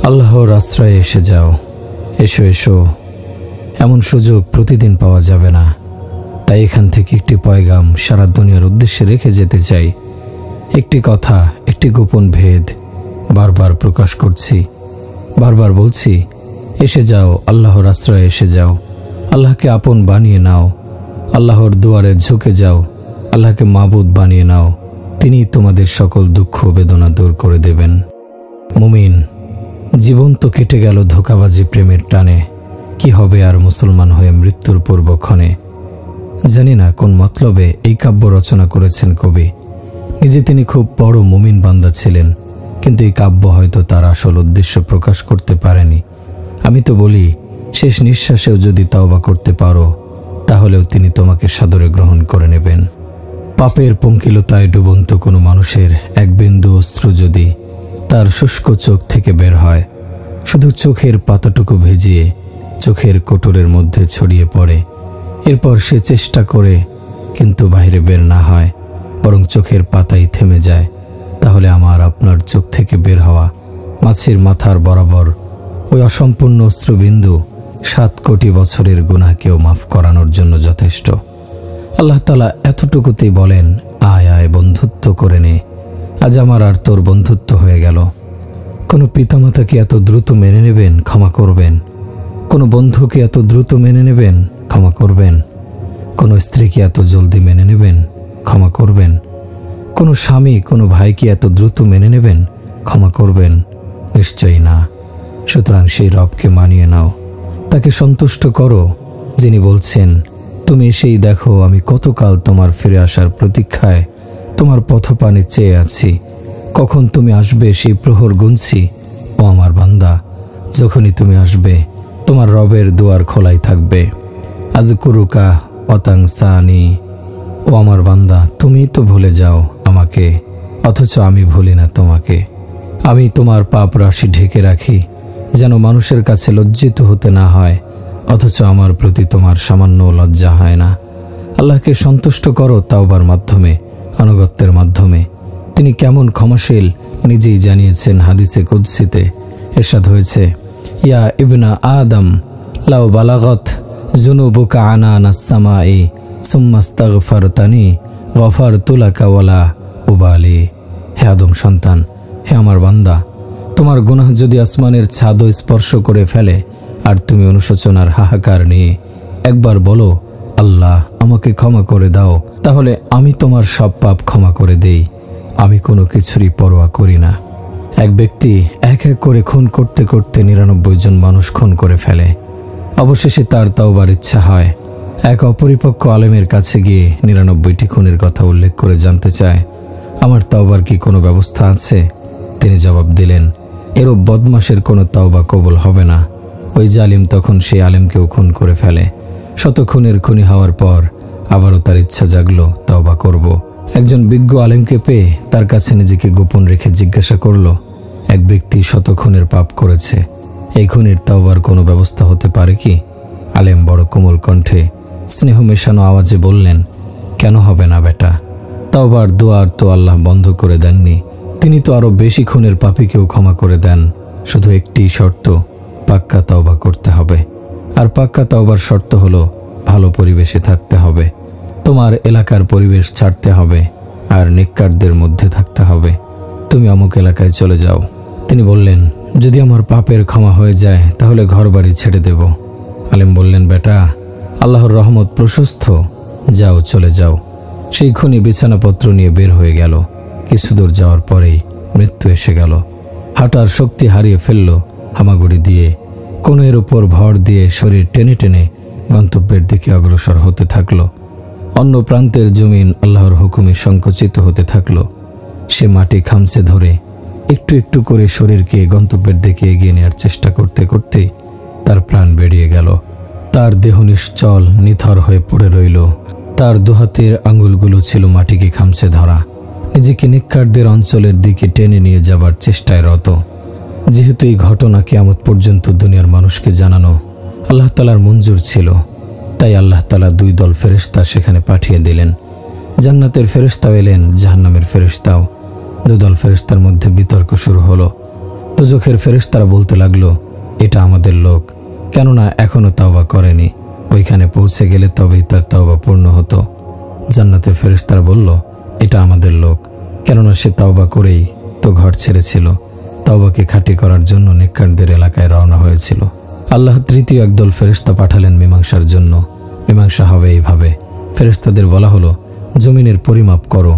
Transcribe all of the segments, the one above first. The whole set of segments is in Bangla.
আল্লাহর আশ্রয়ে এসে যাও। এসো এসো, এমন সুযোগ প্রতিদিন পাওয়া যাবে না। তাই এখান থেকে একটি পয়গাম সারা দুনিয়ার উদ্দেশ্যে রেখে যেতে চাই। একটি কথা, একটি গোপন ভেদ বারবার প্রকাশ করছি, বারবার বলছি, এসে যাও, আল্লাহর আশ্রয়ে এসে যাও। আল্লাহকে আপন বানিয়ে নাও, আল্লাহর দুয়ারে ঝুঁকে যাও, আল্লাহকে মাবুদ বানিয়ে নাও। তিনি তোমাদের সকল দুঃখ বেদনা দূর করে দেবেন। মুমিন, জীবন তো কেটে গেল ধোঁকাবাজি প্রেমের টানে, কি হবে আর মুসলমান হয়ে মৃত্যুর পূর্বক্ষণে। জানি না কোন মতলবে এই কাব্য রচনা করেছেন কবি। নিজে তিনি খুব বড় মুমিন বান্দা ছিলেন, কিন্তু এই কাব্য হয়তো তার আসল উদ্দেশ্য প্রকাশ করতে পারেনি। আমি তো বলি, শেষ নিঃশ্বাসেও যদি তওবা করতে পারো, তাহলেও তিনি তোমাকে সাদরে গ্রহণ করে নেবেন। পাপের পঙ্কিলতায় ডুবন্ত কোনো মানুষের এক বিন্দু অশ্রু যদি তার শুষ্ক চোখ থেকে বের হয়, শুধু চোখের পাতাটুকু ভিজিয়ে চোখের কোটরের মধ্যে ছড়িয়ে পড়ে, এরপর সে চেষ্টা করে কিন্তু বাইরে বের না হয়, বরং চোখের পাতাই থেমে যায়, তাহলে আমার আপনার চোখ থেকে বের হওয়া মাছের মাথার বরাবর ওই অসম্পূর্ণ অশ্রুবিন্দু 7 কোটি বছরের গুনাহকেও মাফ করানোর জন্য যথেষ্ট। আল্লাহ তাআলা এতটুকুতেই বলেন, আয় আয় বন্ধুত্ব করে নে, আজ আমার আর তোর বন্ধুত্ব হয়ে গেল। কোনো পিতামাতাকে এত দ্রুত মেনে নেবেন, ক্ষমা করবেন। কোনো বন্ধুকে এত দ্রুত মেনে নেবেন, ক্ষমা করবেন। কোনো স্ত্রীকে এত জলদি মেনে নেবেন, ক্ষমা করবেন। কোনো স্বামী, কোনো ভাইকে এত দ্রুত মেনে নেবেন, ক্ষমা করবেন? নিশ্চয়ই না। সুতরাং সেই রবকে মানিয়ে নাও, তাকে সন্তুষ্ট করো, যিনি বলছেন, তুমি এসেই দেখো আমি কতকাল তোমার ফিরে আসার প্রতীক্ষায় তোমার পথপানে চেয়ে আছি। কখন তুমি আসবে সেই প্রহর গুনছি। ও আমার বান্দা, যখনই তুমি আসবে তোমার রবের দুয়ার খোলাই থাকবে। আযকুরুকা ওয়াতানসানি। ও আমার বান্দা, তুমি তো ভুলে যাও আমাকে, অথচ আমি ভুলি না তোমাকে। আমি তোমার পাপ রাশি ঢেকে রাখি, যেন মানুষের কাছে লজ্জিত হতে না হয়, অথচ আমার প্রতি তোমার সামান্য লজ্জা হয় না। আল্লাহকে সন্তুষ্ট করো তাওবার মাধ্যমে, আনুগত্যের মাধ্যমে। তিনি কেমন ক্ষমাশীল নিজেই জানিয়েছেন। হাদিসে কুদসিতে ইরশাদ হয়েছে, ইয়া ইবনা আদম লাউ বালাগত যুনুবুকা আনানাস সামাই সুম্মা আস্তাগফারতানি গফারতু লাকা ওয়ালা উবালি। হে আদম সন্তান, হে আমার বান্দা, তোমার গুনাহ যদি আসমানের ছাদও স্পর্শ করে ফেলে, আর তুমি অনুশোচনার হাহাকার নিয়ে একবার বলো, আল্লাহ আমাকে ক্ষমা করে দাও, তাহলে আমি তোমার সব পাপ ক্ষমা করে দেই। আমি কোনো কিছুরই পরোয়া করি না। এক ব্যক্তি এক এক করে খুন করতে করতে 99 জন মানুষ খুন করে ফেলে। অবশেষে তার তাওবার ইচ্ছা হয়। এক অপরিপক্ক আলেমের কাছে গিয়ে 99টি খুনের কথা উল্লেখ করে জানতে চায়, আমার তাওবার কি কোনো ব্যবস্থা আছে? তিনি জবাব দিলেন, এরূপ বদমাশের কোনো তাওবা কবুল হবে না। ওই জালিম তখন সেই আলেমকেও খুন করে ফেলে। শত খুনের খুনি হওয়ার পর আবারও তার ইচ্ছা জাগলো, তাওবা করব। একজন বিজ্ঞ আলেমকে পেয়ে তার কাছে নিজেকে গোপন রেখে জিজ্ঞাসা করল, এক ব্যক্তি শত খুনের পাপ করেছে, এই খুনের তাওবার কোনো ব্যবস্থা হতে পারে কি? আলেম বড় কোমল কণ্ঠে স্নেহ মেশানো আওয়াজে বললেন, কেন হবে না বেটা? তাওবার দুয়ার তো আল্লাহ বন্ধ করে দেননি। তিনি তো আরো বেশি খুনের পাপীকেও ক্ষমা করে দেন। শুধু একটি শর্ত, পাক্কা তাওবা করতে হবে। আর পাক্কা তাওবার শর্ত হলো ভালো পরিবেশে থাকতে হবে। তোমার এলাকার পরিবেশ ছাড়তে হবে আর নেককারদের মধ্যে থাকতে হবে। তুমি অমুক এলাকায় চলে যাও। তিনি বললেন, যদি আমার পাপের ক্ষমা হয়ে যায় তাহলে ঘরবাড়ি ছেড়ে দেব। আলেম বললেন, বেটা, আল্লাহর রহমত প্রশস্ত, যাও, চলে যাও। সেই খুনি বিছানাপত্র নিয়ে বের হয়ে গেল। কিছু দূর যাওয়ার পরেই মৃত্যু এসে গেল। হাঁটার শক্তি হারিয়ে ফেলল। হামাগুড়ি দিয়ে কোণের উপর ভর দিয়ে শরীর টেনে টেনে গন্তব্যের দিকে অগ্রসর হতে থাকল। অন্য প্রান্তের জমিন আল্লাহর হুকুমে সংকুচিত হতে থাকল। সে মাটি খামচে ধরে একটু একটু করে শরীরকে গন্তব্যের দিকে এগিয়ে নেওয়ার চেষ্টা করতে করতে তার প্রাণ বেরিয়ে গেল। তার দেহ নিশ্চল নিথর হয়ে পড়ে রইল। তার দুহাতের আঙুলগুলো ছিল মাটিকে খামচে ধরা, নিজেকে নেককারদের অঞ্চলের দিকে টেনে নিয়ে যাবার চেষ্টায় রত। যেহেতু এই ঘটনা কিয়ামত পর্যন্ত দুনিয়ার মানুষকে জানানো আল্লাহ তাআলার মঞ্জুর ছিল, তাই আল্লাহ তাআলা 2 দল ফেরেশতা সেখানে পাঠিয়ে দিলেন। জান্নাতের ফেরেশতাও এলেন, জাহান্নামের ফেরেশতাও। 2 দল ফেরেশতার মধ্যে বিতর্ক শুরু হলো। দোজখের ফেরেশতারা বলতে লাগলো, এটা আমাদের লোক, কেননা এখনো তওবা করেনি, ওইখানে পৌঁছে গেলে তবেই তার তওবা পূর্ণ হতো। জান্নাতের ফেরেশতারা বলল, এটা আমাদের লোক, কেননা সে তওবা করেই তো ঘর ছেড়েছিল, তওবাকে খাঁটি করার জন্য নেককারদের এলাকায় রওনা হয়েছিল। আল্লাহ তৃতীয় একদল ফেরেশতা পাঠালেন মীমাংসার জন্য। মীমাংসা হবে এইভাবে, ফেরেশতাদের বলা হলো, জমিনের পরিমাপ করো,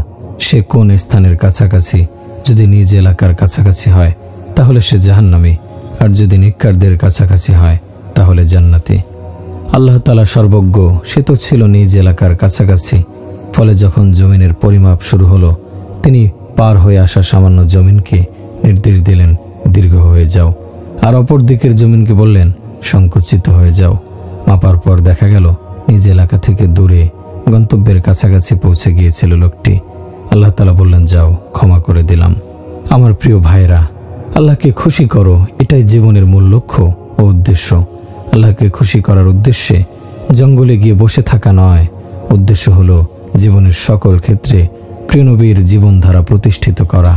সে কোন স্থানের কাছাকাছি, যদি নিজ এলাকার কাছাকাছি হয় তাহলে সে জাহান্নামী, আর যদি নেককারদের কাছাকাছি হয় তাহলে জান্নাতি। আল্লাহ তাআলা সর্বজ্ঞ, সে তো ছিল নিজ এলাকার কাছাকাছি। ফলে যখন জমিনের পরিমাপ শুরু হলো, তিনি পার হয়ে আসা সামান্য জমিনকে নির্দেশ দিলেন, দীর্ঘ হয়ে যাও, আর অপর দিকের জমিনকে বললেন, সংকুচিত হয়ে যাও। মাপার পর দেখা গেল নিজ এলাকা থেকে দূরে গন্তব্যের কাছাকাছি পৌঁছে গিয়েছিল লোকটি। আল্লাহ তাআলা বললেন, যাও, ক্ষমা করে দিলাম। আমার প্রিয় ভাইরা, আল্লাহকে খুশি করো, এটাই জীবনের মূল লক্ষ্য ও উদ্দেশ্য। আল্লাহকে খুশি করার উদ্দেশ্যে জঙ্গলে গিয়ে বসে থাকা নয়, উদ্দেশ্য হলো জীবনের সকল ক্ষেত্রে প্রিয় নবীর জীবনধারা প্রতিষ্ঠিত করা।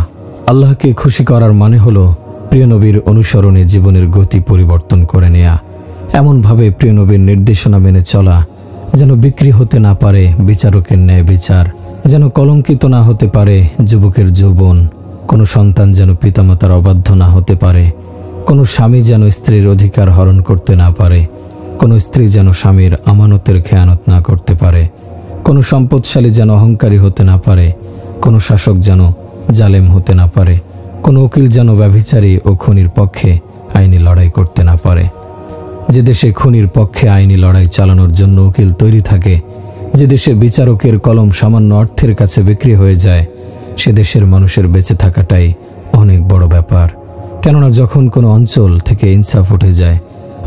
আল্লাহকে খুশি করার মানে হলো প্রিয় নবীর অনুসরণে জীবনের গতি পরিবর্তন করে নেয়া, এমনভাবে প্রিয় নবীর নির্দেশনা মেনে চলা যেন বিক্রি হতে না পারে বিচারকের ন্যায় বিচার, যেন কলঙ্কিত না হতে পারে যুবকের যৌবন, কোনো সন্তান যেন পিতামাতার অবাধ্য না হতে পারে, কোনো স্বামী যেন স্ত্রীর অধিকার হরণ করতে না পারে, কোনো স্ত্রী যেন স্বামীর আমানতের খেয়ানত না করতে পারে, কোনো সম্পদশালী যেন অহংকারী হতে না পারে, কোনো শাসক যেন জালেম হতে না পারে, কোনো উকিল যেন ব্যভিচারী ও খুনির পক্ষে আইনি লড়াই করতে না পারে। যে দেশে খুনির পক্ষে আইনি লড়াই চালানোর জন্য উকিল তৈরি থাকে, যে দেশে বিচারকের কলম সামান্য অর্থের কাছে বিক্রি হয়ে যায়, সে দেশের মানুষের বেঁচে থাকাটাই অনেক বড় ব্যাপার। কেননা যখন কোনো অঞ্চল থেকে ইনসাফ উঠে যায়,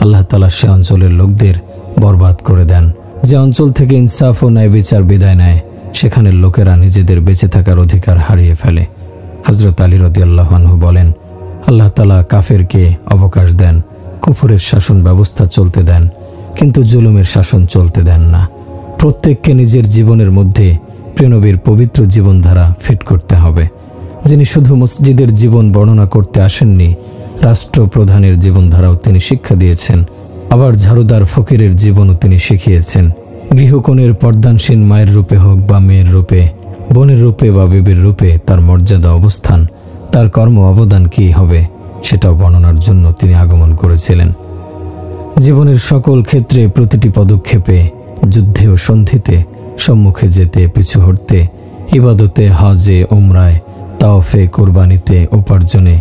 আল্লাহ তাআলা সে অঞ্চলের লোকদের বরবাদ করে দেন। যে অঞ্চল থেকে ইনসাফ ও ন্যায় বিচার বিদায় নেয়, সেখানের লোকেরা নিজেদের বেঁচে থাকার অধিকার হারিয়ে ফেলে। হযরত আলী রাদিয়াল্লাহু আনহু বলেন, আল্লাহ তাআলা কাফেরকে অবকাশ দেন, কুফরের শাসন ব্যবস্থা চলতে দেন, কিন্তু জুলুমের শাসন চলতে দেন না। প্রত্যেককে নিজের জীবনের মধ্যে প্রিয় নবীর পবিত্র জীবনধারা ফিট করতে হবে। যিনি শুধু মসজিদের জীবন বর্ণনা করতে আসেননি, রাষ্ট্রপ্রধানের জীবনধারাও তিনি শিক্ষা দিয়েছেন। আবার ঝাড়ুদার ফকিরের জীবনও তিনি শিখিয়েছেন। গৃহকোণের পর্দানসীন মায়ের রূপে হোক বা মেয়ের রূপে, বোনের রূপে বা বিবির রূপে তার মর্যাদা অবস্থান, তার কর্ম অবদান কী হবে সেটাও বর্ণনার জন্য তিনি আগমন করেছিলেন। জীবনের সকল ক্ষেত্রে প্রতিটি পদক্ষেপে, যুদ্ধে ও সন্ধিতে, সম্মুখে যেতে পিছু হটতে, ইবাদতে, হজে, উমরায়, তাওফে, কোরবানিতে, উপার্জনে,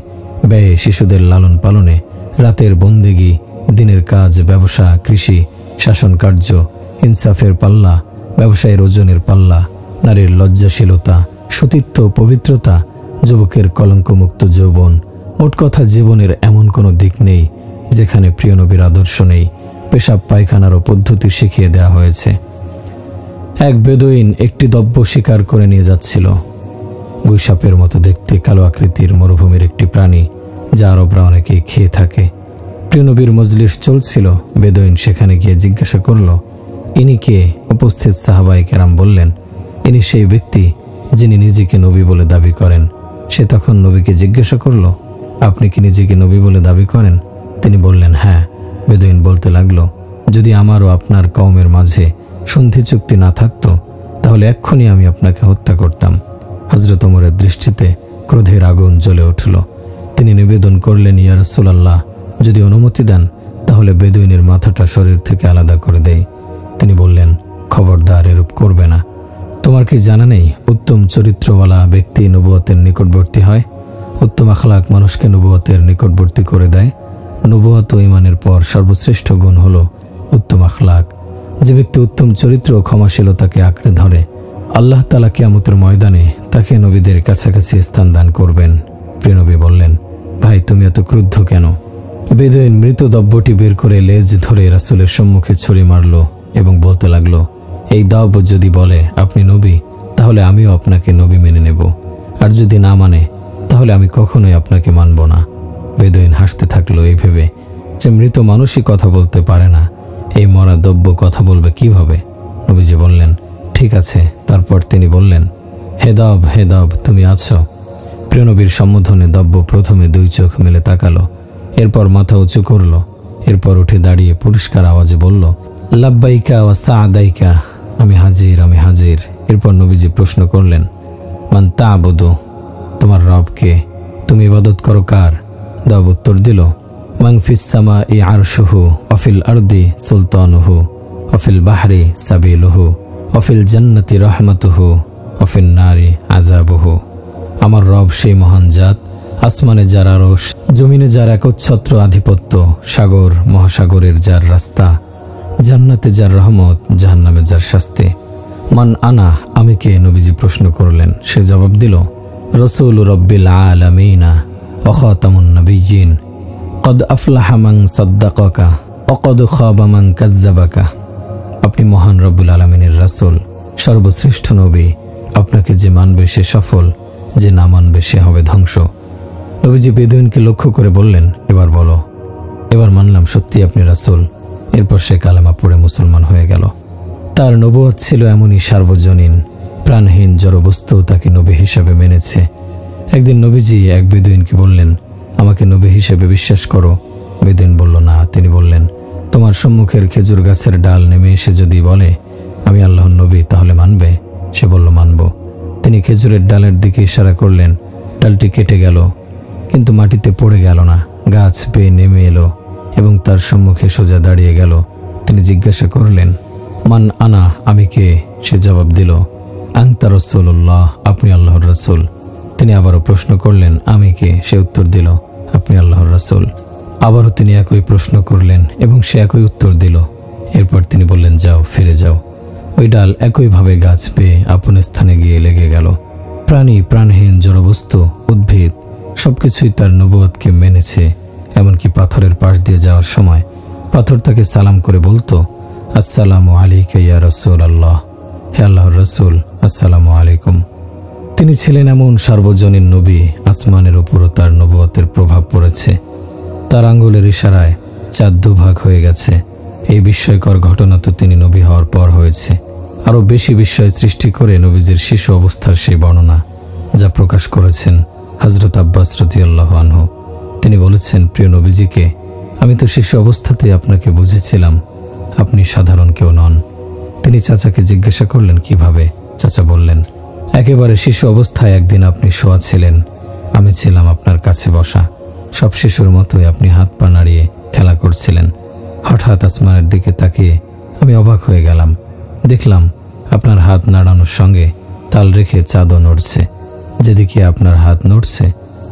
ব্যয়ে, শিশুদের লালন পালনে, রাতের বন্দেগী, দিনের কাজ, ব্যবসা, কৃষি, শাসন কার্য, ইনসাফের পাল্লা, ব্যবসায়ের ওজনের পাল্লা, নারীর লজ্জাশীলতা, সতীত্ব, পবিত্রতা, যুবকের কলঙ্কমুক্ত যৌবন, মোট কথা জীবনের এমন কোনো দিক নেই যেখানে প্রিয় নবীর আদর্শ নেই। পেশাব পায়খানারও পদ্ধতি শিখিয়ে দেওয়া হয়েছে। এক বেদুইন একটি দব্য শিকার করে নিয়ে যাচ্ছিল। গুইসাপের মতো দেখতে কালো আকৃতির মরুভূমির একটি প্রাণী, যা আরবরা অনেকেই খেয়ে থাকে। প্রিয় নবীর মজলিস চলছিল। বেদুইন সেখানে গিয়ে জিজ্ঞাসা করল, ইনি কে? উপস্থিত সাহাবায়ে কেরাম বললেন, ইনি সেই ব্যক্তি যিনি নিজেকে নবী বলে দাবি করেন। সে তখন নবীকে জিজ্ঞাসা করল, আপনি কি নিজেকে নবী বলে দাবি করেন? তিনি বললেন, হ্যাঁ। বেদুইন বলতে লাগলো, যদি আমার ও আপনার কওমের মাঝে সন্ধি চুক্তি না থাকতো তাহলে এক্ষুনি আমি আপনাকে হত্যা করতাম। হযরত ওমরের দৃষ্টিতে ক্রোধের আগুন জ্বলে উঠল। তিনি নিবেদন করলেন, ইয়া রাসূলুল্লাহ, যদি অনুমতি দেন তাহলে বেদুইনের মাথাটা শরীর থেকে আলাদা করে দেই। তিনি বললেন, খবরদার, এরূপ করবে না। তোমার কি জানা নেই উত্তম চরিত্রওয়ালা ব্যক্তি নবুয়তের নিকটবর্তী হয়? উত্তম আখলাক মানুষকে নবুয়তের নিকটবর্তী করে দেয়। নবুয়ত ও ঈমানের পর সর্বশ্রেষ্ঠ গুণ হলো উত্তম আখলাক। যে ব্যক্তি উত্তম চরিত্র ও ক্ষমাশীলতাকে আঁকড়ে ধরে, আল্লাহ তাআলা কিয়ামতের ময়দানে তাকে নবীদের কাছাকাছি স্থান দান করবেন। প্রিয় নবী বললেন, ভাই, তুমি এত ক্রুদ্ধ কেন? বেদুইন মৃত দব্যটি বের করে লেজ ধরে রাসূলের সম্মুখে ছুরি মারল এবং বলতে লাগলো, এই দব্য যদি বলে আপনি নবী, তাহলে আমিও আপনাকে নবী মেনে নেব, আর যদি না মানে তাহলে আমি কখনোই আপনাকে মানব না। বেদুইন হাসতে থাকলো এই ভেবে যে মৃত মানুষই কথা বলতে পারে না, এই মরা দব্য কথা বলবে কিভাবে? নবীজি বললেন, ঠিক আছে। তারপর তিনি বললেন, হে দব, হে দব, তুমি আছো? প্রিয় নবীর সম্বোধনে দব্য প্রথমে 2 চোখ মেলে তাকালো, এরপর মাথা উঁচু করল, এরপর উঠে দাঁড়িয়ে পরিষ্কার আওয়াজে বলল, লাব্বাইকা ওয়া সাআদাইকা, আমি হাজির, আমি হাজির। এরপর নবীজি প্রশ্ন করলেন, মান তা'বুদু, তোমার রব কে? তুমি ইবাদত করো কার? দাও উত্তর দিল, মান ফিস সামাই আরশুহু ওয়াফিল আরদি সুলতানুহু ওয়াফিল বাহরি সাবিলুহু ওয়াফিল জান্নাতি রাহমাতুহু ওয়াফিন নারি আযাবুহু। আমার রব সেই মহান জাত, আসমানে যার আরশ, জমিনে যার একচ্ছত্র আধিপত্য, সাগর মহাসাগরের যার রাস্তা, জান্নাতে যার রহমত, জাহান্নামে যার শাস্তি। মান আনা, আমি কে? নবীজি প্রশ্ন করলেন। সে জবাব দিল, রসুল রব্বিল আলামিনা ওয়া খাতামুন নবিয়্যিন, কদ আফলাহা মান সাদ্দাকাকা ওয়া কদ খাবা মান কাযযাবাকা। আপনি মহান রব্বুল আলামিনের রাসূল, সর্বশ্রেষ্ঠ নবী। আপনাকে যে মানবে সে সফল, যে না মানবে সে হবে ধ্বংস। নবীজি বেদুইনকে লক্ষ্য করে বললেন, এবার বলো। এবার মানলাম সত্যি আপনি রাসূল। এরপর সে কালেমা পড়ে মুসলমান হয়ে গেল। তার নবুয়ত ছিল এমনই সার্বজনীন, প্রাণহীন জড়বস্তু তাকে নবী হিসাবে মেনেছে। একদিন নবীজি এক বেদুইনকে বললেন, আমাকে নবী হিসেবে বিশ্বাস করো। বেদুইন বলল না। তিনি বললেন, তোমার সম্মুখের খেজুর গাছের ডাল নেমে এসে যদি বলে আমি আল্লাহর নবী, তাহলে মানবে? সে বলল, মানব। তিনি খেজুরের ডালের দিকে ইশারা করলেন, ডালটি কেটে গেল, কিন্তু মাটিতে পড়ে গেল না, গাছ বেয়ে নেমে এলো এবং তার সম্মুখে সোজা দাঁড়িয়ে গেল। তিনি জিজ্ঞাসা করলেন, মান আনা, আমি কে? সে জবাব দিল, আনতা রাসূলুল্লাহ, আপনি আল্লাহর রাসূল। তিনি আবারও প্রশ্ন করলেন, আমি কে? সে উত্তর দিল, আপনি আল্লাহর রাসূল। আবারও তিনি একই প্রশ্ন করলেন এবং সে একই উত্তর দিল। এরপর তিনি বললেন, যাও, ফিরে যাও। ওই ডাল একইভাবে গাছ পেয়ে আপন স্থানে গিয়ে লেগে গেল। প্রাণী, প্রাণহীন জড়বস্তু, উদ্ভিদ সবকিছুই তার নবুয়তকে মেনেছে। এমনকি পাথরের পাশ দিয়ে যাওয়ার সময় পাথর তাকে সালাম করে বলতো, আসসালামু আলাইকা ইয়া রাসূলুল্লাহ, হে আল্লাহর রাসূল, আসসালামু আলাইকুম। তিনি ছিলেন এমন সার্বজনীন নবী, আসমানের উপরও তার নবুয়তের প্রভাব পড়েছে। তার আঙ্গুলের ইশারায় চাঁদ দুভাগ হয়ে গেছে। এই বিস্ময়কর ঘটনা তো তিনি নবী হওয়ার পর হয়েছে। আরও বেশি বিস্ময় সৃষ্টি করে নবীজির শিশু অবস্থার সেই বর্ণনা, যা প্রকাশ করেছেন হযরত আব্বাস রাদিয়াল্লাহু আনহু। তিনি বলেছেন, প্রিয় নবীজিকে আমি তো শিশু অবস্থাতেই আপনাকে বুঝেছিলাম, আপনি সাধারণ কেউ নন। তিনি চাচাকে জিজ্ঞাসা করলেন, কিভাবে? চাচা বললেন, একেবারে শিশু অবস্থায় একদিন আপনি শোয়া ছিলেন, আমি ছিলাম আপনার কাছে বসা। সব শিশুর মতোই আপনি হাত পা নাড়িয়ে খেলা করছিলেন। হঠাৎ আসমানের দিকে তাকিয়ে আমি অবাক হয়ে গেলাম। দেখলাম আপনার হাত নাড়ানোর সঙ্গে তাল রেখে চাঁদও নড়ছে। যেদিকে আপনার হাত নড়ছে,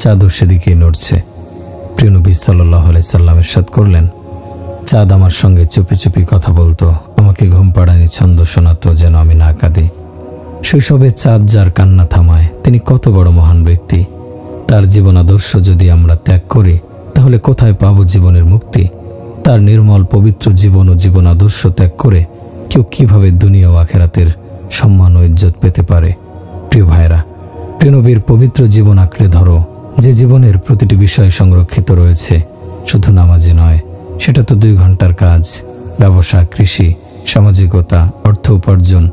চাঁদও সেদিকেই নড়ছে। প্রিয় নবী সাল্লাল্লাহু আলাইহি সাল্লাম ইরশাদ করলেন, চাঁদ আমার সঙ্গে চুপি চুপি কথা বলতো, আমাকে ঘুম পাড়ানি ছন্দ শোনাতো যেন আমি না কাঁদি। শৈশবে চাঁদ যার কান্না থামায়, তিনি কত বড় মহান ব্যক্তি। তার জীবন আদর্শ যদি আমরা ত্যাগ করি, তাহলে কোথায় পাবো জীবনের মুক্তি? তার নির্মল পবিত্র জীবন ও জীবন আদর্শ ত্যাগ করে কেউ কিভাবে দুনিয়া ও আখিরাতের সম্মান ও ইজ্জত পেতে পারে? প্রিয় ভাইরা, প্রিয় নবীর পবিত্র জীবন আঁকড়ে ধরো, যে জীবনের প্রতিটি বিষয় সংরক্ষিত রয়েছে। শুধু নামাজি নয়, সেটা তো 2 ঘন্টার কাজ। ব্যবসা, কৃষি, সামাজিকতা, অর্থ উপার্জন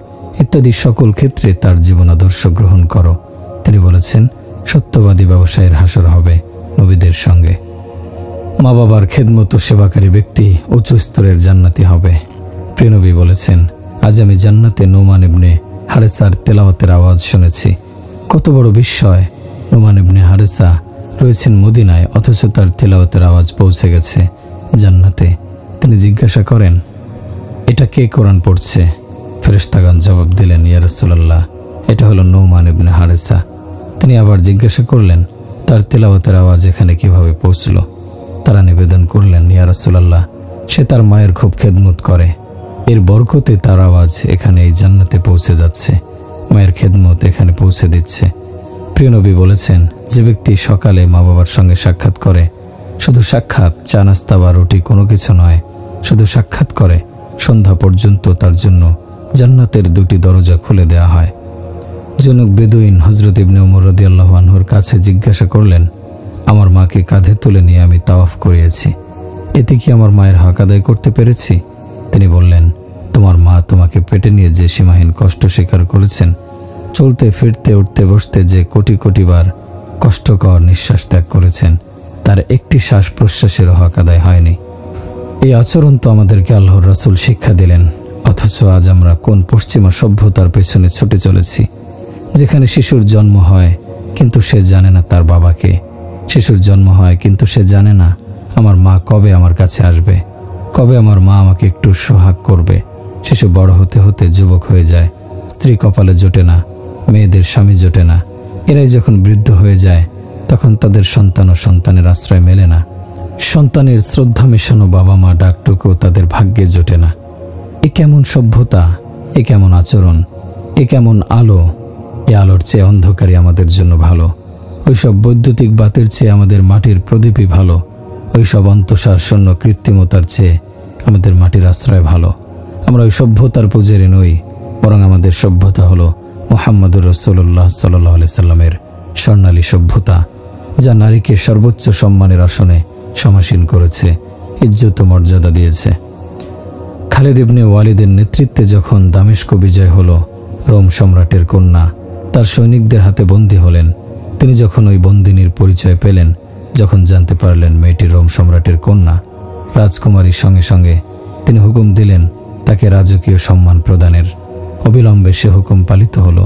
ইত্যাদি সকল ক্ষেত্রে তার জীবন আদর্শ গ্রহণ করো। তিনি বলেছেন, সত্যবাদী ব্যবসায়ের হাসর হবে নবীদের সঙ্গে। মা বাবার খেদমত ও সেবাকারী ব্যক্তি উঁচু স্তরের জান্নাতি হবে। প্রিয় নবী বলেছেন, আজ আমি জান্নাতে নোমান ইবনে হারেসার তেলাওয়াতের আওয়াজ শুনেছি। কত বড় বিস্ময়! নোমান ইবনে হারেসা রয়েছেন মদিনায়, অথচ তার তেলাওয়াতের আওয়াজ পৌঁছে গেছে জান্নাতে। তিনি জিজ্ঞাসা করেন, এটা কে কোরআন পড়ছে? ফেরেশতাগণ জবাব দিলেন, ইয়া রাসূলুল্লাহ, এটা হলো নোমান ইবনে হারেসা। তিনি আবার জিজ্ঞাসা করলেন, তার তেলাওয়াতের আওয়াজ এখানে কিভাবে পৌঁছল? তারা নিবেদন করলেন, ইয়া রাসূলুল্লাহ, সে তার মায়ের খুব খেদমত করে, এর বরকতে তার আওয়াজ এখানে এই জান্নাতে পৌঁছে যাচ্ছে, মায়ের খেদমত এখানে পৌঁছে দিচ্ছে। প্রিয় নবী বলেছেন, যে ব্যক্তি সকালে মা বাবার সঙ্গে সাক্ষাৎ করে, শুধু সাক্ষাৎ, চা নাস্তা বা রুটি কোনো কিছু নয়, শুধু সাক্ষাৎ করে, সন্ধ্যা পর্যন্ত তার জন্য জান্নাতের 2টি দরজা খুলে দেওয়া হয়। জনক বেদুইন হযরত ইবনে ওমর রাদিয়াল্লাহু আনহুর কাছে জিজ্ঞাসা করলেন, আমার মাকে কাঁধে তুলে নিয়ে আমি তাওয়াফ করিয়েছি, এতে কি আমার মায়ের হক আদায় করতে পেরেছি? তিনি বললেন, তোমার মা তোমাকে পেটে নিয়ে যে সীমাহীন কষ্ট স্বীকার করেছেন, চলতে ফিরতে উঠতে বসতে যে কোটি কোটি বার কষ্টকর নিঃশ্বাস ত্যাগ করেছেন, তার একটি শ্বাস প্রশ্বাসেরও হক আদায় হয়নি। এই আচরণ তো আমাদেরকে আল্লাহর রাসূল শিক্ষা দিলেন, অথচ আজ আমরা কোন পশ্চিমা সভ্যতার পেছনে ছুটে চলেছি, যেখানে শিশুর জন্ম হয় কিন্তু সে জানে না তার বাবাকে। শিশুর জন্ম হয় কিন্তু সে জানে না আমার মা কবে আমার কাছে আসবে, কবে আমার মা আমাকে একটু সোহাগ করবে। শিশু বড় হতে হতে যুবক হয়ে যায়, স্ত্রী কপালে জোটে না, মেয়েদের স্বামী জোটে না। এরাই যখন বৃদ্ধ হয়ে যায় তখন তাদের সন্তান ও সন্তানের আশ্রয় মেলে না। সন্তানের শ্রদ্ধা মেশানো বাবা মা ডাকটুকু তাদের ভাগ্যে জোটে না। এ কেমন সভ্যতা, এ কেমন আচরণ, এ কেমন আলো! এ আলোর চেয়ে অন্ধকারই আমাদের জন্য ভালো। ওইসব বৈদ্যুতিক বাতির চেয়ে আমাদের মাটির প্রদীপই ভালো। ওইসব অন্তঃসার শূন্য কৃত্রিমতার চেয়ে আমাদের মাটির আশ্রয় ভালো। আমরা ওই সভ্যতার পূজারী নই, বরং আমাদের সভ্যতা হলো মুহাম্মদুর রাসূলুল্লাহ সাল্লাল্লাহু আলাইহি সাল্লামের স্বর্ণালী সভ্যতা, যা নারীকে সর্বোচ্চ সম্মানের আসনে সমাসীন করেছে, ইজ্জত ও মর্যাদা দিয়েছে। খালিদ ইবনে ওয়ালিদের নেতৃত্বে যখন দামেস্ক বিজয় হলো, রোম সম্রাটের কন্যা তার সৈনিকদের হাতে বন্দী হলেন। তিনি যখন ওই বন্দিনীর পরিচয় পেলেন, যখন জানতে পারলেন মেয়েটি রোম সম্রাটের কন্যা, রাজকুমারীর সঙ্গে সঙ্গে তিনি হুকুম দিলেন তাকে রাজকীয় সম্মান প্রদানের। অবিলম্বে সে হুকুম পালিত হলো।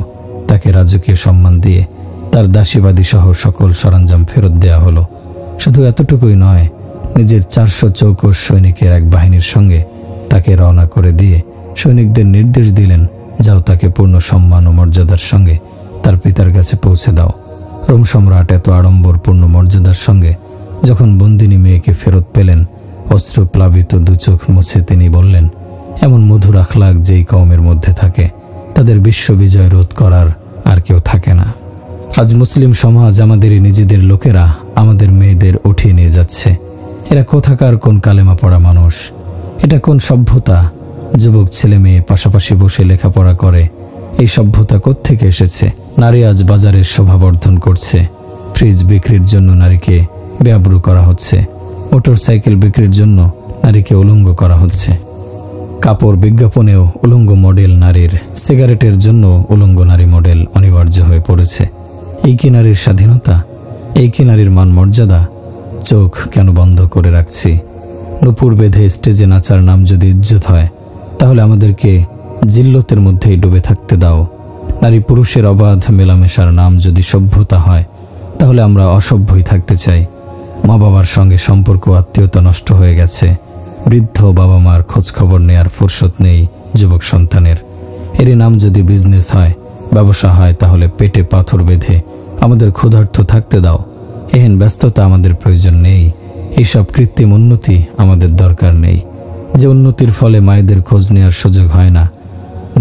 তাকে রাজকীয় সম্মান দিয়ে তার দাসীবাদী সহ সকল সরঞ্জাম ফেরত দেয়া হলো। শুধু এতটুকুই নয়, নিজের 400 চৌকস সৈনিকের এক বাহিনীর সঙ্গে তাকে রওনা করে দিয়ে সৈনিকদের নির্দেশ দিলেন, যাও তাকে পূর্ণ সম্মান ও মর্যাদার সঙ্গে তার পিতার কাছে পৌঁছে দাও। রোম সম্রাট এত আড়ম্বরপূর্ণ মর্যাদার সঙ্গে যখন বন্দিনী মেয়েকে ফেরত পেলেন, অশ্রুপ্লাবিত দু চোখ মুছে তিনি বললেন, এমন মধুর আখলাক যেই কওমের মধ্যে থাকে তাদের বিশ্ববিজয় রোধ করার আর কেউ থাকে না। আজ মুসলিম সমাজ আমাদেরই নিজেদের লোকেরা আমাদের মেয়েদের উঠিয়ে নিয়ে যাচ্ছে। এরা কোথাকার কোন কালেমা পড়া মানুষ? এটা কোন সভ্যতা? যুবক ছেলে মেয়ে পাশাপাশি বসে লেখাপড়া করে। এই সভ্যতা কোত্থেকে এসেছে? নারী আজ বাজারের শোভাবর্ধন করছে। ফ্রিজ বিক্রির জন্য নারীকে বেআব্রু করা হচ্ছে, মোটর সাইকেল বিক্রির জন্য নারীকে উলঙ্গ করা হচ্ছে, কাপড় বিজ্ঞাপনেও উলঙ্গ মডেল নারীর, সিগারেটের জন্য উলঙ্গ নারী মডেল অনিবার্য হয়ে পড়েছে। এই কি নারীর স্বাধীনতা? এই কি নারীর মান মর্যাদা? চোখ কেন বন্ধ করে রাখছি? নুপুর বেঁধে স্টেজে নাচার নাম যদি ইজ্জত হয়, তাহলে আমাদেরকে জিল্লতের মধ্যেই ডুবে থাকতে দাও। নারী পুরুষের অবাধ মেলামেশার নাম যদি সভ্যতা হয়, তাহলে আমরা অসভ্যই থাকতে চাই। মা বাবার সঙ্গে সম্পর্ক আত্মীয়তা নষ্ট হয়ে গেছে। বৃদ্ধ বাবা মার খোঁজখবর নেয়ার ফুরসত নেই যুবক সন্তানের। এরই নাম যদি বিজনেস হয়, ব্যবসা হয়, তাহলে পেটে পাথর বেঁধে আমাদের ক্ষুধার্ত থাকতে দাও। এহেন ব্যস্ততা আমাদের প্রয়োজন নেই। এইসব কৃত্রিম উন্নতি আমাদের দরকার নেই। যে উন্নতির ফলে মায়েদের খোঁজ নেওয়ার সুযোগ হয় না,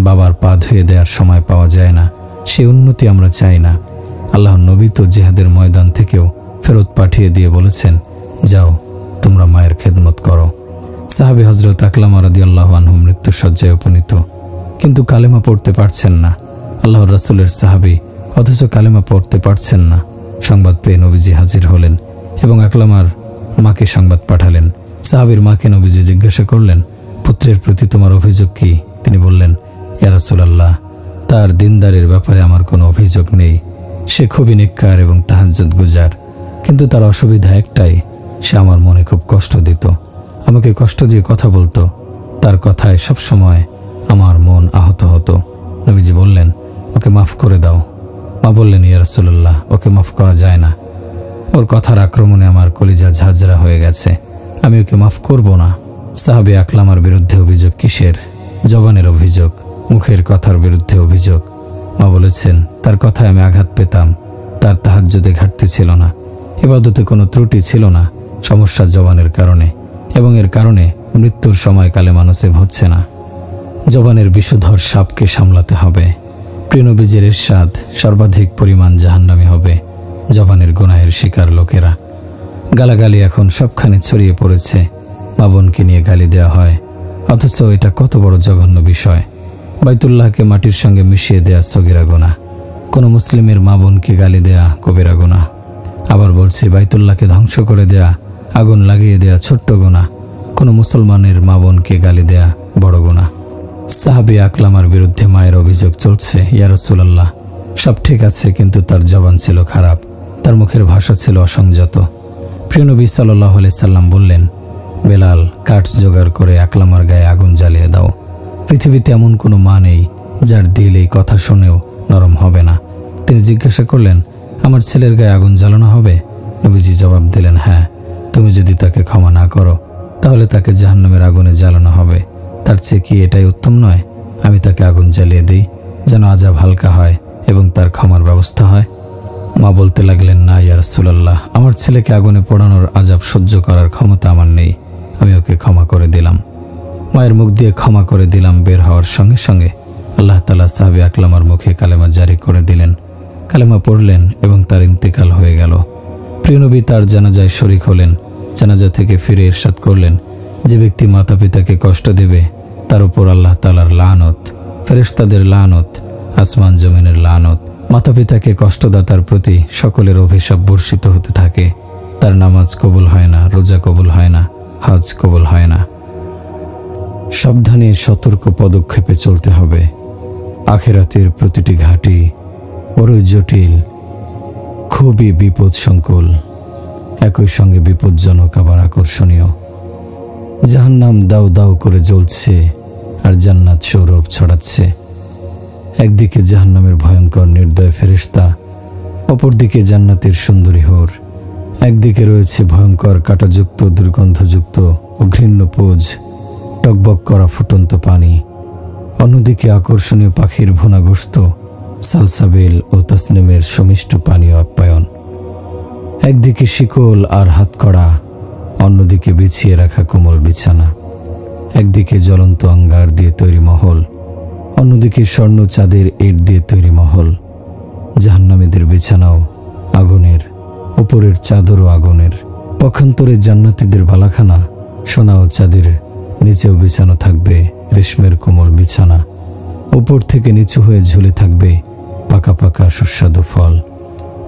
বাবার পা ধুয়ে দেওয়ার সময় পাওয়া যায় না, সে উন্নতি আমরা চাই না। আল্লাহর নবী তো জিহাদের ময়দান থেকেও ফেরত পাঠিয়ে দিয়ে বলেছেন, যাও তোমরা মায়ের খেদমত করো। সাহাবী হযরত আকলামা রাদিয়াল্লাহু আনহু মৃত্যুশয্যায় উপনীত, কিন্তু কালেমা পড়তে পারছেন না। আল্লাহর রাসূলের সাহাবী, অথচ কালেমা পড়তে পারছেন না। সংবাদ পেয়ে নবীজি হাজির হলেন এবং আকলামার মাকে সংবাদ পাঠালেন। সাহাবীর মাকে নবীজি জিজ্ঞাসা করলেন, পুত্রের প্রতি তোমার অভিযোগ কি? তিনি বললেন, ইয়া রাসূলুল্লাহ, তার দিনদারের ব্যাপারে আমার কোনো অভিযোগ নেই। সে খুবই নেককার এবং তাহাজ্জুদ গুজার, কিন্তু তার অসুবিধা একটাই, সে আমার মনে খুব কষ্ট দিত, আমাকে কষ্ট দিয়ে কথা বলতো। তার কথায় সবসময় আমার মন আহত হতো। নবীজি বললেন, ওকে মাফ করে দাও। মা বললেন, ইয়া রাসূলুল্লাহ, ওকে মাফ করা যায় না। ওর কথার আক্রমণে আমার কলিজা ঝাঁঝরা হয়ে গেছে, আমি ওকে মাফ করব না। সাহাবী আকলামার বিরুদ্ধে অভিযোগ কিসের? জবানের অভিযোগ, মুখের কথার বিরুদ্ধে অভিযোগ। মা বলেছেন, তার কথায় আমি আঘাত পেতাম। তার তাহাজ্জুদে ঘাটতি ছিল না, ইবাদতে কোনো ত্রুটি ছিল না। সমস্যা জবানের কারণে, এবং এর কারণে মৃত্যুর সময় কালেমা নসিব হচ্ছে না। জবানের বিষধর সাপকে সামলাতে হবে। প্রিয় নবীজির ইরশাদ, সর্বাধিক পরিমাণ জাহান্নামী হবে জবানের গুনাহের শিকার লোকেরা। গালাগালি এখন সবখানে ছড়িয়ে পড়েছে। মা বোনকে নিয়ে গালি দেওয়া হয়, অথচ এটা কত বড় জঘন্য বিষয়। বাইতুল্লাহকে মাটির সঙ্গে মিশিয়ে দেয়া সগীরা গুনাহ। কোনো মুসলিমের মা বোনকে গালি দেয়া কবিরা গুনাহ। আবার বলছি, বাইতুল্লাহকে ধ্বংস করে দেয়া, আগুন লাগিয়ে দেয়া ছোট্ট গুনাহ। কোনো মুসলমানের মা বোনকে গালি দেয়া বড় গুনাহ। সাহাবী আকলামার বিরুদ্ধে মায়ের অভিযোগ চলছে, ইয়া রাসূলুল্লাহ, সব ঠিক আছে, কিন্তু তার জবান ছিল খারাপ, তার মুখের ভাষা ছিল অসংযত। প্রিয় নবী সাল্লাল্লাহু আলাইহি সাল্লাম বললেন, বেলাল, কাঠ জোগাড় করে আকলামার গায়ে আগুন জ্বালিয়ে দাও। পৃথিবীতে এমন কোনো মা নেই যার দিল এই কথা শুনেও নরম হবে না। তিনি জিজ্ঞাসা করলেন, আমার ছেলের গায়ে আগুন জ্বালানো হবে? নবীজি জবাব দিলেন, হ্যাঁ, তুমি যদি তাকে ক্ষমা না করো তাহলে তাকে জাহান্নামের আগুনে জ্বালানো হবে। তার চেয়ে কি এটাই উত্তম নয়? আমি তাকে আগুন জ্বালিয়ে দিই, যেন আযাব হালকা হয় এবং তার ক্ষমার ব্যবস্থা হয়। মা বলতে লাগলেন, না ইয়া রাসূলুল্লাহ, আমার ছেলেকে আগুনে পোড়ানোর আযাব সহ্য করার ক্ষমতা আমার নেই, আমি ওকে ক্ষমা করে দিলাম। মায়ের মুখ দিয়ে ক্ষমা করে দিলাম বের হওয়ার সঙ্গে সঙ্গে আল্লাহ তাআলা সাহাবী আকলামার মুখে কালেমা জারি করে দিলেন। কালেমা পড়লেন এবং তার ইন্তেকাল হয়ে গেল। প্রিয় নবী তার জানাজায় শরীক হলেন। জানাজা থেকে ফিরে ইরশাদ করলেন, যে ব্যক্তি মাতা পিতাকে কষ্ট দেবে তার উপর আল্লাহ তাআলার লানত, ফেরেশতাদের লানত, আসমান জমিনের লানত। মাতা পিতাকে কষ্টদাতার প্রতি সকলের অভিশাপ বর্ষিত হতে থাকে। তার নামাজ কবুল হয় না, রোজা কবুল হয় না, হজ কবুল হয় না। সাবধানে সতর্ক পদক্ষেপে চলতে হবে। আখিরাতের প্রতিটি ঘাঁটি বড়ই জটিল, খুবই বিপদসংকুল, একই সঙ্গে বিপজ্জনক আবার আকর্ষণীয়। জাহান্নাম দাউ দাউ করে জ্বলছে আর জান্নাত সৌরভ ছড়াচ্ছে। একদিকে জাহান্নামের ভয়ঙ্কর নির্দয় ফেরেশতা, অপরদিকে জান্নাতের সুন্দরী হুর। একদিকে রয়েছে ভয়ঙ্কর কাঁটাযুক্ত, দুর্গন্ধযুক্ত ও ঘৃণ্য পোজ, টকবক করা ফুটন্ত পানি। অন্যদিকে আকর্ষণীয় পাখির ভুনাগোস্ত, সালসাবিল ও তাসনিমের সমিষ্ট পানীয় আপ্যায়ন। একদিকে শিকল আর হাতকড়া, অন্যদিকে বিছিয়ে রাখা কোমল বিছানা। একদিকে জ্বলন্ত অঙ্গার দিয়ে তৈরি মহল, অন্যদিকে স্বর্ণ চাঁদের ইট দিয়ে তৈরি মহল। জাহান্নামীদের বিছানাও আগুনের, উপরের চাদরও আগুনের। পক্ষান্তরে জান্নাতীদের বালাখানা সোনা ও চাঁদের নিচেও বিছানো থাকবে রেশমের কোমল বিছানা। উপর থেকে নিচু হয়ে ঝুলে থাকবে পাকা পাকা সুস্বাদু ফল।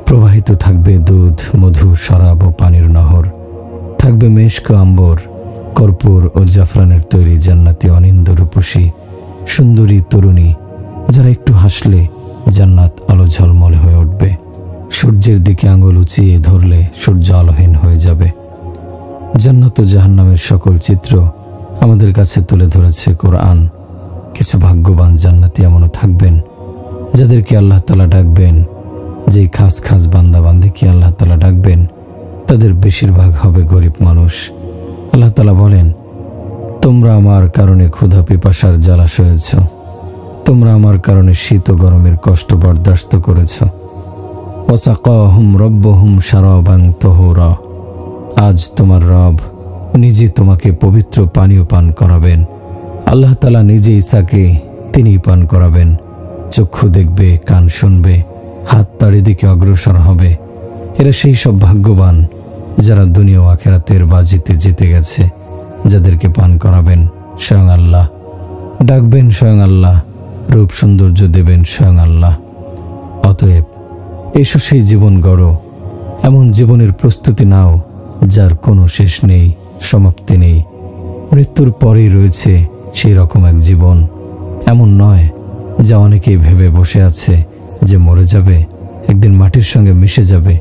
প্রবাহিত থাকবে দুধ, মধু, শরাব ও পানির নহর। থাকবে মেশক, আম্বর, কর্পূর ও জাফরানের তৈরি জান্নাতি অনিন্দ রূপসী সুন্দরী তরুণী, যারা একটু হাসলে জান্নাত আলো ঝলমলে হয়ে উঠবে। সূর্যের দিকে আঙুল উঁচিয়ে ধরলে সূর্য আলোহীন হয়ে যাবে। জান্নাত ও জাহান্নামের সকল চিত্র আমাদের কাছে তুলে ধরেছে কোরআন। কিছু ভাগ্যবান জান্নাতি এমনও থাকবেন যাদেরকে আল্লাহ তাআলা ডাকবেন। যেই খাস খাস বান্দাবান্দিকে আল্লাহ তাআলা ডাকবেন তাদের বেশিরভাগ হবে গরিব মানুষ। আল্লাহ তাআলা বলেন, তোমরা আমার কারণে ক্ষুধা পিপাসার জ্বালাশ হয়েছ, তোমরা আমার কারণে শীত ও গরমের কষ্ট বরদাস্ত করেছ। ওয়াসাকাহুম রব্বুহুম শারাবান তাহুরা, আজ তোমার রব নিজে তোমাকে পবিত্র পানীয় পান করাবেন। আল্লাহ তাআলা নিজে ঈসাকে তিনিই পান করাবেন। চক্ষু দেখবে, কান শুনবে, হাত তার দিকে অগ্রসর হবে। এরা সেই সব ভাগ্যবান যারা দুনিয়া ও আখিরাতের বাজিতে জিতে গেছে, যাদেরকে পান করাবেন স্বয়ং আল্লাহ, ডাকবেন স্বয়ং আল্লাহ, রূপ সৌন্দর্য দেবেন স্বয়ং আল্লাহ। অতএব এসো সেই জীবন গড়ো, এমন জীবনের প্রস্তুতি নাও যার কোনো শেষ নেই, সমাপ্তি নেই। মৃত্যুর পরেই রয়েছে সেই রকম এক জীবন। এমন নয় যা অনেকেই ভেবে বসে আছে যে মরে যাবে, একদিন মাটির সঙ্গে মিশে যাবে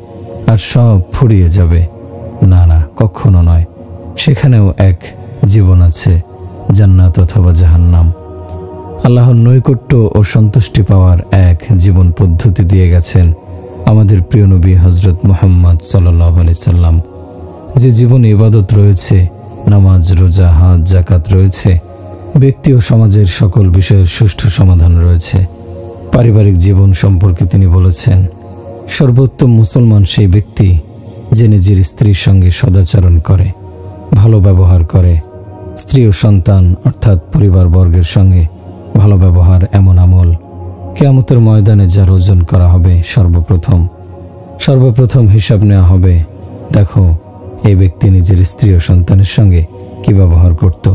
আর সব ফুরিয়ে যাবে। না না, কখনো নয়। সেখানেও এক জীবন আছে, জান্নাত অথবা জাহান্নাম। আল্লাহর নৈকট্য ও সন্তুষ্টি পাওয়ার এক জীবন পদ্ধতি দিয়ে গেছেন আমাদের প্রিয় নবী হযরত মুহাম্মদ সাল্লাল্লাহু আলাইহি সাল্লাম। যে জীবনে ইবাদত রয়েছে, নামাজ, রোজা, হজ, যাকাত রয়েছে, ব্যক্তি ও সমাজের সকল বিষয়ের সুষ্ঠু সমাধান রয়েছে। পারিবারিক জীবন সম্পর্কে তিনি বলেছেন, সর্বোত্তম মুসলমান সেই ব্যক্তি যে নিজের স্ত্রীর সঙ্গে সদাচরণ করে, ভালো ব্যবহার করে। স্ত্রী ও সন্তান অর্থাৎ পরিবারবর্গের সঙ্গে ভালো ব্যবহার এমন আমল কিয়ামতের ময়দানে যার ওজন করা হবে। সর্বপ্রথম হিসাব নেওয়া হবে, দেখো এই ব্যক্তি নিজের স্ত্রী ও সন্তানের সঙ্গে কি ব্যবহার করত।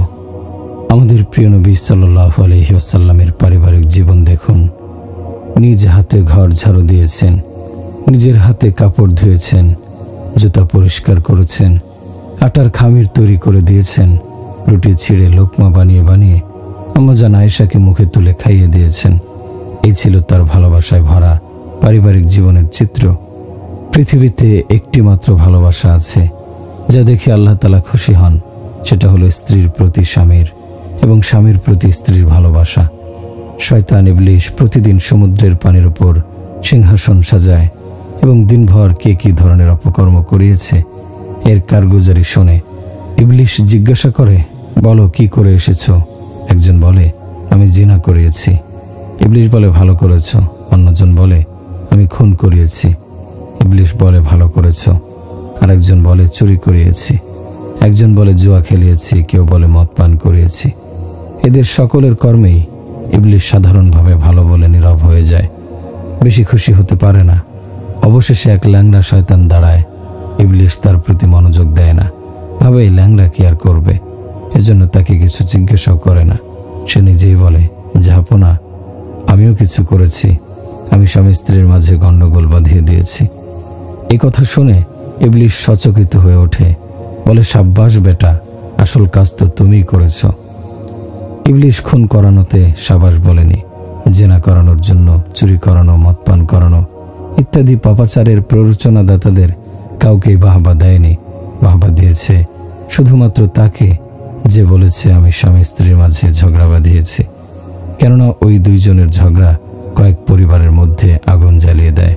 আমাদের প্রিয় নবী সাল্লাল্লাহু আলাইহি ওয়াসাল্লামের পারিবারিক জীবন দেখুন। নিজ হাতে ঘর ঝাড়ু দিয়েছেন, নিজের হাতে কাপড় ধুয়েছেন, জুতা পরিষ্কার করেছেন, আটার খামির তৈরি করে দিয়েছেন, রুটি ছিঁড়ে লোকমা বানিয়ে বানিয়ে আম্মাজান আয়েশাকে মুখে তুলে খাইয়ে দিয়েছেন। এই ছিল তার ভালোবাসায় ভরা পারিবারিক জীবনের চিত্র। পৃথিবীতে একটি মাত্র ভালোবাসা আছে যা দেখে আল্লাহ তাআলা খুশি হন, সেটা হলো স্ত্রীর প্রতি স্বামীর এবং স্বামীর প্রতি স্ত্রীর ভালোবাসা। শয়তান ইবলিশ প্রতিদিন সমুদ্রের পানির উপর সিংহাসন সাজায় এবং দিনভর কে কী ধরনের অপকর্ম করিয়েছে এর কারগুজারি শোনে। ইবলিশ জিজ্ঞাসা করে, বলো কি করে এসেছো? একজন বলে, আমি জিনা করিয়েছি। ইবলিশ বলে, ভালো করেছ। অন্যজন বলে, আমি খুন করিয়েছি। ইবলিশ বলে, ভালো করেছ। আরেকজন বলে, চুরি করিয়েছি। একজন বলে, জুয়া খেলিয়েছি। কেউ বলে, মদ পান করিয়েছি। এদের সকলের কর্মেই ইবলিশ সাধারণভাবে ভালো বলে নীরব হয়ে যায়, বেশি খুশি হতে পারে না। অবশেষে এক ল্যাংড়া শয়তান দাঁড়ায়। ইবলিশ তার প্রতি মনোযোগ দেয় না, ভাবে এই ল্যাংড়া কি আর করবে, এজন্য তাকে কিছু জিজ্ঞাসাও করে না। সে নিজেই বলে, জাহাপনা, আমিও কিছু করেছি। আমি স্বামী স্ত্রীর মাঝে গণ্ডগোল বাঁধিয়ে দিয়েছি। এই কথা শুনে ইবলিশ সচকিত হয়ে ওঠে, বলে, সাব্বাস বেটা, আসল কাজ তো তুমিই করেছ। ইবলিশ খুন করানোতে সাবাস বলেনি, জেনা করানোর জন্য চুরি করানো, মদ পান করানো ইত্যাদি পাপাচারের প্ররোচনাদাতাদের কাউকেই বাহবা দেয়নি। বাহবা দিয়েছে শুধুমাত্র তাকে যে বলেছে আমি স্বামী স্ত্রীর মাঝে ঝগড়া বাঁধিয়েছি। কেননা ওই দুইজনের ঝগড়া কয়েক পরিবারের মধ্যে আগুন জ্বালিয়ে দেয়।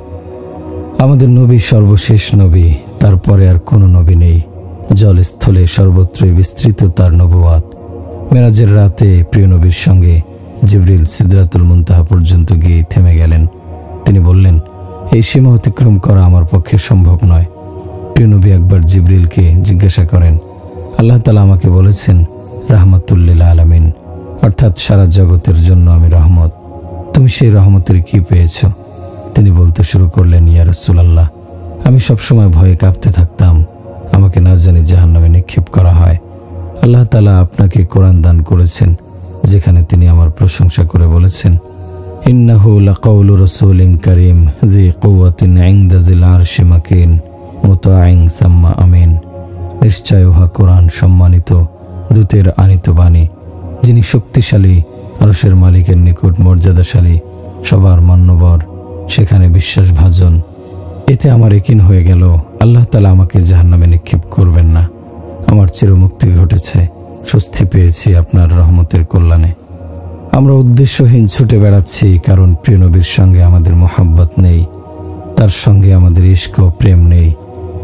আমাদের নবী সর্বশেষ নবী, তারপরে আর কোনো নবী নেই। জল স্থলে সর্বত্রই বিস্তৃত তার নবুয়াত। মেরাজের রাতে প্রিয় নবীর সঙ্গে জিবরিল সিদরাতুল মুনতাহা পর্যন্ত গিয়ে থেমে গেলেন। তিনি বললেন, এই সীমা অতিক্রম করা আমার পক্ষে সম্ভব নয়। প্রিয় নবী একবার জিবরিলকে জিজ্ঞাসা করেন, আল্লাহ তাআলা আমাকে বলেছেন রাহমাতুল্লিল আলামিন, অর্থাৎ সারা জগতের জন্য আমি রহমত। তুমি সেই রহমতের কি পেয়েছ? তিনি বলতে শুরু করলেন, ইয়া রাসূলুল্লাহ, আমি সবসময় ভয়ে কাঁপতে থাকতাম আমাকে না জানি জাহান্নামে নিক্ষেপ করা হয়। আল্লাহ তাআলা আপনাকে কোরআন দান করেছেন, যেখানে তিনি আমার প্রশংসা করে বলেছেন, ইন্নাহু লাকাউলু রাসূলিন কারীম যী কুওয়াতিন ইনদা যিল আরশি মাকিন মুতাঈন সাম্মা আমিন। নিশ্চয় উহা কোরআন সম্মানিত দূতের আনিত বাণী, যিনি শক্তিশালী, আরশের মালিকের নিকট মর্যাদাশালী, সবার মান্যবর, সেখানে বিশ্বাসভাজন। এতে আমার ইয়াকিন হয়ে গেল আল্লাহ তাআলা আমাকে জাহান্নামে নিক্ষেপ করবেন না। আমার চিরমুক্তি ঘটেছে, স্বস্তি পেয়েছি আপনার রহমতের কল্যাণে। আমরা উদ্দেশ্যহীন ছুটে বেড়াচ্ছি, কারণ প্রিয় নবীর সঙ্গে আমাদের মোহাব্বত নেই, তার সঙ্গে আমাদের ইশক ও প্রেম নেই,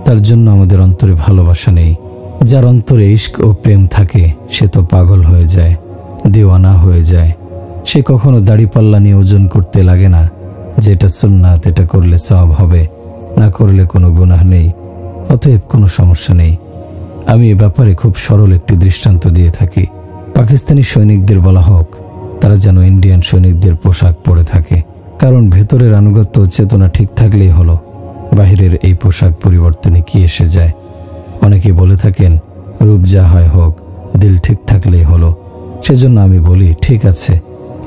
তার জন্য আমাদের অন্তরে ভালোবাসা নেই। যার অন্তরে ইশক ও প্রেম থাকে সে তো পাগল হয়ে যায়, দিওয়ানা হয়ে যায়। সে কখনো দাড়িপাল্লা নিয়ে ওজন করতে লাগে না যে এটা সুন্নাত, এটা করলে সওয়াব হবে, না করলে কোনো গুনাহ নেই, অতএব কোনো সমস্যা নেই। আমি এ ব্যাপারে খুব সরল একটি দৃষ্টান্ত দিয়ে থাকি। পাকিস্তানি সৈনিকদের বলা হোক তারা যেন ইন্ডিয়ান সৈনিকদের পোশাক পরে থাকে, কারণ ভেতরের আনুগত্য চেতনা ঠিক থাকলেই হলো, বাহিরের এই পোশাক পরিবর্তনে কি এসে যায়। অনেকে বলে থাকেন রূপ যা হয় হোক, দিল ঠিক থাকলেই হলো। সেজন্য আমি বলি, ঠিক আছে,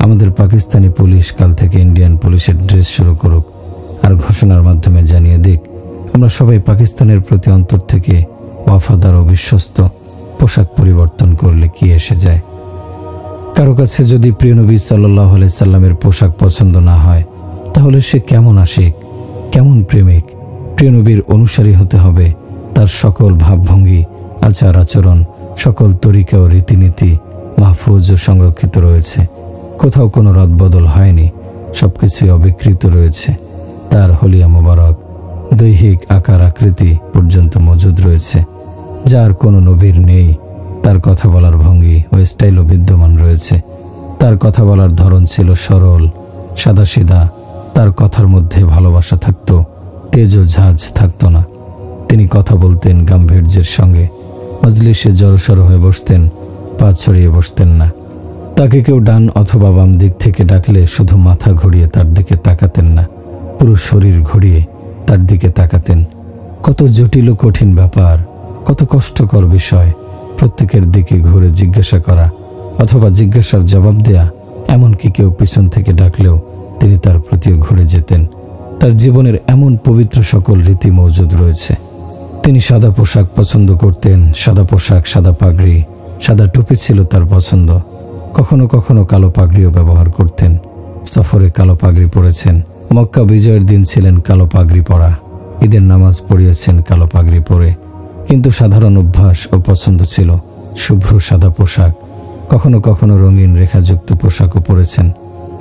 আমাদের পাকিস্তানি পুলিশ কাল থেকে ইন্ডিয়ান পুলিশের ড্রেস শুরু করুক, আর ঘোষণার মাধ্যমে জানিয়ে দিক আমরা সবাই পাকিস্তানের প্রতি অন্তর থেকে ওয়াফাদার ও বিশ্বস্ত। পোশাক পরিবর্তন করলে কি এসে যায়। কারো কাছে যদি প্রিয় নবী সাল্লাল্লাহু আলাইহি সাল্লামের পোশাক পছন্দ না হয়, তাহলে সে কেমন আশিক, কেমন প্রেমিক। প্রিয় নবীর অনুসারী হতে হবে। তার সকল ভাবভঙ্গি, আচার আচরণ, সকল তরিকা ও রীতিনীতি মাহফুজ ও সংরক্ষিত রয়েছে। কোথাও কোনো রদবদল হয়নি, সবকিছুই অবিকৃত রয়েছে। তার হলিয়া মোবারক দৈহিক আকার আকৃতি পর্যন্ত মজুদ রয়েছে, যার কোনো নবীর নেই। তার কথা বলার ভঙ্গি ও স্টাইলও বিদ্যমান রয়েছে। তার কথা বলার ধরন ছিল সরল, সাদাসিধা। তার কথার মধ্যে ভালোবাসা থাকত, তেজ ও ঝাঁজ থাকত না। তিনি কথা বলতেন গাম্ভীর্যের সঙ্গে, মজলিসে জড়সড় হয়ে বসতেন, পা ছড়িয়ে বসতেন না। তাকে কেউ ডান অথবা বাম দিক থেকে ডাকলে শুধু মাথা ঘুরিয়ে তার দিকে তাকাতেন না, পুরো শরীর ঘুরিয়ে তার দিকে তাকাতেন। কত জটিল ও কঠিন ব্যাপার, কত কষ্টকর বিষয়। প্রত্যেকের দিকে ঘুরে জিজ্ঞাসা করা অথবা জিজ্ঞাসার জবাব দেয়া, এমনকি কেউ পিছন থেকে ডাকলেও তিনি তার প্রতিও ঘুরে যেতেন। তার জীবনের এমন পবিত্র সকল রীতি মজুদ রয়েছে। তিনি সাদা পোশাক পছন্দ করতেন, সাদা পোশাক, সাদা পাগড়ি, সাদা টুপি ছিল তার পছন্দ। কখনো কখনো কালো পাগড়িও ব্যবহার করতেন। সফরে কালো পাগড়ি পরেছেন। মক্কা বিজয়ের দিন ছিলেন কালো পাগড়ি পরা। ঈদের নামাজ পড়িয়েছেন কালো পাগড়ি পরে, কিন্তু সাধারণ অভ্যাস ও পছন্দ ছিল শুভ্র সাদা পোশাক। কখনো কখনো রঙিন রেখাযুক্ত পোশাকও পরেছেন,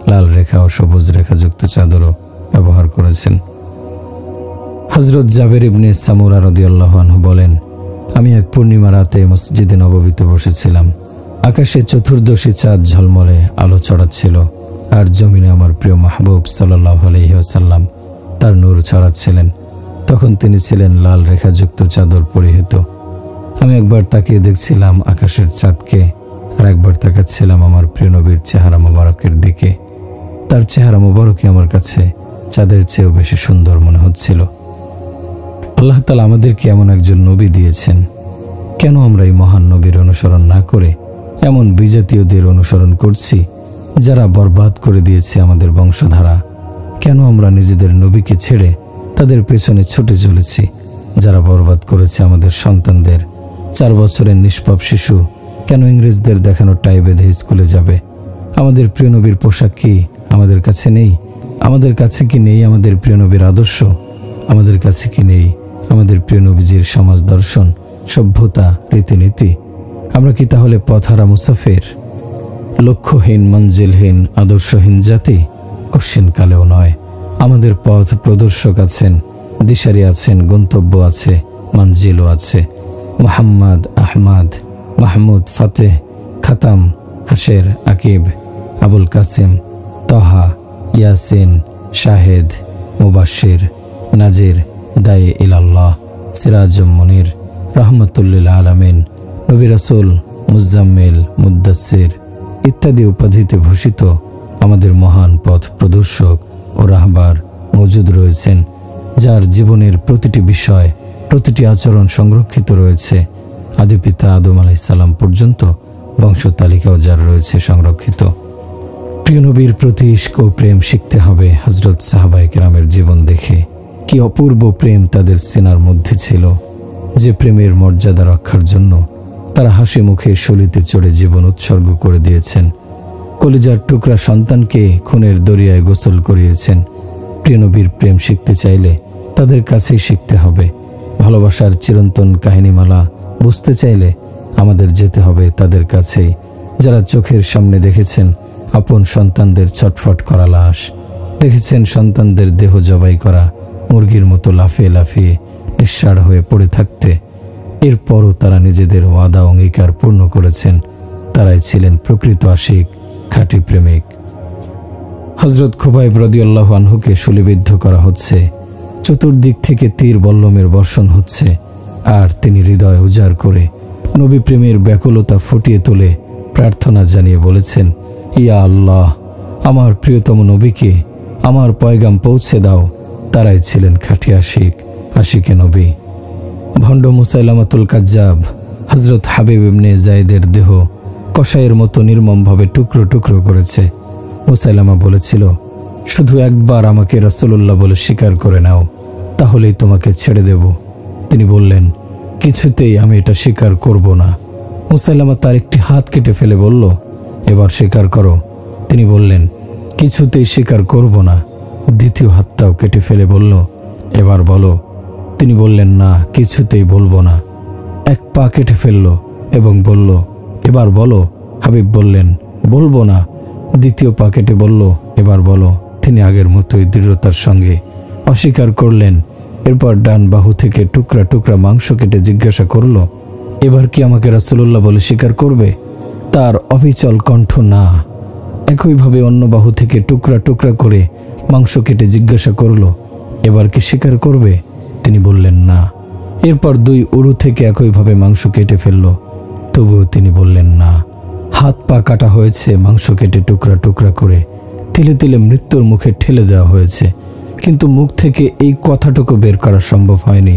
লাল রেখা ও সবুজ রেখাযুক্ত চাদরও ব্যবহার করেছেন। হযরত জাবের ইবনে সামুরা রাদিয়াল্লাহু আনহু বলেন, আমি এক পূর্ণিমা রাতে মসজিদে নববীতে বসেছিলাম। আকাশে চতুর্দশী চাঁদ ঝলমলে আলো ছড়াচ্ছিল, আর জমিনে আমার প্রিয় মাহবুব সাল্লাল্লাহু আলাইহি ওয়াসাল্লাম তার নূর ছড়াচ্ছিলেন। তখন তিনি ছিলেন লাল রেখাযুক্ত চাদর পরিহিত। আমি একবার তাকিয়ে দেখছিলাম আকাশের চাঁদকে, আর একবার তাকাচ্ছিলাম আমার প্রিয় নবীর চেহারা মোবারকের দিকে। তার চেহারা মোবারকই আমার কাছে চাঁদের চেয়েও বেশি সুন্দর মনে হচ্ছিল। আল্লাহ তাআলা আমাদেরকে এমন একজন নবী দিয়েছেন, কেন আমরা এই মহান নবীর অনুসরণ না করে এমন বিজাতীয়দের অনুসরণ করছি যারা বরবাদ করে দিয়েছে আমাদের বংশধারা? কেন আমরা নিজেদের নবীকে ছেড়ে তাদের পেছনে ছুটে চলেছি যারা বরবাদ করেছে আমাদের সন্তানদের? 4 বছরের নিষ্পাপ শিশু কেন ইংরেজদের দেখানো টাই বেঁধে স্কুলে যাবে? আমাদের প্রিয় নবীর পোশাক কি আমাদের কাছে নেই? আমাদের কাছে কি নেই আমাদের প্রিয় নবীর আদর্শ? আমাদের কাছে কি নেই আমাদের প্রিয় নবীজির সমাজ দর্শন, সভ্যতা, রীতিনীতি? আমরা কি তাহলে পথহারা মুসাফির, লক্ষ্যহীন, মঞ্জিলহীন, আদর্শহীন জাতি? কশ্চিনকালেও নয়। আমাদের পথ প্রদর্শক আছেন, দিশারি আছেন, গন্তব্য আছে, মঞ্জিলও আছে। মুহাম্মদ, আহমদ, মাহমুদ, ফাতেহ, খাতাম, হাশের, আকিব, আবুল কাসিম, তহা, ইয়াসিন, শাহেদ, মুবাশির, নাজির, দায়ে ইলাল্লাহ, সিরাজুম মুনির, রহমতুল্লিল আলামিন, নবী রাসূল, মুজাম্মিল, মুদ্দাসির ইত্যাদি উপাধিতে ভূষিত আমাদের মহান পথ প্রদর্শক ও রাহবার মজুদ রয়েছেন, যার জীবনের প্রতিটি বিষয়, প্রতিটি আচরণ সংরক্ষিত রয়েছে। আদি পিতা আদম আলাইহিস সালাম পর্যন্ত বংশ তালিকাও যার রয়েছে সংরক্ষিত। প্রিয় নবীর প্রতি ইশক ও প্রেম শিখতে হবে হযরত সাহাবায়ে কেরামের জীবন দেখে। কি অপূর্ব প্রেম তাদের সিনার মধ্যে ছিল, যে প্রেমের মর্যাদা রক্ষার জন্য তারা হাসি মুখে শলিতে চড়ে জীবন উৎসর্গ করে দিয়েছেন। কলিজার টুকরা সন্তানকে খুনের দরিয়ায় গোসল করিয়েছেন। প্রিয় নবীর প্রেম শিখতে চাইলে তাদের কাছেই শিখতে হবে। ভালোবাসার চিরন্তন কাহিনীমালা বুঝতে চাইলে আমাদের যেতে হবে তাদের কাছেই, যারা চোখের সামনে দেখেছেন আপন সন্তানদের ছটফট করা লাশ, দেখেছেন সন্তানদের দেহ জবাই করা মুরগির মতো লাফিয়ে লাফিয়ে নিঃসাড় হয়ে পড়ে থাকতে। এরপরও তারা নিজেদের ওয়াদা অঙ্গীকার পূর্ণ করেছেন। তারাই ছিলেন প্রকৃত আশিক, খাঁটি প্রেমিক। হযরত খুবাইব রাদিয়াল্লাহু আনহুকে শূলিবিদ্ধ করা হচ্ছে, চতুর্দিক থেকে তীর বল্লমের বর্ষণ হচ্ছে, আর তিনি হৃদয় উজাড় করে নবী প্রেমের ব্যাকুলতা ফুটিয়ে তুলে প্রার্থনা জানিয়ে বলেছেন, ইয়া আল্লাহ, আমার প্রিয়তম নবীকে আমার পয়গাম পৌঁছে দাও। তারাই ছিলেন খাঁটি আশিক, আশিকে নবী। ভণ্ড মুসাইলামাতুল কাজ্জাব হযরত হাবিব ইবনে যায়েদের দেহ কষায়ের মতো নির্মমভাবে টুকরো টুকরো করেছে। মুসাইলামা বলেছিল, শুধু একবার আমাকে রাসূলুল্লাহ বলে স্বীকার করে নাও, তাহলেই তোমাকে ছেড়ে দেব। তিনি বললেন, কিছুতেই আমি এটা স্বীকার করব না। মুসাইলামা তার একটি হাত কেটে ফেলে বলল, এবার স্বীকার করো। তিনি বললেন, কিছুতেই স্বীকার করব না। দ্বিতীয় হাতটাও কেটে ফেলে বলল, এবার বলো। তিনি বললেন, না, কিছুতেই বলবো না। এক পা কেটে ফেলল এবং বলল, এবার বলো। হাবিব বললেন, বলবো না। দ্বিতীয় পা কেটে বলল, এবার বলো। তিনি আগের মতোই দৃঢ়তার সঙ্গে অস্বীকার করলেন। এরপর ডান বাহু থেকে টুকরা টুকরা মাংস কেটে জিজ্ঞাসা করল, এবার কি আমাকে রাসূলুল্লাহ বলে স্বীকার করবে? তার অবিচল কণ্ঠ, না। একইভাবে অন্য বাহু থেকে টুকরা টুকরা করে মাংস কেটে জিজ্ঞাসা করল, এবার কি স্বীকার করবে? তিনি বললেন, না। এরপর 2 উরু থেকে একইভাবে মাংস কেটে ফেলল, তবুও তিনি বললেন, না। হাত পা কাটা হয়েছে, মাংস কেটে টুকরা টুকরা করে তিলে তিলে মৃত্যুর মুখে ঠেলে দেওয়া হয়েছে, কিন্তু মুখ থেকে এই কথাটুকু বের করা সম্ভব হয়নি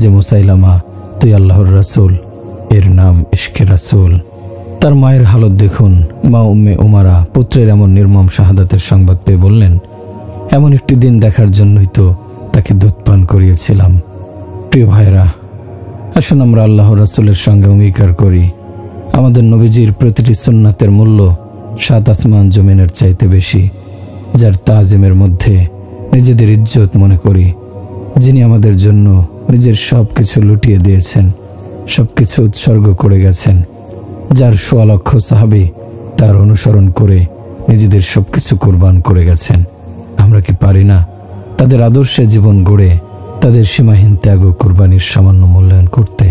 যে মুসাইলামা, তুই আল্লাহর রাসূল। এর নাম ইশকে রাসূল। তার মায়ের হালত দেখুন। মা উম্মে উমারা পুত্রের এমন নির্মম শাহাদাতের সংবাদ পেয়ে বললেন, এমন একটি দিন দেখার জন্যই তো তাকে দুধ পান করিয়েছিলাম। প্রিয় ভাইরা, আসুন আমরা আল্লাহর রাসূলের সঙ্গে অঙ্গীকার করি, আমাদের নবীজির প্রতিটি সুন্নাতের মূল্য 7 আসমান জমিনের চাইতে বেশি। যার তাজিমের মধ্যে নিজেদের ইজ্জত মনে করি, যিনি আমাদের জন্য নিজের সব কিছু লুটিয়ে দিয়েছেন, সব কিছু উৎসর্গ করে গেছেন, যার ১৬ লক্ষ সাহাবী তার অনুসরণ করে নিজেদের সব কিছু কোরবান করে গেছেন। আমরা কি পারি না তাদের আদর্শে জীবন গড়ে তাদের সীমাহীন ত্যাগ ও কোরবানির সামান্য মূল্যায়ন করতে?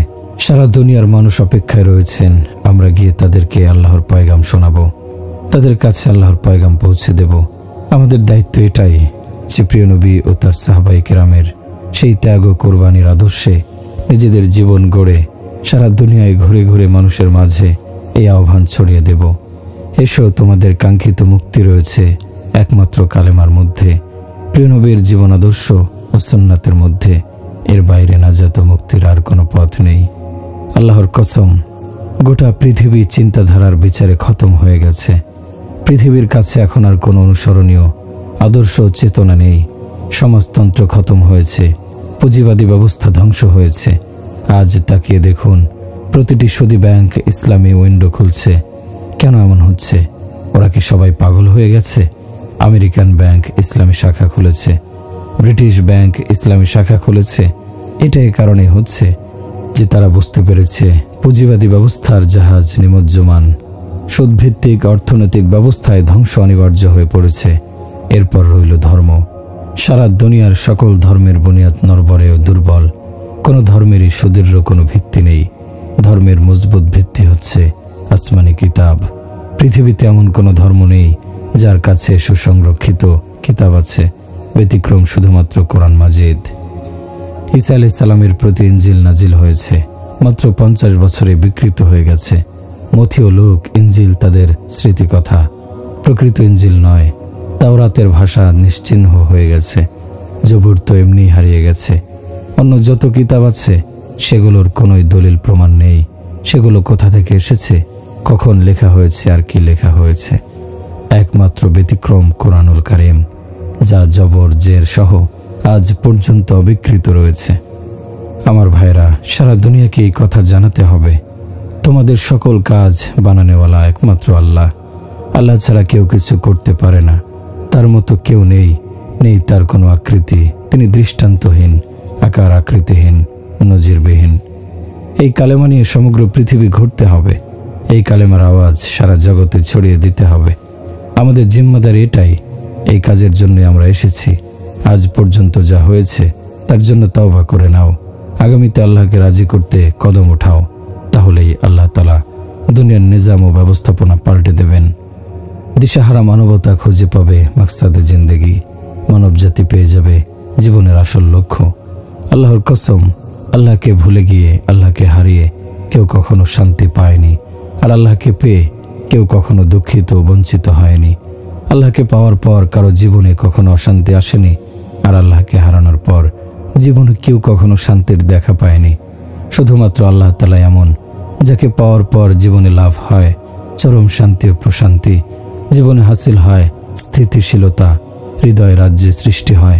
সারা দুনিয়ার মানুষ অপেক্ষায় রয়েছেন আমরা গিয়ে তাদেরকে আল্লাহর পয়গাম শোনাবো, তাদের কাছে আল্লাহর পয়গাম পৌঁছে দেব। আমাদের দায়িত্ব এটাই যে প্রিয় নবী ও তার সাহাবায়ে কেরামের সেই ত্যাগ ও কোরবানির আদর্শে নিজেদের জীবন গড়ে সারা দুনিয়ায় ঘুরে ঘুরে মানুষের মাঝে এই আহ্বান ছড়িয়ে দেব, এসো তোমাদের কাঙ্ক্ষিত মুক্তি রয়েছে একমাত্র কালেমার মধ্যে, প্রিয় নবীর জীবন আদর্শ ও সুন্নাতের মধ্যে। এর বাইরে নাজাত মুক্তির আর কোনো পথ নেই। আল্লাহর কসম, গোটা পৃথিবী চিন্তাধারার বিচারে খতম হয়ে গেছে। পৃথিবীর কাছে এখন আর কোনো অনুসরণীয় আদর্শ চেতনা নেই। সমাজতন্ত্র খতম হয়েছে, পুঁজিবাদী ব্যবস্থা ধ্বংস হয়েছে। আজ তাকিয়ে দেখুন, প্রতিটি সুদী ব্যাংক ইসলামী উইন্ডো খুলছে। কেন এমন হচ্ছে? ওরা কি সবাই পাগল হয়ে গেছে? আমেরিকান ব্যাংক ইসলামী শাখা খুলেছে, ব্রিটিশ ব্যাংক ইসলামী শাখা খুলেছে। এটাই কারণে হচ্ছে যে তারা বুঝতে পেরেছে পুঁজিবাদী ব্যবস্থার জাহাজ নিমজ্জমান, সুদভিত্তিক অর্থনৈতিক ব্যবস্থায় ধ্বংস অনিবার্য হয়ে পড়েছে। এরপর রইল ধর্ম। সারা দুনিয়ার সকল ধর্মের বুনিয়াদ নড়বড়ে ও দুর্বল। কোনো ধর্মেরই সুদৃঢ় কোনো ভিত্তি নেই। ধর্মের মজবুত ভিত্তি হচ্ছে আসমানি কিতাব। পৃথিবীতে এমন কোনো ধর্ম নেই যার কাছে সুসংরক্ষিত কিতাব আছে, ব্যতিক্রম শুধুমাত্র কোরআন মাজিদ। ঈসা আলাইহিস সালামের প্রতি ইনজিল নাজিল হয়েছে, মাত্র 50 বছরে বিকৃত হয়ে গেছে। মথি ও লূক ইনজিল তাদের স্মৃতিকথা, প্রকৃত ইনজিল নয়। তাওরাতের ভাষা নিশ্চিহ্ন হয়ে গেছে, জবুর তো এমনি হারিয়ে গেছে। অন্য যত কিতাব আছে সেগুলোর কোনোই দলিল প্রমাণ নেই। সেগুলো কোথা থেকে এসেছে, কখন লেখা হয়েছে আর কি লেখা হয়েছে। একমাত্র ব্যতিক্রম কোরআনুল কারীম, যা জবর জের সহ আজ পর্যন্ত অবিকৃত রয়েছে। আমার ভাইরা, সারা দুনিয়াকে এই কথা জানাতে হবে, তোমাদের সকল কাজ বানানেওয়ালা একমাত্র আল্লাহ। আল্লাহ ছাড়া কেউ কিছু করতে পারে না। তার মতো কেউ নেই, নেই তার কোনো আকৃতি। তিনি দৃষ্টান্তহীন, আকার আকৃতিহীন, নজিরবিহীন। এই কালেমা নিয়ে সমগ্র পৃথিবী ঘুরতে হবে। এই কালেমার আওয়াজ সারা জগতে ছড়িয়ে দিতে হবে। আমাদের জিম্মাদারি এটাই। এই কাজের জন্য আমরা এসেছি। আজ পর্যন্ত যা হয়েছে তার জন্য তওবা করে নাও। আগামীতে আল্লাহকে রাজি করতে কদম উঠাও। তাহলেই আল্লাহ তাআলা দুনিয়ার নিজাম ও ব্যবস্থাপনা পাল্টে দেবেন। দিশাহারা মানবতা খুঁজে পাবে মাকসাদে জিন্দেগি। মানবজাতি পেয়ে যাবে জীবনের আসল লক্ষ্য। আল্লাহর কসম, আল্লাহকে ভুলে গিয়ে, আল্লাহকে হারিয়ে কেউ কখনো শান্তি পায়নি। আর আল্লাহকে পেয়ে কেউ কখনো দুঃখিত বঞ্চিত হয়নি। আল্লাহকে পাওয়ার পর কারো জীবনে কখনো অশান্তি আসেনি। আর আল্লাহকে হারানোর পর জীবনে কেউ কখনো শান্তির দেখা পায়নি। শুধুমাত্র আল্লাহ তাআলা এমন, যাকে পাওয়ার পর জীবনে লাভ হয় চরম শান্তি ও প্রশান্তি। জীবনে হাসিল হয় স্থিতিশীলতা, হৃদয় রাজ্যে সৃষ্টি হয়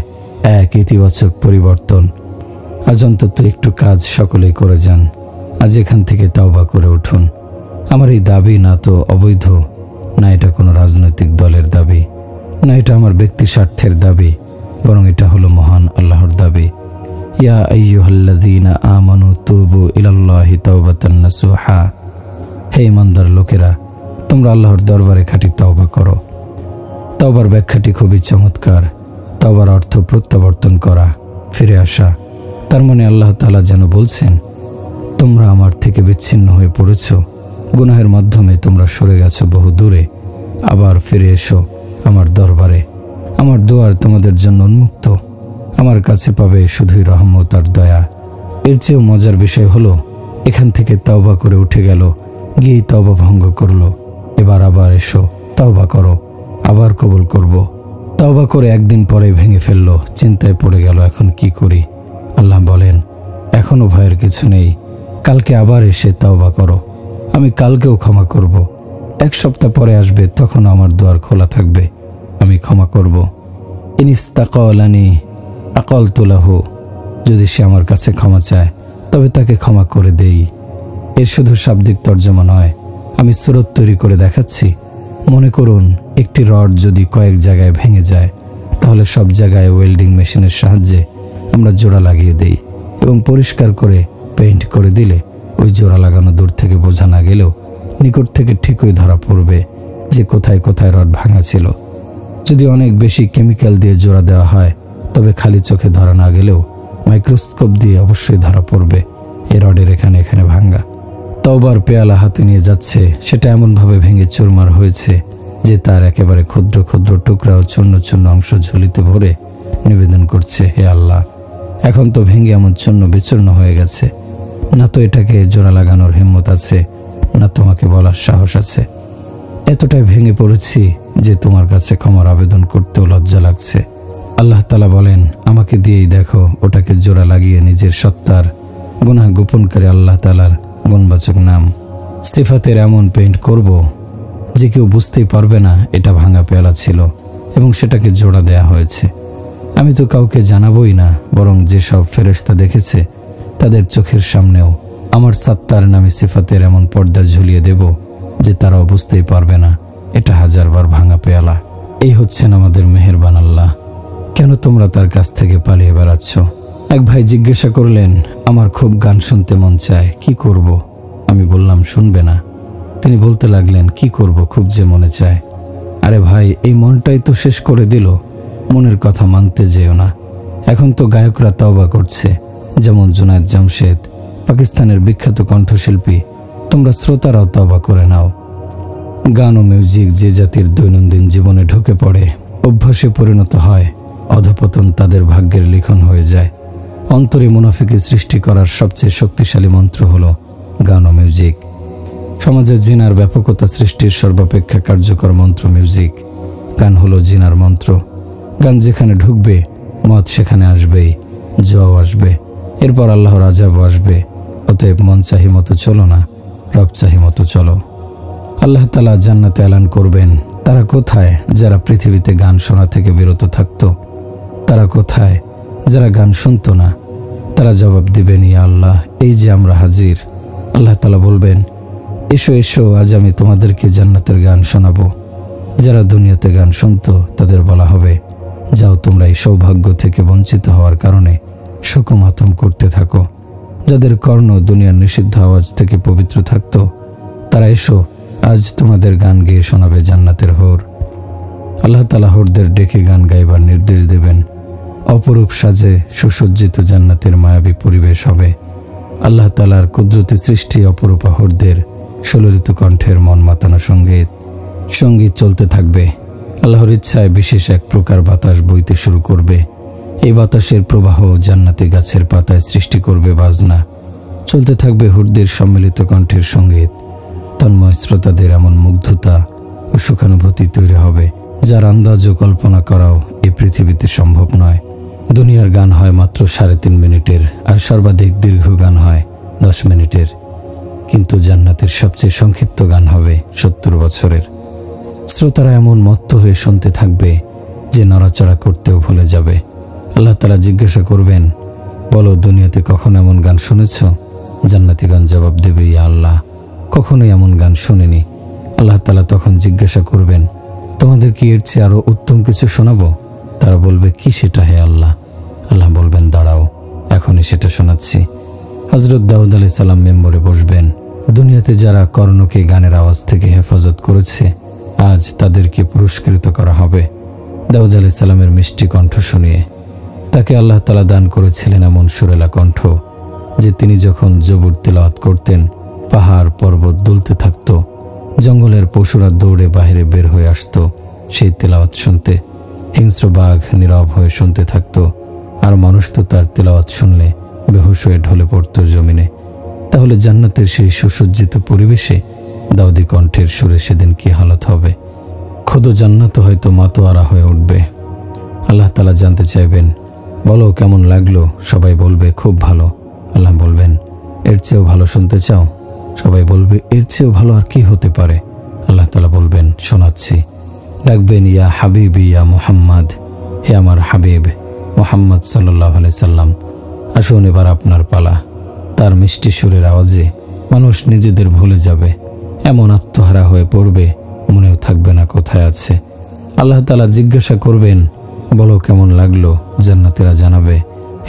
এক ইতিবাচক পরিবর্তন। আজ অন্তত একটু কাজ সকলেই করে যান। আজ এখান থেকে তওবা করে উঠুন। আমার এই দাবি না তো অবৈধ, না এটা কোনো রাজনৈতিক দলের দাবি, না এটা আমার ব্যক্তি স্বার্থের দাবি, বরং এটা হলো মহান আল্লাহর দাবি। ইয়া আইয়ুহাল্লাযীনা আমানু তুবু ইলাল্লাহি তাওবাতান নাসুহা। হে ইমানদার লোকেরা, তোমরা আল্লাহর দরবারে খাঁটি তওবা করো। তওবার ব্যাখ্যাটি খুবই চমৎকার। তওবার অর্থ প্রত্যাবর্তন করা, ফিরে আসা। তার মানে আল্লাহ তাআলা যেন বলছেন, তোমরা আমার থেকে বিচ্ছিন্ন হয়ে পড়েছ, গুনাহের মাধ্যমে তোমরা সরে গেছো বহু দূরে। আবার ফিরে এসো আমার দরবারে। আমার দুয়ার তোমাদের জন্য উন্মুক্ত। আমার কাছে পাবে শুধুই রহমত আর দয়া। এর চেয়েও মজার বিষয় হলো, এখান থেকে তওবা করে উঠে গেল, গিয়েই তওবা ভঙ্গ করলো। এবার আবার এসো, তওবা করো, আবার কবুল করব। তওবা করে একদিন পরে ভেঙে ফেললো, চিন্তায় পড়ে গেল এখন কি করি। আল্লাহ বলেন, এখনো ভয়ের কিছু নেই, কালকে আবার এসে তওবা করো, আমি কালকেও ক্ষমা করব। 1 সপ্তাহ পরে আসবে, তখন আমার দুয়ার খোলা থাকবে, আমি ক্ষমা করব। ইনিস্তাকালানি আকালতু লাহু। যদি সে আমার কাছে ক্ষমা চায় তবে তাকে ক্ষমা করে দেই। এর শুধু শাব্দিক তর্জমা নয়, আমি সূরত তৈরি করে দেখাচ্ছি। মনে করুন, একটি রড যদি কয়েক জায়গায় ভেঙে যায়, তাহলে সব জায়গায় ওয়েল্ডিং মেশিনের সাহায্যে আমরা জোড়া লাগিয়ে দেই এবং পরিষ্কার করে পেইন্ট করে দিলে ওই জোড়া লাগানো দূর থেকে বোঝা না গেলেও নিকট থেকে ঠিকই ধরা পড়বে যে কোথায় কোথায় রড ভাঙা ছিল। যদি অনেক বেশি কেমিক্যাল দিয়ে জোড়া দেওয়া হয় তবে খালি চোখে ধরা না গেলেও মাইক্রোস্কোপ দিয়ে অবশ্যই ধরা পড়বে এই রডের এখানে এখানে ভাঙা। তওবার পেয়ালা হাতে নিয়ে যাচ্ছে, সেটা এমনভাবে ভেঙে চুরমার হয়েছে যে তার একেবারে ক্ষুদ্র ক্ষুদ্র টুকরা ও চূর্ণ চূর্ণ অংশ ঝুলিতে ভরে নিবেদন করছে, হে আল্লাহ, এখন তো ভেঙে এমন চূর্ণ বিচূর্ণ হয়ে গেছে, না তো এটাকে জোড়া লাগানোর হিম্মত আছে, না তোমাকে বলার সাহস আছে। এতটাই ভেঙে পড়েছি যে তোমার কাছে ক্ষমার আবেদন করতেও লজ্জা লাগছে। আল্লাহ তাআলা বলেন, আমাকে দিয়েই দেখো ওটাকে জোড়া লাগিয়ে নিজের সত্তার গুনাহ গোপনকারী আল্লাহ তাআলার গুণবাচক নাম সিফাতের এমন পেইন্ট করব যে কেউ বুঝতেই পারবে না এটা ভাঙা পেয়ালা ছিল এবং সেটাকে জোড়া দেয়া হয়েছে। আমি তো কাউকে জানাবই না, বরং যেসব ফেরেশতা দেখেছে তাদের চোখের সামনেও আমার সত্তার নামে সিফাতের এমন পর্দা ঝুলিয়ে দেব যে তারাও বুঝতেই পারবে না এটা হাজারবার ভাঙা পেয়ালা। এই হচ্ছেন আমাদের মেহেরবান আল্লাহ। কেন তোমরা তার কাছ থেকে পালিয়ে বেড়াচ্ছ? এক ভাই জিজ্ঞাসা করলেন, আমার খুব গান শুনতে মন চায়, কি করব? আমি বললাম, শুনবে না? তিনি বলতে লাগলেন, কি করব, খুব যে মনে চায়। আরে ভাই, এই মনটাই তো শেষ করে দিল, মনের কথা মানতে যেও না। এখন তো গায়করা তওবা করছে, যেমন জুনায়েদ জামশেদ, পাকিস্তানের বিখ্যাত কণ্ঠশিল্পী। তোমরা শ্রোতারাও তওবা করে নাও। গান ও মিউজিক যে জাতির দৈনন্দিন জীবনে ঢুকে পড়ে, অভ্যাসে পরিণত হয়, অধপতন তাদের ভাগ্যের লিখন হয়ে যায়। অন্তরে মুনাফিকি সৃষ্টি করার সবচেয়ে শক্তিশালী মন্ত্র হলো গান ও মিউজিক। সমাজে জিনার ব্যাপকতা সৃষ্টির সর্বাপেক্ষা কার্যকর মন্ত্র মিউজিক। গান হলো জিনার মন্ত্র। গান যেখানে ঢুকবে মদ সেখানে আসবেই, জও আসবে, এরপর আল্লাহর আযাবও আসবে। অতএব মন চাহি মতো চলো না, রব চাহি মতো চলো। আল্লাহ তাআলা জান্নাতে এলান করবেন, তারা কোথায় যারা পৃথিবীতে গান শোনা থেকে বিরত থাকত? তারা কোথায় যারা গান শুনত না? তারা জবাব দিবেন, ইয়া আল্লাহ, এই যে আমরা হাজির। আল্লাহ তাআলা বলবেন, এসো এসো, আজ আমি তোমাদেরকে জান্নাতের গান শোনাবো। যারা দুনিয়াতে গান শুনত তাদের বলা হবে, যাও তোমরা এই সৌভাগ্য থেকে বঞ্চিত হওয়ার কারণে শোকমাতম করতে থাকো। যাদের কর্ণ দুনিয়ার নিষিদ্ধ আওয়াজ থেকে পবিত্র থাকত, তারা এসো, আজ তোমাদের গান গেয়ে শোনাবে জান্নাতের হোর। আল্লাহ তাআলা হোরদের ডেকে গান গাইবার নির্দেশ দেবেন। অপরূপ সাজে সুসজ্জিত জান্নাতের মায়াবী পরিবেশ হবে। আল্লাহ তাআলার কুদরতি সৃষ্টি অপরূপ হোরদের সুললিত কণ্ঠের মন মাতানো সঙ্গীত চলতে থাকবে। আল্লাহর ইচ্ছায় বিশেষ এক প্রকার বাতাস বইতে শুরু করবে। এই বাতাসের প্রবাহ জান্নাতি গাছের পাতায় সৃষ্টি করবে বাজনা। চলতে থাকবে হুরদের সম্মিলিত কণ্ঠের সঙ্গীত। তন্ময় শ্রোতাদের এমন মুগ্ধতা ও সুখানুভূতি তৈরি হবে যার আন্দাজ ও কল্পনা করাও এই পৃথিবীতে সম্ভব নয়। দুনিয়ার গান হয় মাত্র 3.5 মিনিটের, আর সর্বাধিক দীর্ঘ গান হয় 10 মিনিটের। কিন্তু জান্নাতের সবচেয়ে সংক্ষিপ্ত গান হবে 70 বছরের। শ্রোতারা এমন মত্ত হয়ে শুনতে থাকবে যে নড়াচড়া করতেও ভুলে যাবে। আল্লাহ তাআলা জিজ্ঞাসা করবেন, বলো দুনিয়াতে কখনো এমন গান শুনেছ? জান্নাতীগণ জবাব দেবে, ইয়া আল্লাহ, কখনোই এমন গান শুনিনি। আল্লাহ তাআলা তখন জিজ্ঞাসা করবেন, তোমাদের কি এর চেয়ে আরো উত্তম কিছু শোনাবো? তারা বলবে, কি সেটা হে আল্লাহ? আল্লাহ বলবেন, দাঁড়াও, এখনই সেটা শোনাচ্ছি। হযরত দাউদ আলাইহিস সালাম মেম্বরে বসবেন। দুনিয়াতে যারা কর্ণকে গানের আওয়াজ থেকে হেফাজত করেছে, আজ তাদেরকে পুরস্কৃত করা হবে দাউদ আলাইহিস সালামের মিষ্টি কণ্ঠ শুনিয়ে। তাকে আল্লাহ তাআলা দান করেছিলেন এমন সুরেলা কণ্ঠ যে তিনি যখন জবুর তিলাওয়াত করতেন, পাহাড় পর্বত দুলতে থাকত, জঙ্গলের পশুরা দৌড়ে বাইরে বের হয়ে আসতো সেই তিলাওয়াত শুনতে। হিংস্র বাঘ নীরব হয়ে শুনতে থাকত, আর মানুষ তো তার তিলাওয়াত শুনলে বেহুশ হয়ে ঢলে পড়ত জমিনে। তাহলে জান্নাতের সেই সুসজ্জিত পরিবেশে দাউদি কণ্ঠের সুরে সেদিন কি হালত হবে? খোদ জান্নাত হয়তো মাতোয়ারা হয়ে উঠবে। আল্লাহ তাআলা জানতে চাইবেন, বলো কেমন লাগলো? সবাই বলবে, খুব ভালো। আল্লাহ বলবেন, এর চেয়েও ভালো শুনতে চাও? সবাই বলবে, এর চেয়েও ভালো আর কি হতে পারে? আল্লাহ তাআলা বলবেন, শোনাচ্ছি। ডাকবেন, ইয়া হাবিবি ইয়া মুহাম্মদ, হে আমার হাবিব মুহাম্মদ সাল্লাল্লাহু আলাইহি সাল্লাম, আসুন এবার আপনার পালা। তার মিষ্টি সুরের আওয়াজে মানুষ নিজেদের ভুলে যাবে, এমন আত্মহারা হয়ে পড়বে, মনেও থাকবে না কোথায় আছে। আল্লাহ তাআলা জিজ্ঞাসা করবেন, বলো কেমন লাগলো? জান্নাতীরা জানাবে,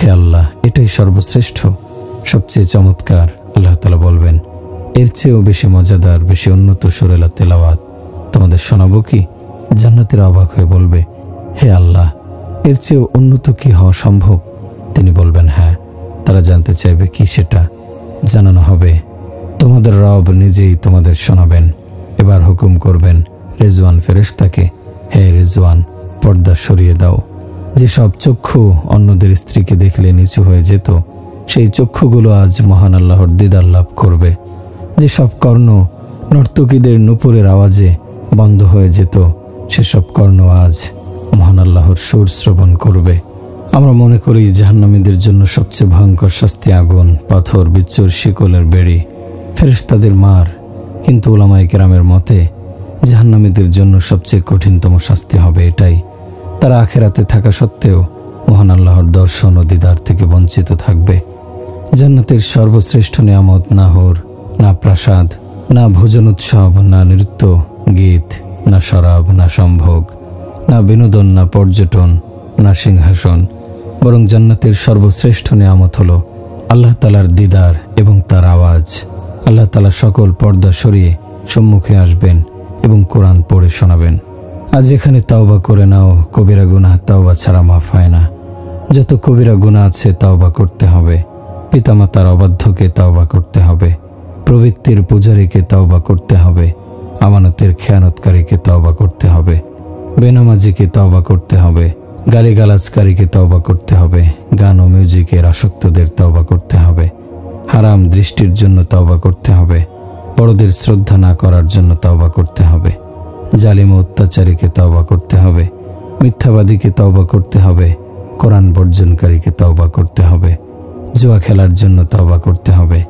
হে আল্লাহ, এটাই সর্বশ্রেষ্ঠ, সবচেয়ে চমৎকার। আল্লাহ তাআলা বলবেন, এর চেয়েও বেশি মজাদার, বেশি উন্নত সুরেলা তেলাওয়াত তোমাদের শোনাবো কি? জান্নাতীরা অবাক হয়ে বলবে, হে আল্লাহ, এর চেয়েও উন্নত কি হওয়া সম্ভব? তিনি বলবেন, হ্যাঁ। তারা জানতে চাইবে কি সেটা। জানানো হবে, তোমাদের রব নিজেই তোমাদের শোনাবেন। এবার হুকুম করবেন রেজওয়ান ফেরেশতাকে, হে রেজওয়ান, পর্দা সরিয়ে দাও। যেসব চক্ষু অন্যদের স্ত্রীকে দেখলে নিচু হয়ে যেত, সেই চক্ষুগুলো আজ মহান আল্লাহর দিদার লাভ করবে। যেসব কর্ণ নর্তকীদের নুপুরের আওয়াজে বন্ধ হয়ে যেত, সেসব কর্ণ আজ মহান আল্লাহর সুর শ্রবণ করবে। আমরা মনে করি জাহান্নামীদের জন্য সবচেয়ে ভয়ঙ্কর শাস্তি আগুন, পাথর, বিচ্ছুর শিকলের বেড়ি, ফেরেশতাদের মার। কিন্তু উলামায়ে কেরামের মতে জাহান্নামীদের জন্য সবচেয়ে কঠিনতম শাস্তি হবে এটাই, তারা আখিরাতে থাকা সত্ত্বেও মহান আল্লাহর দর্শন ও দিদার থেকে বঞ্চিত থাকবে। জান্নাতের সর্বশ্রেষ্ঠ নিয়ামত না হোর, না প্রাসাদ, না ভোজন উৎসব, না নৃত্য গীত, না শরাব, না সম্ভোগ, না বিনোদন, না পর্যটন, না সিংহাসন। বরং জান্নাতের সর্বশ্রেষ্ঠ নিয়ামত হলো আল্লাহ তাআলার দিদার এবং তার আওয়াজ। আল্লাহ তাআলা সকল পর্দা সরিয়ে সম্মুখে আসবেন এবং কোরআন পড়ে শোনাবেন। আজ এখানে তাওবা করে নাও, কবিরা গুনাহ তাওবা ছাড়া মাফ হয় না। যত কবিরা গুনাহ আছে তাওবা করতে হবে। পিতামাতার অবাধ্যকে তাওবা করতে হবে, প্রবৃত্তির পূজারীকে তাওবা করতে হবে, আমানতের খেয়ানতকারীকে তাওবা করতে হবে, বেনামাজিকে তাওবা করতে হবে, গালিগালাজকারীকে তাওবা করতে হবে, গান ও মিউজিকের আসক্তদের তাওবা করতে হবে, হারাম দৃষ্টির জন্য তাওবা করতে হবে, বড়দের শ্রদ্ধা না করার জন্য তাওবা করতে হবে, জালিম ও অত্যাচারীকে তাওবা করতে হবে, মিথ্যাবাদীকে তাওবা করতে হবে, কোরআন বর্জনকারীকে তাওবা করতে হবে, জুয়া খেলার জন্য তাওবা করতে হবে।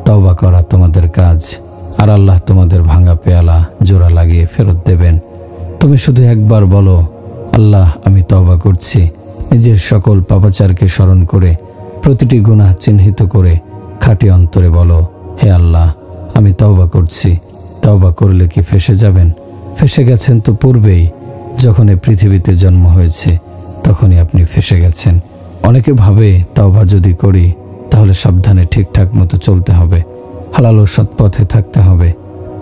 তাওবা করা তোমাদের কাজ, আর আল্লাহ তোমাদের ভাঙা পেয়ালা জোড়া লাগিয়ে ফেরত দেবেন। তুমি শুধু একবার বলো, আল্লাহ আমি তাওবা করছি। নিজের সকল পাপাচারকে স্মরণ করে, প্রতিটি গুনাহ চিহ্নিত করে খাঁটি অন্তরে বলো, হে আল্লাহ আমি তাওবা করছি। তাওবা করলে কি ফেঁসে যাবেন? ফেঁসে গেছেন তো পূর্বেই, যখন এই পৃথিবীতে জন্ম হয়েছে তখনই আপনি ফেঁসে গেছেন। অনেকে ভাবে তাওবা যদি করি তাহলে সাবধানে ঠিকঠাক মতো চলতে হবে, হালাল ও সৎপথে থাকতে হবে।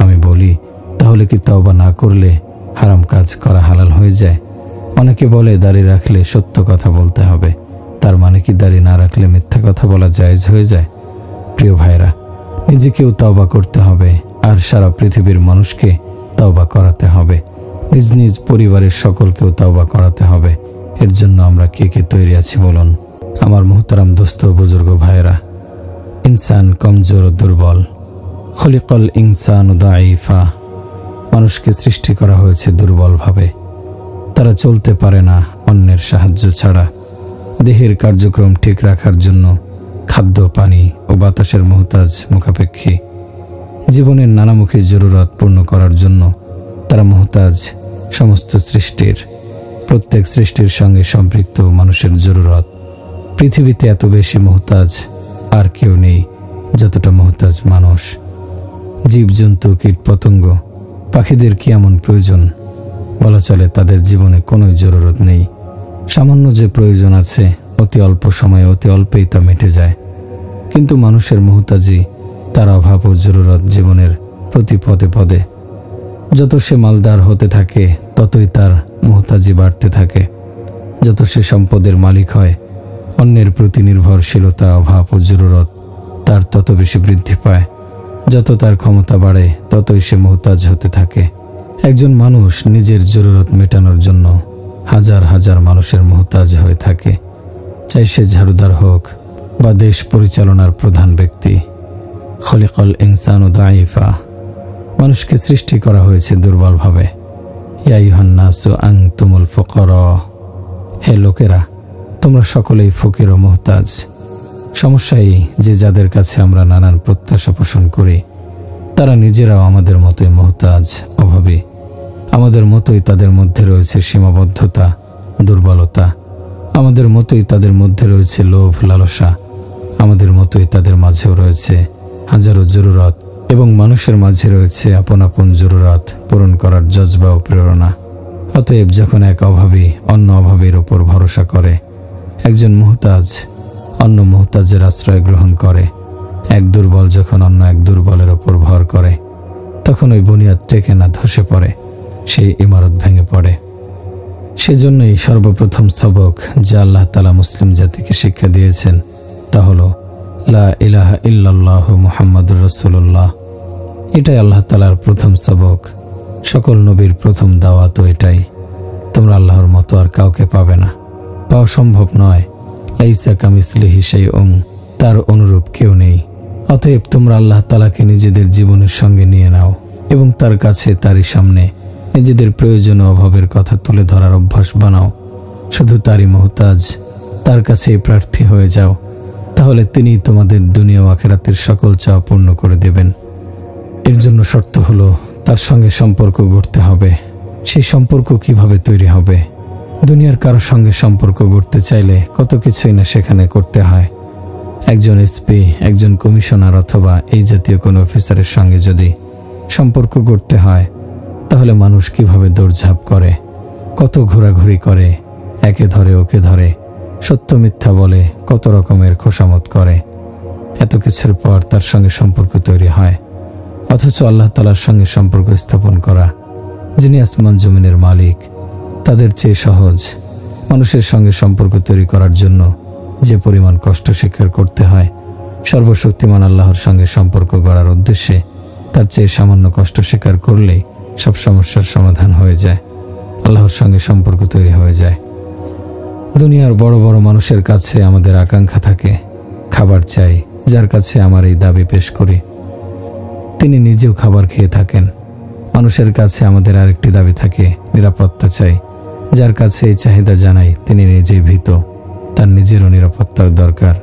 আমি বলি, তাহলে কি তাওবা না করলে হারাম কাজ করা হালাল হয়ে যায়? অনেকে বলে দাড়ি রাখলে সত্য কথা বলতে হবে, তার মানে কি দাড়ি না রাখলে মিথ্যা কথা বলা জায়েজ হয়ে যায়? প্রিয় ভাইরা, নিজেকেও তাওবা করতে হবে, আর সারা পৃথিবীর মানুষকে তাওবা করাতে হবে। নিজ নিজ পরিবারের সকলকেও তাওবা করাতে হবে। এর জন্য আমরা কে কে তৈরি আছি বলুন? আমার মুহতারাম দোস্ত বুজুর্গ ভাইরা, ইনসান কমজোর ও দুর্বল। খলিকল ইনসান দাঈফা, মানুষকে সৃষ্টি করা হয়েছে দুর্বলভাবে। তারা চলতে পারে না অন্যের সাহায্য ছাড়া। দেহের কার্যক্রম ঠিক রাখার জন্য খাদ্য, পানি ও বাতাসের মুহতাজ মুখাপেক্ষী। জীবনের নানামুখী জরুরত পূর্ণ করার জন্য তারা মুহতাজ সমস্ত সৃষ্টির। প্রত্যেক সৃষ্টির সঙ্গে সম্পৃক্ত মানুষের জরুরত। পৃথিবীতে এত বেশি মুহতাজ আর কেউ নেই যতটা মুহতাজ মানুষ। জীবজন্তু, কীটপতঙ্গ, পাখিদের কি এমন প্রয়োজন? বলা চলে তাদের জীবনে কোনো জরুরত নেই। সামান্য যে প্রয়োজন আছে অতি অল্প সময়ে অতি অল্পেই তা মিটে যায়। কিন্তু মানুষের মুহতাজি, তার অভাব ও জরুরত জীবনের প্রতি পদে পদে। যত সে মালদার হতে থাকে ততই তার মুহতাজি বাড়তে থাকে। যত সে সম্পদের মালিক হয়, অন্যের প্রতি নির্ভরশীলতা, অভাব ও জরুরত তার তত বেশি বৃদ্ধি পায়। যত তার ক্ষমতা বাড়ে ততই সে মুহতাজ হতে থাকে। একজন মানুষ নিজের জরুরত মেটানোর জন্য হাজার হাজার মানুষের মুহতাজ হয়ে থাকে, চাই সে ঝাড়ুদার হোক বা দেশ পরিচালনার প্রধান ব্যক্তি। খলিকল ইনসানু দাঈফা, মানুষকে সৃষ্টি করা হয়েছে দুর্বলভাবে। ইয়া আইয়ুহান নাসু আনতুমুল ফুকারা, হে লোকেরা, তোমরা সকলেই ফকির ও মুহতাজ। সমস্যা এই যে যাদের কাছে আমরা নানান প্রত্যাশা পোষণ করি, তারা নিজেরাও আমাদের মতোই মুহতাজ, অভাবী। আমাদের মতোই তাদের মধ্যে রয়েছে সীমাবদ্ধতা, দুর্বলতা। আমাদের মতোই তাদের মধ্যে রয়েছে লোভ, লালসা। আমাদের মতোই তাদের মাঝেও রয়েছে হাজারো জরুরত, এবং মানুষের মাঝে রয়েছে আপন আপন জরুরত পূরণ করার জজবা ও প্রেরণা। অতএব যখন এক অভাবী অন্য অভাবীর ওপর ভরসা করে, একজন মুহতাজ অন্য মুহতাজের আশ্রয় গ্রহণ করে, এক দুর্বল যখন অন্য এক দুর্বলের ওপর ভর করে, তখন ওই বুনিয়াদ টেকে না, ধসে পড়ে, সেই ইমারত ভেঙে পড়ে। সেজন্যই সর্বপ্রথম সবক যা আল্লাহ তাআলা মুসলিম জাতিকে শিক্ষা দিয়েছেন তা হলো লা ইলাহা ইল্লাল্লাহ মুহাম্মাদুর রাসূলুল্লাহ। এটাই আল্লাহ তাআলার প্রথম সবক। সকল নবীর প্রথম দাওয়াতও এটাই। তোমরা আল্লাহর মতো আর কাউকে পাবে না, পাওয়া সম্ভব নয়। লাইসা কামিসলিহি শাইউন, তার অনুরূপ কেউ নেই। অতএব তোমরা আল্লাহ তাআলাকে নিজেদের জীবনের সঙ্গে নিয়ে নাও এবং তার কাছে, তারই সামনে নিজেদের প্রয়োজন ও অভাবের কথা তুলে ধরার অভ্যাস বানাও। শুধু তারই মুহতাজ, তার কাছেই প্রার্থী হয়ে যাও, তাহলে তিনি তোমাদের দুনিয়া ও আখিরাতের সকল চাওয়া পূর্ণ করে দেবেন। এর জন্য শর্ত হলো তার সঙ্গে সম্পর্ক গড়তে হবে। সেই সম্পর্ক কিভাবে তৈরি হবে? দুনিয়ার কারোর সঙ্গে সম্পর্ক গড়তে চাইলে কত কিছুই না সেখানে করতে হয়। একজন এসপি, একজন কমিশনার অথবা এই জাতীয় কোনো অফিসারের সঙ্গে যদি সম্পর্ক গড়তে হয়, তাহলে মানুষ কিভাবে দৌড়ঝাঁপ করে, কত ঘোরাঘুরি করে, একে ধরে ওকে ধরে, সত্য মিথ্যা বলে, কত রকমের খোসামত করে। এত কিছুর পর তার সঙ্গে সম্পর্ক তৈরি হয়। অথচ আল্লাহ তাআলার সঙ্গে সম্পর্ক স্থাপন করা, যিনি আসমান জমিনের মালিক, তাদের চেয়ে সহজ। মানুষের সঙ্গে সম্পর্ক তৈরি করার জন্য যে পরিমাণ কষ্ট স্বীকার করতে হয়, সর্বশক্তিমান আল্লাহর সঙ্গে সম্পর্ক গড়ার উদ্দেশ্যে তার চেয়ে সামান্য কষ্ট স্বীকার করলেই সব সমস্যার সমাধান হয়ে যায়, আল্লাহর সঙ্গে সম্পর্ক তৈরি হয়ে যায়। দুনিয়ার বড় বড় মানুষের কাছে আমাদের আকাঙ্ক্ষা থাকে, খাবার চাই, যার কাছে আমার এই দাবি পেশ করি, তিনি নিজেও খাবার খেয়ে থাকেন। মানুষের কাছে আমাদের আরেকটি দাবি থাকে, নিরাপত্তা চাই, যার কাছে এই চাহিদা জানাই, তিনি নিজেই ভীত, তার নিজেরও নিরাপত্তার দরকার।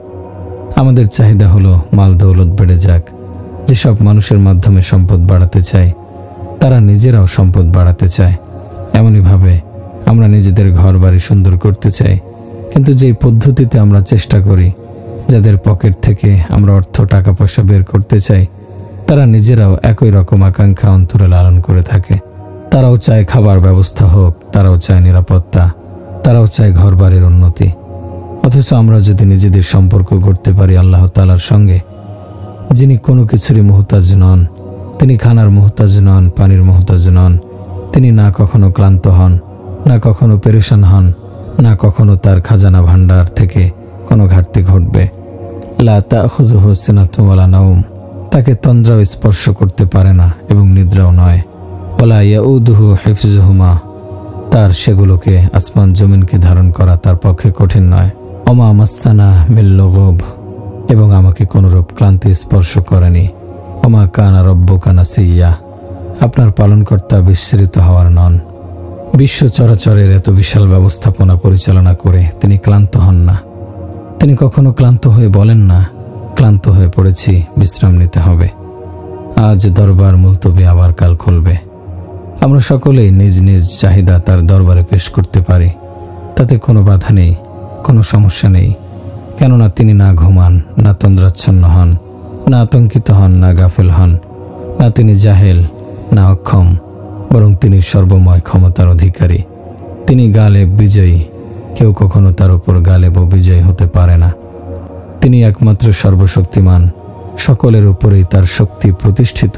আমাদের চাহিদা হলো মাল দৌলত বেড়ে যাক। যেসব মানুষের মাধ্যমে সম্পদ বাড়াতে চাই, তারা নিজেরাও সম্পদ বাড়াতে চায়। এমনইভাবে আমরা নিজেদের ঘর বাড়ি সুন্দর করতে চাই, কিন্তু যেই পদ্ধতিতে আমরা চেষ্টা করি, যাদের পকেট থেকে আমরা অর্থ টাকা পয়সা বের করতে চাই, তারা নিজেরাও একই রকম আকাঙ্ক্ষা অন্তরে লালন করে থাকে। তারাও চায় খাবার ব্যবস্থা হোক, তারাও চায় নিরাপত্তা, তারাও চায় ঘর বাড়ির উন্নতি। অথচ আমরা যদি নিজেদের সম্পর্ক গড়তে পারি আল্লাহ তাআলার সঙ্গে, যিনি কোনো কিছুরই মুহতাজ নন, তিনি খানার মুহতাজ নন, পানির মুহতাজ নন, তিনি না কখনো ক্লান্ত হন, না কখনো পেরেশান হন, না কখনো তার খাজানা ভান্ডার থেকে কোনো ঘাটতি ঘটবে। লা তাখুযুহু সিনাতুন ওয়ালা নাওম, তাকে তন্দ্রাও স্পর্শ করতে পারে না এবং নিদ্রাও নয়। ওয়ালা ইয়াউদুহু হিফযুহুমা, তার সেগুলোকে আসমান জমিনকে ধারণ করা তার পক্ষে কঠিন নয়। ওমা মাসসানা মিন লুগুব, এবং আমাকে কোনরূপ ক্লান্তি স্পর্শ করেনি। ওমা কানা রব্বুকা নাসিয়্যা, আপনার পালনকর্তা বিস্মৃত হওয়ার নন। বিশ্ব চরাচরের এত বিশাল ব্যবস্থাপনা পরিচালনা করে তিনি ক্লান্ত হন না। তিনি কখনো ক্লান্ত হয়ে বলেন না, ক্লান্ত হয়ে পড়েছি, বিশ্রাম নিতে হবে, আজ দরবার মুলতবি, আবার কাল খুলবে। আমরা সকলেই নিজ নিজ চাহিদা তার দরবারে পেশ করতে পারি, তাতে কোনো বাধা নেই, কোনো সমস্যা নেই। কেননা তিনি না ঘুমান, না তন্দ্রাচ্ছন্ন হন, না আতঙ্কিত হন, না গাফেল হন, না তিনি জাহেল, না অক্ষম, বরং তিনি সর্বময় ক্ষমতার অধিকারী। তিনি গালেব, বিজয়ী, কেউ কখনো তার উপর গালেব ও বিজয়ী হতে পারে না। তিনি একমাত্র সর্বশক্তিমান, সকলের উপরেই তার শক্তি প্রতিষ্ঠিত,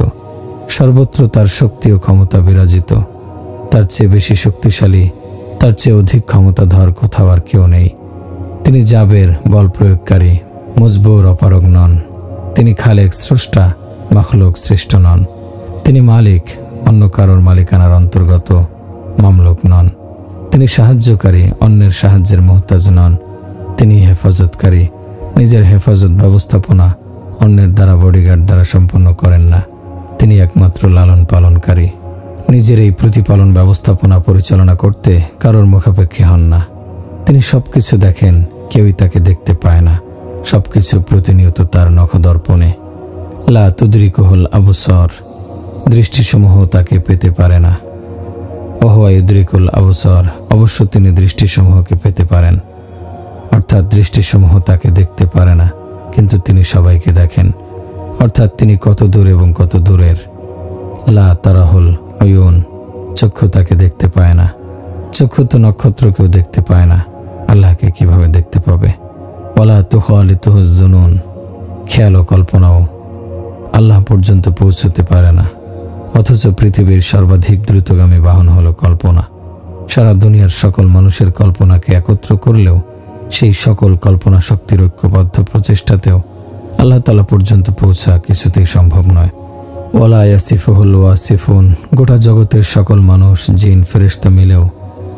সর্বত্র তার শক্তি ও ক্ষমতা বিরাজিত। তার চেয়ে বেশি শক্তিশালী, তার চেয়ে অধিক ক্ষমতাধর কোথাও আর কেউ নেই। তিনি জাবের, বল প্রয়োগকারী, মজবুর, অপারগ নন। তিনি খালেক, স্রষ্টা, মাখলুক, সৃষ্ট নন। তিনি মালিক, অন্য কারোর মালিকানার অন্তর্গত মামলুক নন। তিনি সাহায্যকারী, অন্যের সাহায্যের মুহতাজ নন। তিনি হেফাজতকারী, নিজের হেফাজত ব্যবস্থাপনা অন্যের দ্বারা, বডিগার্ড দ্বারা সম্পন্ন করেন না। তিনি একমাত্র লালন পালনকারী, নিজের এই প্রতিপালন ব্যবস্থাপনা পরিচালনা করতে কারোর মুখাপেক্ষী হন না। তিনি সবকিছু দেখেন, কেউই তাকে দেখতে পায় না। সবকিছু প্রতিনিয়ত তার নখদর্পণে। লা তুদরিকুহুল আবসার, দৃষ্টিসমূহ তাকে পেতে পারে না। ওহুয়া ইউদরিকুল আবসার, অবশ্য তিনি দৃষ্টিসমূহকে পেতে পারেন। অর্থাৎ দৃষ্টিসমূহ তাকে দেখতে পারে না, কিন্তু তিনি সবাইকে দেখেন। অর্থাৎ তিনি কত দূর এবং কত দূরের। লা তারাহুল আয়ুন, চক্ষু তাকে দেখতে পায় না। চক্ষু তো নক্ষত্রকেও দেখতে পায় না, আল্লাহকে কিভাবে দেখতে পাবে? ওয়ালা তুখালিতুহু যুনুন, খেয়াল ও কল্পনাও আল্লাহ পর্যন্ত পৌঁছতে পারে না। অথচ পৃথিবীর সর্বাধিক দ্রুতগামী বাহন হলো কল্পনা। সারা দুনিয়ার সকল মানুষের কল্পনাকে একত্র করলেও সেই সকল কল্পনা শক্তির ঐক্যবদ্ধ প্রচেষ্টাতেও আল্লাহ তাআলা পর্যন্ত পৌঁছা কিছুতেই সম্ভব নয়। ওয়ালা ইয়াসিফুহুল ওয়াসিফুন, গোটা জগতের সকল মানুষ, জিন, ফেরেশতা মিলেও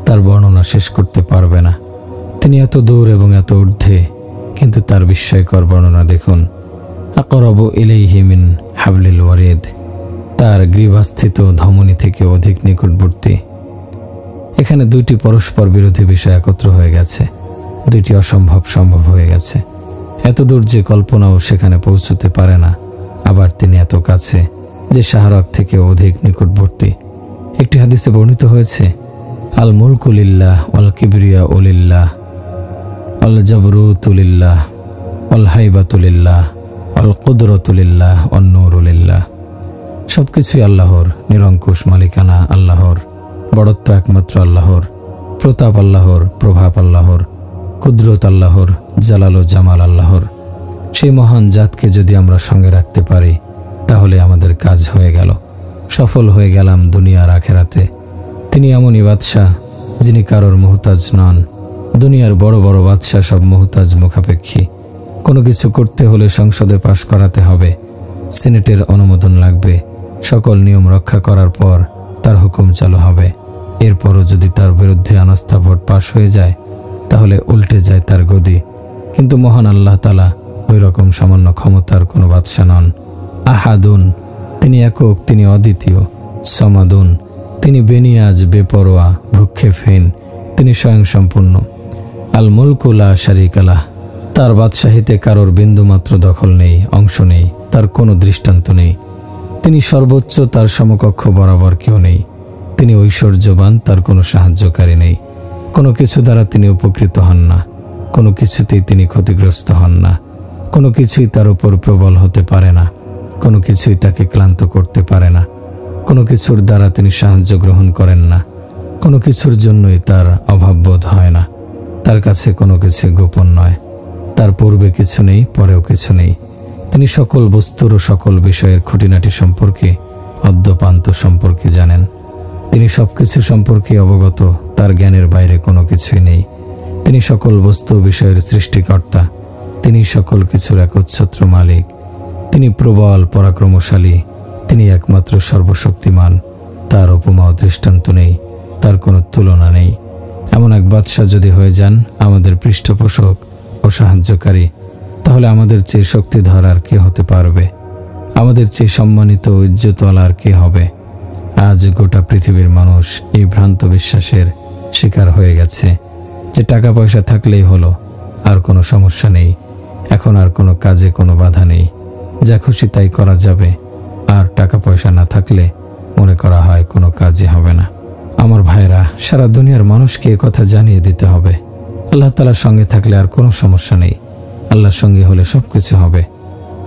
তার বর্ণনা শেষ করতে পারবে না। তিনি এত দূর এবং এত ঊর্ধ্বে, কিন্তু তার বিস্ময়কর বর্ণনা দেখুন। আকরাবু ইলাইহি মিন হাবলিল ওয়ারিদ, তার গ্রীবাস্থিত ধমনী থেকে অধিক নিকটবর্তী। এখানে দুইটি পরস্পর বিরোধী বিষয় একত্র হয়ে গেছে, দুইটি অসম্ভব সম্ভব হয়ে গেছে। এত দূর যে কল্পনাও সেখানে পৌঁছতে পারে না, আবার তিনি এত কাছে যে শাহরাগ থেকে অধিক নিকটবর্তী। একটি হাদিসে বর্ণিত হয়েছে, আল মুলকু লিল্লাহ ওয়াল কিবরিয়া লিল্লাহ ওয়াল জাবরুতু লিল্লাহ ওয়াল হাইবাতু লিল্লাহ ওয়াল কুদরতু লিল্লাহ ওয়ান নূরু লিল্লাহ। সবকিছুই আল্লাহর, নিরঙ্কুশ মালিকানা আল্লাহর, বড়ত্ব একমাত্র আল্লাহর, প্রতাপ আল্লাহর, প্রভাব আল্লাহর, কুদরত আল্লাহর, জালাল ও জামাল আল্লাহর। সেই মহান জাতকে যদি আমরা সঙ্গে রাখতে পারি তাহলে আমাদের কাজ হয়ে গেল, সফল হয়ে গেলাম দুনিয়ার আখেরাতে। তিনি এমনই বাদশাহ যিনি কারোর মুহতাজ নন। দুনিয়ার বড় বড় বাদশাহ সব মুহতাজ, মুখাপেক্ষী। কোনো কিছু করতে হলে সংসদে পাশ করাতে হবে, সিনেটের অনুমোদন লাগবে। সকল নিয়ম রক্ষা করার পর তার হুকুম চালু হবে। এরপরও যদি তার বিরুদ্ধে অনাস্থা ভোট পাশ হয়ে যায় তাহলে উল্টে যায় তার গদি। কিন্তু মহান আল্লাহ তাআলা ওই রকম সামান্য ক্ষমতার কোনো বাদশা নন। আহাদুন, তিনি একক, তিনি অদ্বিতীয়। সমাদুন, তিনি বেনিয়াজ, বেপরোয়া, ভ্রুক্ষেপহীন, তিনি স্বয়ংসম্পূর্ণ। আল মুলকু লা শারীকা লাহ, তার বাদশাহীতে কারোর বিন্দুমাত্র দখল নেই, অংশ নেই, তার কোনো দৃষ্টান্ত নেই। তিনি সর্বোচ্চ, তার সমকক্ষ বরাবর কেউ নেই। তিনি ঐশ্বর্যবান, তার কোনো সাহায্যকারী নেই। কোনো কিছু দ্বারা তিনি উপকৃত হন না, কোনো কিছুতেই তিনি ক্ষতিগ্রস্ত হন না। কোনো কিছুই তার উপর প্রবল হতে পারে না, কোনো কিছুই তাকে ক্লান্ত করতে পারে না। কোনো কিছুর দ্বারা তিনি সাহায্য গ্রহণ করেন না, কোনো কিছুর জন্যই তার অভাববোধ হয় না। তার কাছে কোনো কিছু গোপন নয়, তার পূর্বে কিছু নেই, পরেও কিছু নেই। তিনি সকল বস্তুর ও সকল বিষয়ের খুঁটিনাটি সম্পর্কে, অদ্যপান্ত সম্পর্কে জানেন। তিনি সবকিছু সম্পর্কে অবগত, তার জ্ঞানের বাইরে কোনো কিছুই নেই। তিনি সকল বস্তু বিষয়ের সৃষ্টিকর্তা, তিনি সকল কিছুর একচ্ছত্র মালিক। তিনি প্রবল, পরাক্রমশালী, তিনি একমাত্র সর্বশক্তিমান। তার উপমা ও দৃষ্টান্ত নেই, তার কোনো তুলনা নেই। এমন এক বাদশাহ যদি হয়ে যান আমাদের পৃষ্ঠপোষক ও সাহায্যকারী, তাহলে আমাদের চেয়ে শক্তিধর আর কে হতে পারবে? আমাদের চেয়ে সম্মানিত ও ইজ্জতওয়ালা আর কে হবে? আজ গোটা পৃথিবীর মানুষ এই ভ্রান্ত বিশ্বাসের শিকার হয়ে গেছে যে টাকা পয়সা থাকলেই হলো, আর কোনো সমস্যা নেই। এখন আর কোনো কাজে কোনো বাধা নেই, যা খুশি তাই করা যাবে। আর টাকা পয়সা না থাকলে মনে করা হয় কোনো কাজই হবে না। আমার ভাইরা, সারা দুনিয়ার মানুষকে এ কথা জানিয়ে দিতে হবে, আল্লাহ তাআলার সঙ্গে থাকলে আর কোনো সমস্যা নেই। আল্লাহর সঙ্গে হলে সব কিছু হবে,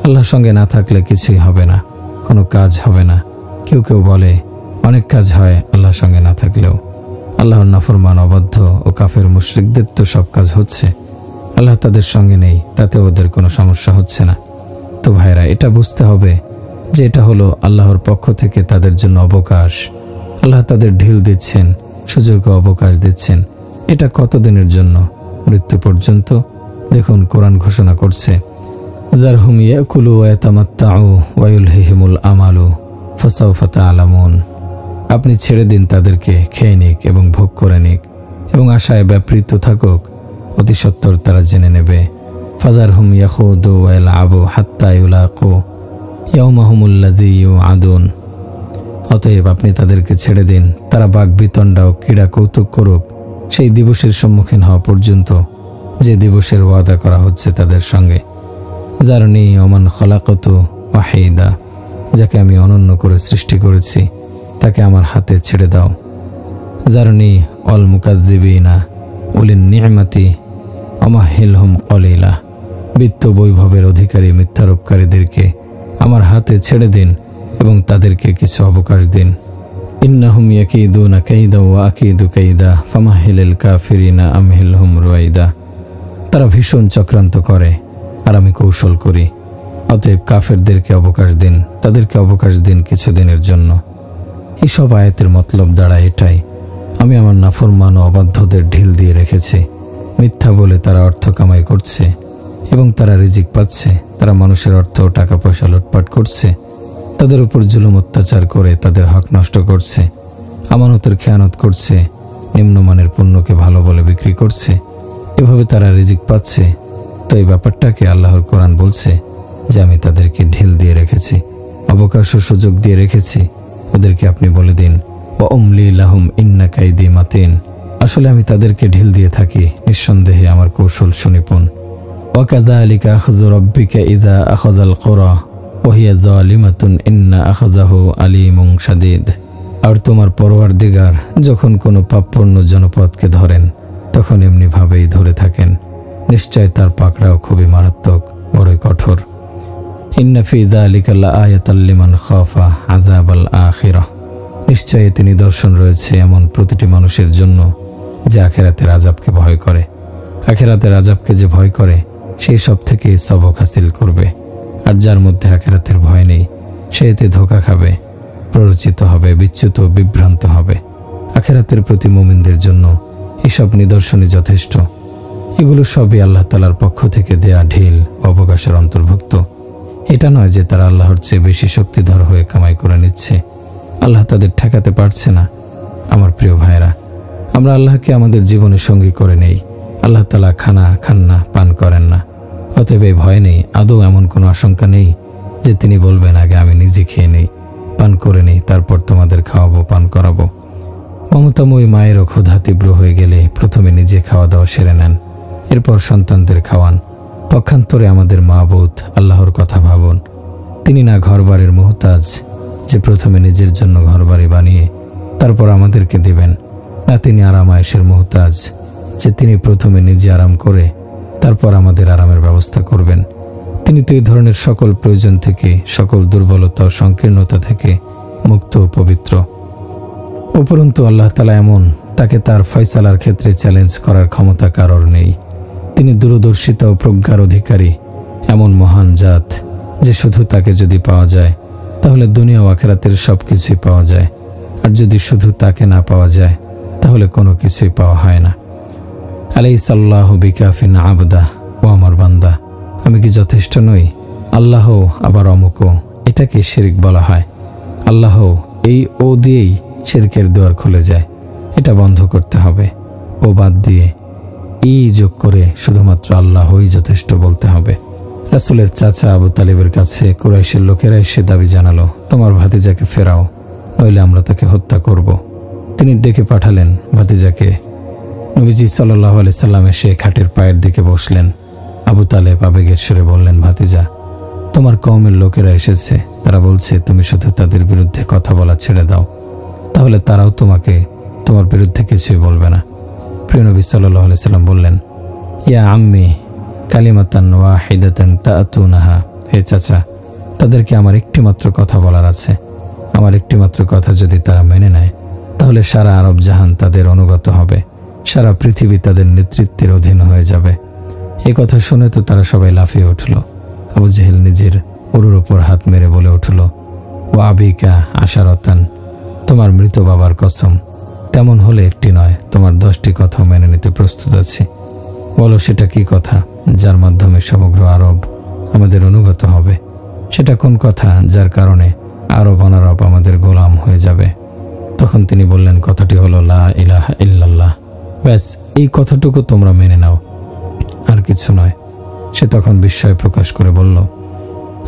আল্লাহর সঙ্গে না থাকলে কিছুই হবে না, কোনো কাজ হবে না। কেউ কেউ বলে অনেক কাজ হয় আল্লাহর সঙ্গে না থাকলেও। আল্লাহর নাফরমান, অবাধ্য ও কাফের মুশরিকদের তো সব কাজ হচ্ছে, আল্লাহ তাদের সঙ্গে নেই, তাতে ওদের কোনো সমস্যা হচ্ছে না। তো ভাইরা, এটা বুঝতে হবে যে এটা হলো আল্লাহর পক্ষ থেকে তাদের জন্য অবকাশ। আল্লাহ তাদের ঢিল দিচ্ছেন, সুযোগ ও অবকাশ দিচ্ছেন। এটা কতদিনের জন্য? মৃত্যু পর্যন্ত। দেখুন, কোরআন ঘোষণা করছে, যারহুম ইয়াকুলু ওয়া ইয়াতামাত্তাউ ওয়া ইউলহিহিমুল আমালু ফাসাউফা তা'লামুন। আপনি ছেড়ে দিন তাদেরকে, খেয়ে নিক এবং ভোগ করে নিক এবং আশায় ব্যাপৃত থাকুক, অতি সত্বর তারা জেনে নেবে। ফাযারহুম ইয়াখুদু ওয়া ইয়ালআবু হাত্তা ইউলাকু ইয়াওমাহুমুল্লাযী ইউআদুন। অতএব আপনি তাদেরকে ছেড়ে দিন, তারা বাকবিতণ্ডা ও ক্রীড়া কৌতুক করুক সেই দিবসের সম্মুখীন হওয়া পর্যন্ত, যে দিবসের ওয়াদা করা হচ্ছে তাদের সঙ্গে। যারনি ওমান খলাকতু ওয়াহিদা, যাকে আমি অনন্য করে সৃষ্টি করেছি তাকে আমার হাতে ছেড়ে দাও। যারনি অল মুকাজ্জিবিনা উলিন নি'মাতি আমাহিলহুম কলিলা, বিত্ত বৈভবের অধিকারী মিথ্যারোপকারীদেরকে আমার হাতে ছেড়ে দিন এবং তাদেরকে কিছু অবকাশ দিন। ইন্নাহুম ইয়াকিদুনা কাইদা ওয়া আকিদু কাইদা ফামাহিলিল কাফিরিনা আমহিলহুম রুয়াইদা। তারা ভীষণ চক্রান্ত করে আর আমি কৌশল করি। অতএব কাফেরদেরকে অবকাশ দিন, তাদেরকে অবকাশ দিন কিছুদিনের জন্য। এইসব আয়াতের মতলব দাঁড়ায় এটাই, আমি আমার নাফরমান ও অবাধ্যদের ঢিল দিয়ে রেখেছি। মিথ্যা বলে তারা অর্থ কামাই করছে এবং তারা রিজিক পাচ্ছে। তারা মানুষের অর্থ ও টাকা পয়সা লুটপাট করছে, তাদের উপর জুলুম অত্যাচার করে তাদের হক নষ্ট করছে, আমানতের খেয়ানত করছে, নিম্নমানের পণ্যকে ভালো বলে বিক্রি করছে। এভাবে তারা রিজিক পাচ্ছে। তো এই ব্যাপারটাকে আল্লাহর কোরআন বলছে যে আমি তাদেরকে ঢিল দিয়ে রেখেছি, অবকাশ ও সুযোগ দিয়ে রেখেছি। ওদেরকে আপনি বলে দিন, ওয়া উমলি লাহুম ইন্না কাইদি মাতিন। আসলে আমি তাদেরকে ঢিল দিয়ে থাকি, নিঃসন্দেহে আমার কৌশল সুনিপুণ। ওয়া কাযালিকা আখযু রাব্বিকা ইযা আখাযাল কুরা ওয়া হিয়া যালিমাতুন ইন্না আখাযাহু আলীমুন শাদীদ। আর তোমার পরওয়ারদিগার যখন কোনো পাপপূর্ণ জনপদকে ধরেন তখন এমনিভাবেই ধরে থাকেন। নিশ্চয় তার পাকড়াও খুবই মারাত্মক, বড়ই কঠোর। ইন্না ফি যালিকা লাআয়াতাল লিমান খাফা আযাবাল আখিরাহ। নিশ্চয়ই এতে নিদর্শন রয়েছে এমন প্রতিটি মানুষের জন্য যে আখিরাতের আযাবকে ভয় করে। আখিরাতের আযাবকে যে ভয় করে সেই সব থেকে সবক হাসিল করবে। আর যার মধ্যে আখিরাতের ভয় নেই সে এতে ধোঁকা খাবে, প্ররোচিত হবে, বিচ্যুত বিভ্রান্ত হবে। আখিরাতের প্রতি মুমিনদের জন্য এসব নিদর্শনই যথেষ্ট। এগুলো সবই আল্লাহ তাআলার পক্ষ থেকে দেয়া ঢিল অবকাশের অন্তর্ভুক্ত। এটা নয় যে তারা আল্লাহর চেয়ে বেশি শক্তিধর হয়ে কামাই করে নিচ্ছে, আল্লাহ তাদের ঠেকাতে পারছে না। আমার প্রিয় ভাইরা, আমরা আল্লাহকে আমাদের জীবনের সঙ্গী করে নেই। আল্লাহ তাআলা খানা খান না, পান করেন না। অতএব এই ভয় নেই, আদৌ এমন কোনো আশঙ্কা নেই যে তিনি বলবেন আগে আমি নিজে খেয়ে নেই, পান করে নেই, তারপর তোমাদের খাওয়াবো, পান করাবো। মমতাময়ী মায়েরও ক্ষুধা তীব্র হয়ে গেলে প্রথমে নিজে খাওয়া দাওয়া সেরে নেন, এরপর সন্তানদের খাওয়ান। পক্ষান্তরে আমাদের মাবুদ আল্লাহর কথা ভাবুন। তিনি না ঘরবাড়ির মুহতাজ যে প্রথমে নিজের জন্য ঘরবাড়ি বানিয়ে তারপর আমাদেরকে দিবেন, না তিনি আরাম আয়েশের মুহতাজ যে তিনি প্রথমে নিজে আরাম করে তারপর আমাদের আরামের ব্যবস্থা করবেন। তিনি তো এই ধরনের সকল প্রয়োজন থেকে, সকল দুর্বলতা ও সংকীর্ণতা থেকে মুক্ত ও পবিত্র। উপরন্তু আল্লাহ তাআলা এমন, তাকে তার ফয়সালার ক্ষেত্রে চ্যালেঞ্জ করার ক্ষমতা কারোর নেই। তিনি দূরদর্শিতা ও প্রজ্ঞার অধিকারী, এমন মহান জাত যে শুধু তাকে যদি পাওয়া যায় তাহলে দুনিয়া ও আখিরাতের সব কিছুই পাওয়া যায়, আর যদি শুধু তাকে না পাওয়া যায় তাহলে কোনো কিছুই পাওয়া হয় না। আলাইসাল্লাহু বিকাফিন আবদা। ও আমার বান্দা, আমি কি যথেষ্ট নই? আল্লাহ আবার অমুকও, এটাকে শিরক বলা হয়। আল্লাহ এই ও দিয়েই শিরকের দুয়ার খুলে যায়, এটা বন্ধ করতে হবে। ও বাদ দিয়ে ই যোগ করে শুধুমাত্র আল্লাহই যথেষ্ট বলতে হবে। রাসূলের চাচা আবু তালিবের কাছে কুরাইশের লোকেরা এসে দাবি জানালো, তোমার ভাতিজাকে ফেরাও, নইলে আমরা তাকে হত্যা করব। তিনি ডেকে পাঠালেন ভাতিজাকে। নবীজি সাল্লাল্লাহু আলাইহি সাল্লাম এসে খাটের পায়ের দিকে বসলেন। আবু তালেব আবেগের সুরে বললেন, ভাতিজা, তোমার কওমের লোকেরা এসেছে, তারা বলছে তুমি শুধু তাদের বিরুদ্ধে কথা বলা ছেড়ে দাও, তাহলে তারাও তোমাকে তোমার বিরুদ্ধে কিছুই বলবে না। প্রিয় নবী সাল্লাল্লাহু আলাইহি সাল্লাম বললেন, ইয়া আম্মি কালিমাতান ওয়াহিদাতান তাআতুনাহা। হে চাচা, তাদেরকে আমার একটি মাত্র কথা বলার আছে। আমার একটি মাত্র কথা যদি তারা মেনে নেয় তাহলে সারা আরব জাহান তাদের অনুগত হবে, সারা পৃথিবী তাদের নেতৃত্বের অধীন হয়ে যাবে। এই কথা শুনে তো তারা সবাই লাফিয়ে উঠল। আবু জেহেল নিজের উরুর ওপর হাত মেরে বলে উঠল, ও আবিকা আশারতান, তোমার মৃত বাবার কসম, তেমন হলে একটি নয়, তোমার 10টি কথা মেনে নিতে প্রস্তুত আছি। বলো সেটা কি কথা যার মাধ্যমে সমগ্র আরব আমাদের অনুগত হবে? সেটা কোন কথা যার কারণে আরব অনারব আমাদের গোলাম হয়ে যাবে? তখন তিনি বললেন, কথাটি হলো লা ইলাহা ইল্লাল্লাহ। ব্যাস, এই কথাটুকু তোমরা মেনে নাও, আর কিছু নয়। সে তখন বিস্ময় প্রকাশ করে বলল,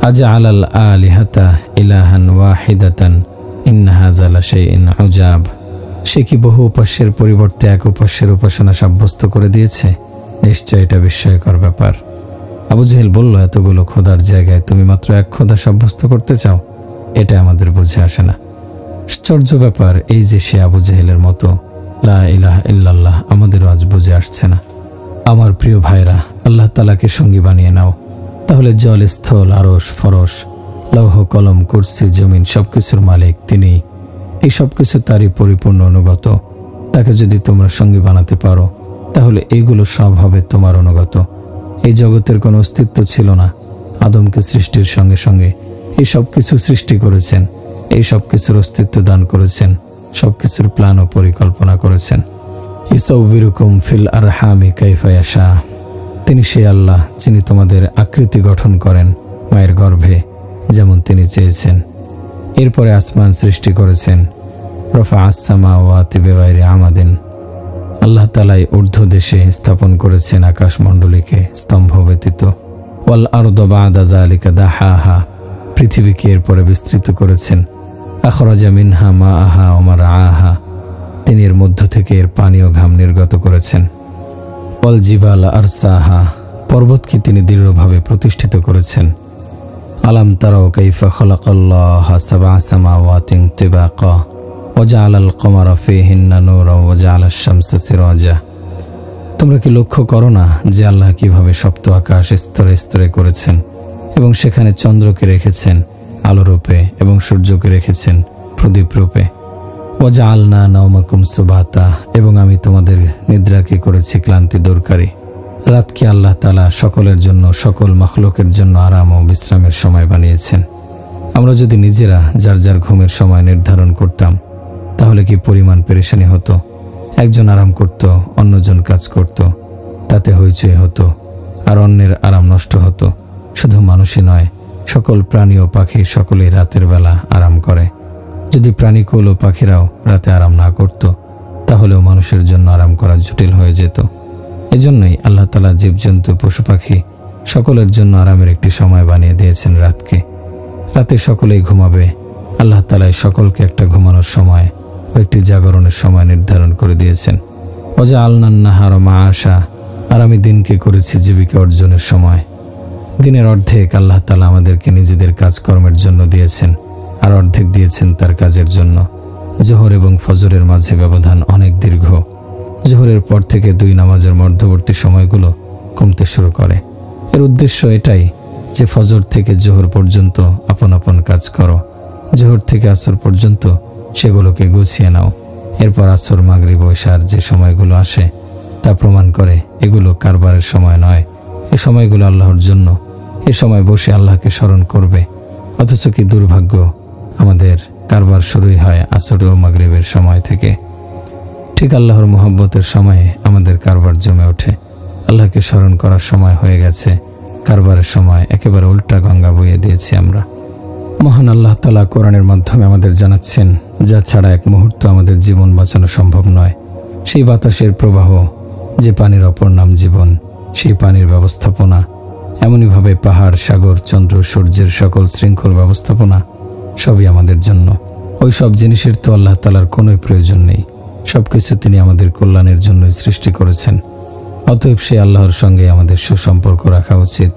আজআলাল আলিহাতা ইলাহান ওয়াহিদাতান ইন্না হাযা লাশাইউন উজাব। সে কি বহু উপাস্যের পরিবর্তে এক উপাস্যের উপাসনা সাব্যস্ত করে দিয়েছে? নিশ্চয় এটা বিস্ময়কর ব্যাপার। আবু জেহেল বলল, এতগুলো খোদার জায়গায় তুমি মাত্র এক খোদা সাব্যস্ত করতে চাও? এটা আমাদের বুঝে আসে না। আশ্চর্য ব্যাপার এই যে সে আবু জেহেলের মতো লা ইলাহা ইল্লাল্লাহ আমাদেরও আজ বুঝে আসছে না। আমার প্রিয় ভাইরা, আল্লাহ তাআলাকে সঙ্গী বানিয়ে নাও, তাহলে জল, স্থল, আরশ, ফরশ, লৌহ, কলম, কুরসি, জমিন সবকিছুর মালিক তিনি। এই সবকিছু তারই পরিপূর্ণ অনুগত। তাকে যদি তোমরা সঙ্গী বানাতে পারো তাহলে এইগুলো সব হবে তোমার অনুগত। এই জগতের কোনো অস্তিত্ব ছিল না। আদমকে সৃষ্টির সঙ্গে সঙ্গে এই সব কিছু সৃষ্টি করেছেন, এই সব কিছুর অস্তিত্ব দান করেছেন, সব কিছুর প্ল্যান ও পরিকল্পনা করেছেন। ইউসাউবিরুকুম ফিল আরহামি কাইফা ইয়াশা। তিনি সেই আল্লাহ যিনি তোমাদের আকৃতি গঠন করেন মায়ের গর্ভে যেমন তিনি চেয়েছেন। এরপরে আসমান সৃষ্টি করেছেন। রফা আসসামাওয়াতি বিগাইরি আমাদিন। আল্লাহ তাআলাই ঊর্ধ্ব দেশে স্থাপন করেছেন আকাশমণ্ডলীকে স্তম্ভ ব্যতীত। ওয়াল আরদ বা'দা যালিকা দাহাহা। পৃথিবীকে এরপরে বিস্তৃত করেছেন। আখরাজা মিনহা মাআহা ওয়া মারআহা। তিনি এর মধ্য থেকে এর পানি ও ঘাম নির্গত করেছেন। ওয়াল জিবালা আরসাহা। পর্বতকে তিনি দৃঢ়ভাবে প্রতিষ্ঠিত করেছেন। আলাম তারাও কাইফা খালাকাল্লাহা সাবআ সামাওয়াতিন তিবাকা ওয়া জাআলাল কমারা ফীহিন্না নূরা ওয়া জাআলাশ শামসা সিরাজা। তোমরা কি লক্ষ্য করো না যে আল্লাহ কিভাবে সপ্ত আকাশ স্তরে স্তরে করেছেন এবং সেখানে চন্দ্রকে রেখেছেন আলোরূপে এবং সূর্যকে রেখেছেন প্রদীপ রূপে। ওয়া জাআলনা নাওমাকুম সুবাতা। এবং আমি তোমাদের নিদ্রাকে করেছি ক্লান্তি দূরকারী। রাতকে আল্লাহ তাআলা সকলের জন্য, সকল মাখলুকের জন্য আরাম ও বিশ্রামের সময় বানিয়েছেন। আমরা যদি নিজেরা যার যার ঘুমের সময় নির্ধারণ করতাম তাহলে কি পরিমাণ পেরেশানি হতো। একজন আরাম করত, অন্যজন কাজ করত, তাতে হইচই হতো আর অন্যের আরাম নষ্ট হতো। শুধু মানুষই নয়, সকল প্রাণী ও পাখি সকলেই রাতের বেলা আরাম করে। যদি প্রাণীকুল ও পাখিরাও রাতে আরাম না করত তাহলেও মানুষের জন্য আরাম করা জটিল হয়ে যেত। এজন্যই আল্লাহ তাআলা জীবজন্তু পশু পাখি সকলের জন্য আরামের একটি সময় বানিয়ে দিয়েছেন রাতকে। রাতে সকলেই ঘুমাবে। আল্লাহ তাআলা সকলকে একটা ঘুমানোর সময় ও একটি জাগরণের সময় নির্ধারণ করে দিয়েছেন। ওয়া আলনান নাহারা মাআশা। আর আমি দিনকে করেছি জীবিকা অর্জনের সময়। দিনের অর্ধেক আল্লাহ তাআলা আমাদেরকে নিজেদের কাজকর্মের জন্য দিয়েছেন আর অর্ধেক দিয়েছেন তার কাজের জন্য। জোহর এবং ফজরের মাঝে ব্যবধান অনেক দীর্ঘ। জোহরের পর থেকে দুই নামাজের মধ্যবর্তী সময়গুলো কমতে শুরু করে। এর উদ্দেশ্য এটাই যে ফজর থেকে জোহর পর্যন্ত আপন আপন কাজ করো, জোহর থেকে আসর পর্যন্ত সেগুলোকে গুছিয়ে নাও। এরপর আসর, মাগরিব, ইশার যে সময়গুলো আসে তা প্রমাণ করে এগুলো কারবারের সময় নয়। এ সময়গুলো আল্লাহর জন্য। এ সময় বসে আল্লাহকে স্মরণ করবে। অথচ কি দুর্ভাগ্য, আমাদের কারবার শুরুই হয় আসর ও মাগরিবের সময় থেকে। ঠিক আল্লাহর মুহাব্বতের সময়ে আমাদের কারবার জমে ওঠে। আল্লাহকে স্মরণ করার সময় হয়ে গেছে কারবারের সময়। একেবারে উল্টা গঙ্গা বইয়ে দিয়েছি আমরা। মহান আল্লাহ তাআলা কোরআনের মাধ্যমে আমাদের জানাচ্ছেন যা ছাড়া এক মুহূর্ত আমাদের জীবন বাঁচানো সম্ভব নয়। সেই বাতাসের প্রবাহ যে পানির অপর নাম জীবন, সেই পানির ব্যবস্থাপনা, এমনইভাবে পাহাড়, সাগর, চন্দ্র, সূর্যের সকল শৃঙ্খল ব্যবস্থাপনা সবই আমাদের জন্য। ওই সব জিনিসের তো আল্লাহ তাআলার কোনোই প্রয়োজন নেই। সবকিছু তিনি আমাদের কল্যাণের জন্যই সৃষ্টি করেছেন। অতএব সে আল্লাহর সঙ্গে আমাদের সুসম্পর্ক রাখা উচিত।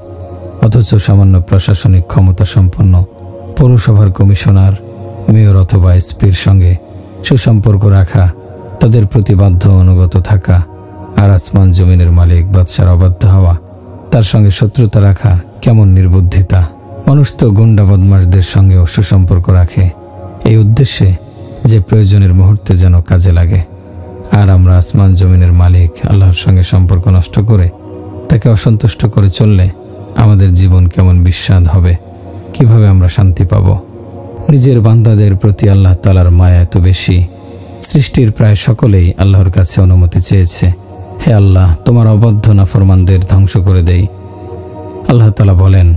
অথচ সামান্য প্রশাসনিক ক্ষমতা সম্পন্ন পৌরসভার কমিশনার, মেয়র অথবা এসপির সঙ্গে সুসম্পর্ক রাখা, তাদের প্রতি বাধ্য অনুগত থাকা, আর আসমান জমিনের মালিক বাদশার অবাধ্য হওয়া, তার সঙ্গে শত্রুতা রাখা কেমন নির্বুদ্ধিতা। মানুষ তো গুন্ডা বদমাশদের সঙ্গেও সুসম্পর্ক রাখে এই উদ্দেশ্যে যে প্রয়োজনের মুহূর্তে যেন কাজে লাগে। আর আমরা আসমান জমিনের মালিক আল্লাহর সঙ্গে সম্পর্ক নষ্ট করে তাকে অসন্তুষ্ট করে চললে আমাদের জীবন কেমন বিস্বাদ হবে, কিভাবে আমরা শান্তি পাব। নিজের বান্দাদের প্রতি আল্লাহ তাআলার মায়া এত বেশি, সৃষ্টির প্রায় সকলেই আল্লাহর কাছে অনুমতি চেয়েছে, হে আল্লাহ, তোমার অবাধ্য নাফরমানদের ধ্বংস করে দেই। আল্লাহ তাআলা বলেন,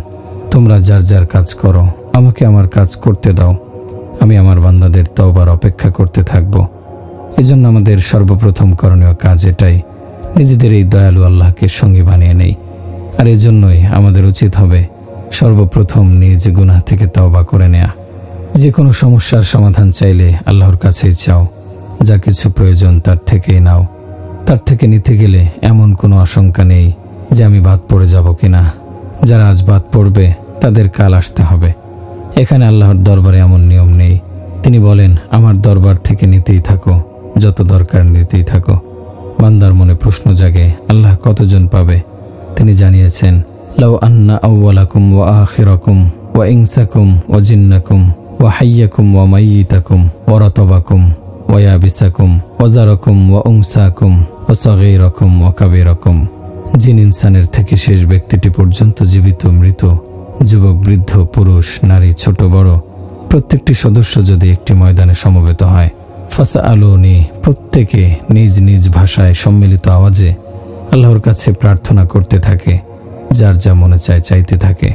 তোমরা যার যার কাজ করো, আমাকে আমার কাজ করতে দাও, আমি আমার বান্দাদের তওবার অপেক্ষা করতে থাকব। এজন্য আমাদের সর্বপ্রথম করণীয় কাজ এটাই, নিজেদের এই দয়ালু আল্লাহকে সঙ্গী বানিয়ে নেই। আর এজন্যই আমাদের উচিত হবে সর্বপ্রথম নিজ গুনাহ থেকে তওবা করে নেয়া। যে কোনো সমস্যার সমাধান চাইলে আল্লাহর কাছেই চাও। যা কিছু প্রয়োজন তার থেকেই নাও। তার থেকে নিতে গেলে এমন কোনো আশঙ্কা নেই যে আমি বাদ পড়ে যাব কিনা। যারা আজ বাদ পড়বে তাদের কাল আসতে হবে। এখানে আল্লাহর দরবারে এমন নিয়ম নেই। তিনি বলেন, আমার দরবার থেকে নিতেই থাকো, যত দরকার নিতেই থাকো। বান্দার মনে প্রশ্ন জাগে, আল্লাহ কতজন পাবে? তিনি জানিয়েছেন, লাউ আন্না আউওয়ালাকুম ওয়া আখিরাকুম ওয়া ইনসাকুম ওয়া জিন্নাকুম ওয়া হাইয়াকুম ওয়া মাইয়িতাকুম ওয়া রাতাবাকুম ওয়া ইয়াবিসাকুম ওয়া যারাকুম ওয়া উনসাকুম ওয়াসাগীরাকুম ওয়া কাবীরাকুম। জিন ইনসানের থেকে শেষ ব্যক্তিটি পর্যন্ত জীবিত মৃত, যুবক বৃদ্ধ পুরুষ নারী ছোট বড় প্রত্যেকটি সদস্য যদি একটি ময়দানে সমবেত হয়, ফাসআলুনি, প্রত্যেকে নিজ নিজ ভাষায় সম্মিলিত আওয়াজে আল্লাহর কাছে প্রার্থনা করতে থাকে, যার যা মনে চায় চাইতে থাকে।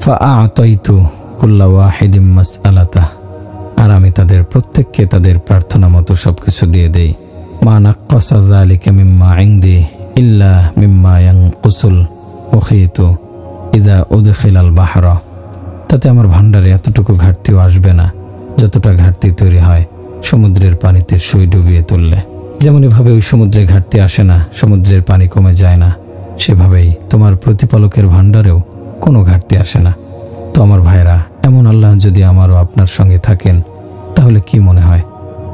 ফাআতাইতু কুল্লা ওয়াহিদিম মাসআলাতাহ, আর আমি তাদের প্রত্যেককে তাদের প্রার্থনা মতো সবকিছু দিয়ে দেই। মা নাক্কাসা যালিকা মিম্মা ইনদি ইল্লা মিম্মা ইয়ানকুসুল মুখীতু ইযা উদখিলাল বাহরা, তাতে আমার ভাণ্ডারে এতটুকু ঘাটতিও আসবে না যতটা ঘাটতি তৈরি হয় সমুদ্রের পানিতে সুই ডুবিয়ে তুললে। যেমনইভাবে ওই সমুদ্রে ঘাটতি আসে না, সমুদ্রের পানি কমে যায় না, সেভাবেই তোমার প্রতিপালকের ভাণ্ডারেও কোনো ঘাটতি আসে না। তো আমার ভাইরা, এমন আল্লাহ যদি আমারও আপনার সঙ্গে থাকেন, তাহলে কি মনে হয়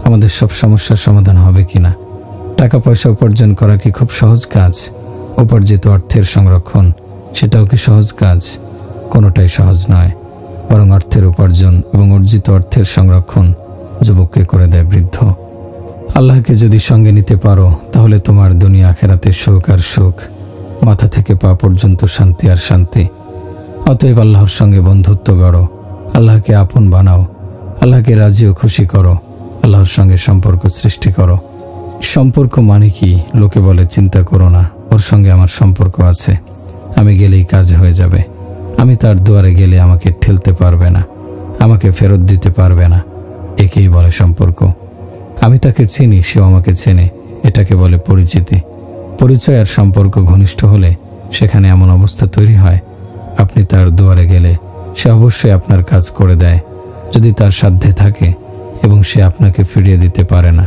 আমাদের সব সমস্যার সমাধান হবে কিনা? টাকা পয়সা উপার্জন করা কি খুব সহজ কাজ? উপার্জিত অর্থের সংরক্ষণ, সেটাও কি সহজ কাজ? কোনোটাই সহজ নয়, বরং অর্থের উপার্জন এবং অর্জিত অর্থের সংরক্ষণ যুবককে করে দেয় বৃদ্ধ। আল্লাহকে যদি সঙ্গে নিতে পারো, তাহলে তোমার দুনিয়া আখেরাতে সুখ আর সুখ, মাথা থেকে পা পর্যন্ত শান্তি আর শান্তি। অতএব আল্লাহর সঙ্গে বন্ধুত্ব গড়ো, আল্লাহকে আপন বানাও, আল্লাহকে রাজি ও খুশি করো, আল্লাহর সঙ্গে সম্পর্ক সৃষ্টি করো। সম্পর্ক মানে কি? লোকে বলে চিন্তা করো না, ওর সঙ্গে আমার সম্পর্ক আছে, আমি গেলেই কাজ হয়ে যাবে, আমি তার দুয়ারে গেলে আমাকে ঠেলতে পারবে না, আমাকে ফেরত দিতে পারবে না, একেই বলে সম্পর্ক। আমি তাকে চিনি, সেও আমাকে চেনে, এটাকে বলে পরিচিতি। পরিচয় আর সম্পর্ক ঘনিষ্ঠ হলে সেখানে এমন অবস্থা তৈরি হয়, আপনি তার দুয়ারে গেলে সে অবশ্যই আপনার কাজ করে দেয়, যদি তার সাধ্যে থাকে এবং সে আপনাকে ফিরিয়ে দিতে পারে না।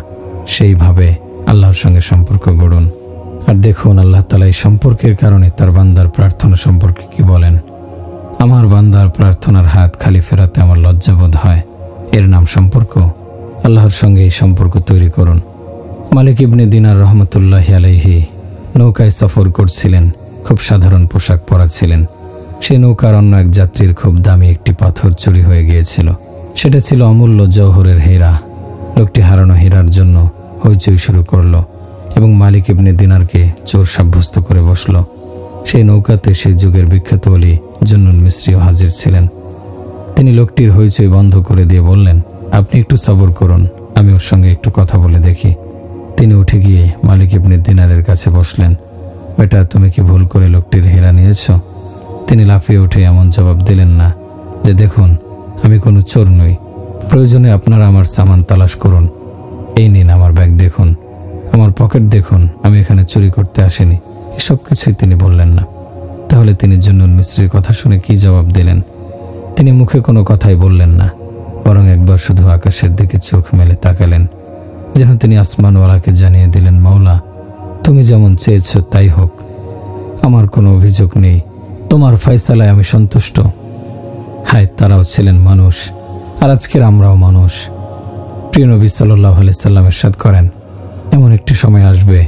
সেইভাবে আল্লাহর সঙ্গে সম্পর্ক গড়ুন। আর দেখুন আল্লাহ তাআলা এই সম্পর্কের কারণে তার বান্দার প্রার্থনা সম্পর্কে কি বলেন। আমার বান্দার প্রার্থনার হাত খালি ফেরাতে আমার লজ্জাবোধ হয়, এর নাম সম্পর্ক। আল্লাহর সঙ্গে এই সম্পর্ক তৈরি করুন। মালিক ইবনে দিনার রহমতুল্লাহি আলাইহি নৌকায় সফর করছিলেন, খুব সাধারণ পোশাক পরা ছিলেন। সেই নৌকার অন্য এক যাত্রীর খুব দামি একটি পাথর চুরি হয়ে গিয়েছিল। সেটা ছিল অমূল্য জওহরের হীরা। লোকটি হারানো হীরার জন্য হইচই শুরু করলো এবং মালিক ইবনে দিনারকে চোর সাব্যস্ত করে বসল। সেই নৌকাতে সেই যুগের বিখ্যাত ওলি জুন্নুন মিসরিও হাজির ছিলেন। তিনি লোকটির হইচই বন্ধ করে দিয়ে বললেন, আপনি একটু সবর করুন, আমি ওর সঙ্গে একটু কথা বলে দেখি। তিনি উঠে গিয়ে মালিক ইবনে দিনারের কাছে বসলেন। বেটা, তুমি কি ভুল করে লোকটির হীরা নিয়েছ? তিনি লাফিয়ে উঠে এমন জবাব দিলেন না যে, দেখুন, আমি কোনো চোর নই, প্রয়োজনে আপনারা আমার সামান তালাশ করুন, এই নিন আমার ব্যাগ দেখুন, আমার পকেট দেখুন, আমি এখানে চুরি করতে আসিনি। এসব কিছুই তিনি বললেন না। তাহলে তিনি জুন্নুন মিসরির কথা শুনে কি জবাব দিলেন? তিনি মুখে কোনো কথাই বললেন না, বরং একবার শুধু আকাশের দিকে চোখ মেলে তাকালেন, যেন তিনি আসমানওয়ালাকে জানিয়ে দিলেন, মাওলা, তুমি যেমন চেয়েছ তাই হোক, আমার কোনো অভিযোগ নেই, তোমার ফয়সালায় আমি সন্তুষ্ট। হায়, তারাও ছিলেন মানুষ, আর আজকের আমরাও মানুষ। প্রিয় নবী সাল্লাল্লাহু আলাইহি সাল্লাম ইরশাদ করেন, এমন একটি সময় আসবে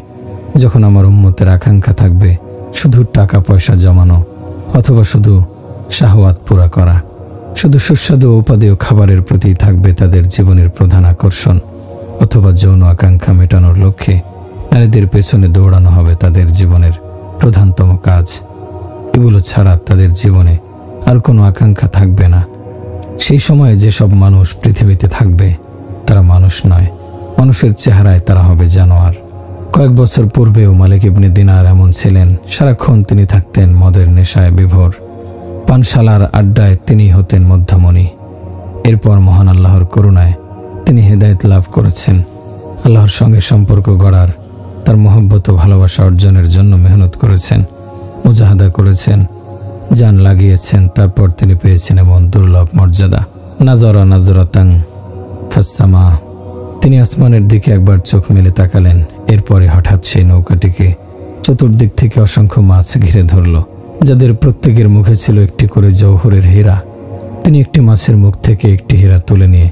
যখন আমার উম্মতের আকাঙ্ক্ষা থাকবে শুধু টাকা পয়সা জমানো, অথবা শুধু শাহওয়াত পুরা করা, শুধু সুস্বাদু উপাদেয় খাবারের প্রতি থাকবে তাদের জীবনের প্রধান আকর্ষণ, অথবা যৌন আকাঙ্ক্ষা মেটানোর লক্ষ্যে নারীদের পেছনে দৌড়ানো হবে তাদের জীবনের প্রধানতম কাজ। এগুলো ছাড়া তাদের জীবনে আর কোনো আকাঙ্ক্ষা থাকবে না। সেই সময়ে যেসব মানুষ পৃথিবীতে থাকবে তারা মানুষ নয়, মানুষের চেহারায় তারা হবে জানোয়ার। কয়েক বছর পূর্বেও মালিক ইবনে দিনার এমন ছিলেন, সারাক্ষণ তিনি থাকতেন মদের নেশায় বিভোর, পানশালার আড্ডায় তিনি হতেন মধ্যমণি। এরপর মহান আল্লাহর করুণায় তিনি হেদায়েত লাভ করেছেন। আল্লাহর সঙ্গে সম্পর্ক গড়ার, তার মহব্বত ও ভালোবাসা অর্জনের জন্য মেহনত করেছেন, মুজাহাদা করেছেন, জান লাগিয়েছেন। তারপর তিনি পেয়েছেন এমন দুর্লভ মর্যাদা, নাজরা নাজরাতাং ফাসসামা। তিনি আসমানের দিকে একবার চোখ মেলে তাকালেন। এরপরে হঠাৎ সেই নৌকাটিকে চতুর্দিক থেকে অসংখ্য মাছ ঘিরে ধরল, যাদের প্রত্যেকের মুখে ছিল একটি করে জওহরের হীরা। তিনি একটি মাছের মুখ থেকে একটি হীরা তুলে নিয়ে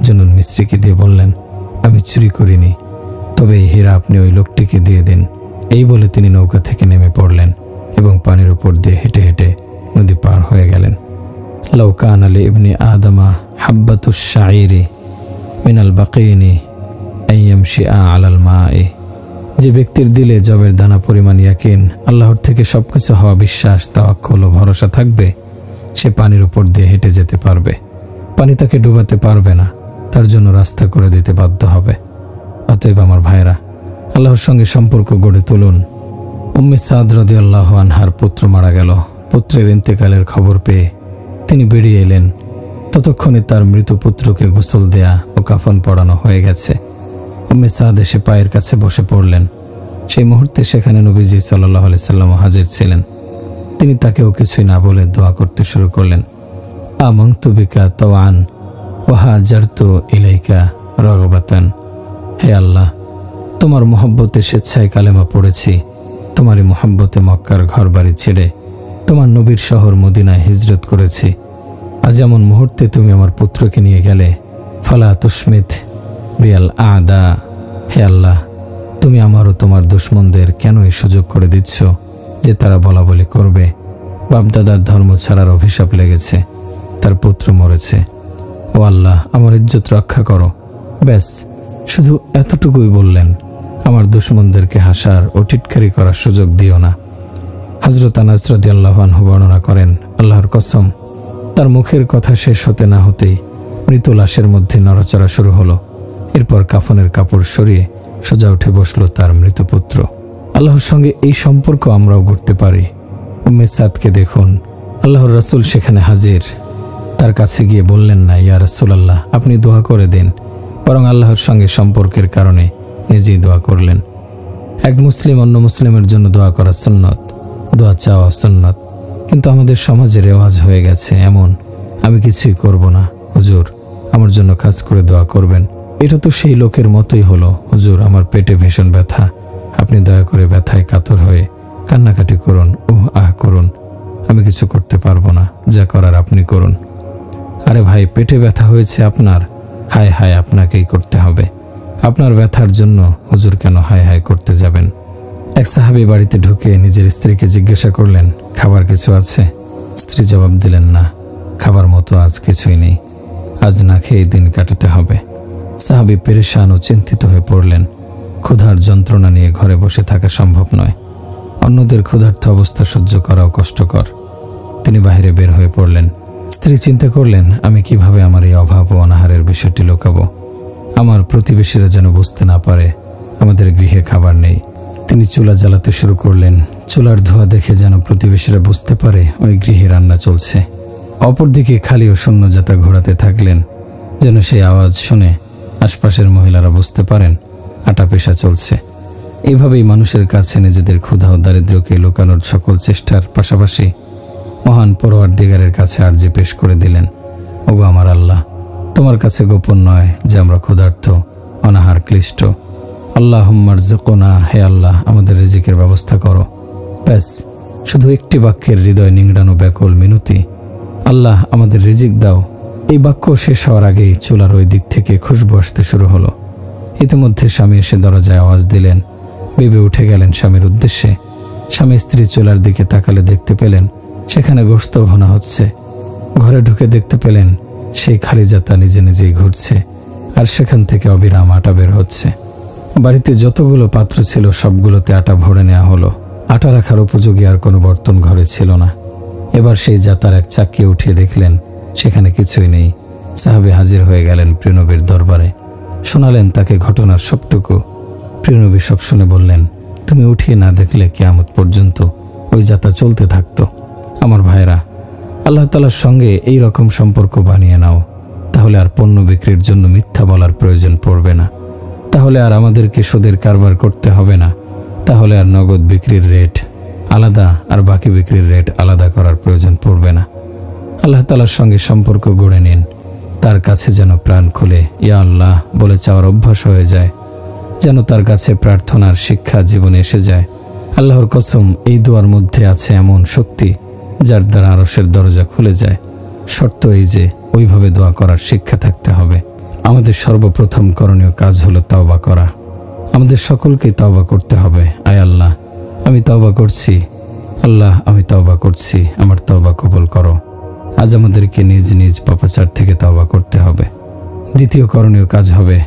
জুন্নুন মিসরিকে দিয়ে বললেন, আমি চুরি করিনি, তবে এই হীরা আপনি ওই লোকটিকে দিয়ে দিন। এই বলে তিনি নৌকা থেকে নেমে পড়লেন এবং পানির উপর দিয়ে হেঁটে হেঁটে নদী পার হয়ে গেলেন। লাউ কানা লি ইবনি আদমা হাব্বাতুশ শাঈরি মিনাল বাকিনি আন ইয়ামশিআ আলাল মাই যে ব্যক্তির দিলে জবের দানা পরিমাণ ইয়াকিন, আল্লাহর থেকে সবকিছু হওয়া বিশ্বাস, তাওয়াক্কুল ও ভরসা থাকবে, সে পানির উপর দিয়ে হেঁটে যেতে পারবে। পানি তাকে ডুবাতে পারবে না, তার জন্য রাস্তা করে দিতে বাধ্য হবে। অতএব আমার ভাইরা, আল্লাহর সঙ্গে সম্পর্ক গড়ে তুলুন। উম্মে সাদ রাদিয়াল্লাহু আনহার পুত্র মারা গেল। পুত্রের ইন্তেকালের খবর পেয়ে তিনি বেরিয়ে এলেন। ততক্ষণে তার মৃত পুত্রকে গোসল দেয়া ও কাফন পরানো হয়ে গেছে। উম্মে সাদ এসে পায়ের কাছে বসে পড়লেন। সেই মুহূর্তে সেখানে নবীজি সাল্লাল্লাহু আলাইহি সাল্লাম হাজির ছিলেন। তিনি তাকেও কিছুই না বলে দোয়া করতে শুরু করলেন। আমানতু বিকা তাওয়ান ওয়া হাজারতু ইলাইকা রাগবাতান। হে আল্লাহ, তোমার মহব্বতে স্বেচ্ছায় কালেমা পড়েছি। তোমারই মহব্বতে মক্কার ঘর বাড়ি ছেড়ে তোমার নবীর শহর মদিনায় হিজরত করেছি। আজ এমন মুহূর্তে তুমি আমার পুত্রকে নিয়ে গেলে, ফালা তুশমিত বিয়াল আদা। হে আল্লাহ, তুমি আমার ও তোমার দুশমনদের কেন এই সুযোগ করে দিচ্ছ যে তারা বলা বলি করবে বাপদাদার ধর্ম ছাড়ার অভিশাপ লেগেছে, তার পুত্র মরেছে। ও আল্লাহ, আমার ইজ্জত রক্ষা করো। ব্যাস শুধু এতটুকুই বললেন। আমার দুশমনদেরকে হাসার ও টিটকারি করার সুযোগ দিও না। হযরত আনাস রাদিয়াল্লাহু আনহু বর্ণনা করেন, আল্লাহর কসম, তার মুখের কথা শেষ হতে না হতেই মৃত লাশের মধ্যে নড়াচড়া শুরু হলো। এরপর কাফনের কাপড় সরিয়ে সোজা উঠে বসল তার মৃত পুত্র। আল্লাহর সঙ্গে এই সম্পর্ক আমরাও গড়তে পারি। উম্মে সাদকে দেখুন, আল্লাহর রাসূল সেখানে হাজির। তার কাছে গিয়ে বললেন না, ইয়া রাসূলুল্লাহ, আপনি দোয়া করে দিন, বরং আল্লাহর সঙ্গে সম্পর্কের কারণে নিজেই দোয়া করলেন। এক মুসলিম অন্য মুসলিমের জন্য দোয়া করা সুন্নত, দোয়া চাওয়া সুন্নত, কিন্তু আমাদের সমাজে রেওয়াজ হয়ে গেছে এমন, আমি কিছুই করব না, হুজুর আমার জন্য কাজ করে দোয়া করবেন। এটা তো সেই লোকের মতোই হলো, হুজুর আমার পেটে ভীষণ ব্যথা, আপনি দয়া করে ব্যথায় কাতর হয়ে কান্নাকাটি করুন, আহ করুন, আমি কিছু করতে পারবো না, যা করার আপনি করুন। আরে ভাই, পেটে ব্যথা হয়েছে আপনার, হায় হায় আপনাকেই করতে হবে। আপনার ব্যথার জন্য হুজুর কেন হায় হায় করতে যাবেন? এক সাহাবী বাড়িতে ঢুকে নিজের স্ত্রীকে জিজ্ঞাসা করলেন, খাবার কিছু আছে? স্ত্রী জবাব দিলেন, না, খাবার মতো আজ কিছুই নেই, আজ না খেয়ে দিন কাটাতে হবে। সাহাবী পেরেশান ও চিন্তিত হয়ে পড়লেন। ক্ষুধার যন্ত্রণা নিয়ে ঘরে বসে থাকা সম্ভব নয়, অন্যদের ক্ষুধার্ত অবস্থা সহ্য করাও কষ্টকর। তিনি বাইরে বের হয়ে পড়লেন। স্ত্রী চিন্তা করলেন, আমি কিভাবে আমার এই অভাব ও অনাহারের বিষয়টি লুকাবো? আমার প্রতিবেশীরা যেন বুঝতে না পারে আমাদের গৃহে খাবার নেই। তিনি চুলা জ্বালাতে শুরু করলেন। চুলার ধোঁয়া দেখে যেন প্রতিবেশীরা বুঝতে পারে ওই গৃহে রান্না চলছে। অপরদিকে খালি ও শূন্য যাতা ঘোরাতে থাকলেন, যেন সেই আওয়াজ শুনে আশপাশের মহিলারা বুঝতে পারেন আটা পেশা চলছে। এইভাবেই মানুষের কাছে নিজেদের ক্ষুধা ও দারিদ্র্যকে লুকানোর সকল চেষ্টার পাশাপাশি মহান পরওয়ারদিগারের কাছে আরজি পেশ করে দিলেন, ওগো আমার আল্লাহ, তোমার কাছে গোপন নয় যে আমরা ক্ষুধার্ত, অনাহার ক্লিষ্ট। আল্লাহুম্মারযুকনা, হে আল্লাহ আমাদের রিজিকের ব্যবস্থা করো। ব্যাস শুধু একটি বাক্যের হৃদয় নিংড়ানো ব্যাকুল মিনতি, আল্লাহ আমাদের রিজিক দাও। এই বাক্য শেষ হওয়ার আগেই চুলার ওই দিক থেকে খুশবু আসতে শুরু হলো। ইতিমধ্যে স্বামী এসে দরজায় আওয়াজ দিলেন। বিবি উঠে গেলেন স্বামীর উদ্দেশ্যে। স্বামী স্ত্রী চুলার দিকে তাকালে দেখতে পেলেন সেখানে গোশত ভুনা হচ্ছে। ঘরে ঢুকে দেখতে পেলেন সেই খালি জাতা নিজে নিজেই ঘুরছে, আর সেখান থেকে অবিরাম আটা বের হচ্ছে। বাড়িতে যতগুলো পাত্র ছিল সবগুলোতে আটা ভরে নেওয়া হলো। আটা রাখার উপযোগী আর কোনো বর্তন ঘরে ছিল না। এবার সেই জাতার এক চাকিয়ে উঠিয়ে দেখলেন সেখানে কিছুই নেই। সাহাবী হাজির হয়ে গেলেন প্রিয়নবীর দরবারে, শোনালেন তাকে ঘটনার সবটুকু। প্রিয়নবী সব শুনে বললেন, তুমি উঠিয়ে না দেখলে কিয়ামত পর্যন্ত ওই যাতা চলতে থাকতো। আমার ভাইরা, আল্লাহ তাআলার সঙ্গে এই রকম সম্পর্ক বানিয়ে নাও, তাহলে আর পণ্য বিক্রির জন্য মিথ্যা বলার প্রয়োজন পড়বে না, তাহলে আর আমাদেরকে সুদের কারবার করতে হবে না, তাহলে আর নগদ বিক্রির রেট আলাদা আর বাকি বিক্রির রেট আলাদা করার প্রয়োজন পড়বে না। আল্লাহ তাআলার সঙ্গে সম্পর্ক গড়ে নিন, তার কাছে যেন প্রাণ খুলে ইয়া আল্লাহ বলে চাওয়ার অভ্যাস হয়ে যায়, যেন তার কাছে প্রার্থনার শিক্ষা জীবনে এসে যায়। আল্লাহর কসম, এই দোয়ার মধ্যে আছে এমন শক্তি যার দ্বারা আরশের দরজা খুলে যায়। শর্ত এই যে ওইভাবে দোয়া করার শিক্ষা থাকতে হবে। আমাদের সর্বপ্রথম করণীয় কাজ হলো তওবা করা। আমাদের সকলকে তওবা করতে হবে। আয় আল্লাহ, আমি তওবা করছি, আল্লাহ আমি তওবা করছি, আমার তওবা কবুল করো। আজ আমাদেরকে নিজ নিজ পাপাচার থেকে তওবা করতে হবে। দ্বিতীয় করণীয় কাজ হবে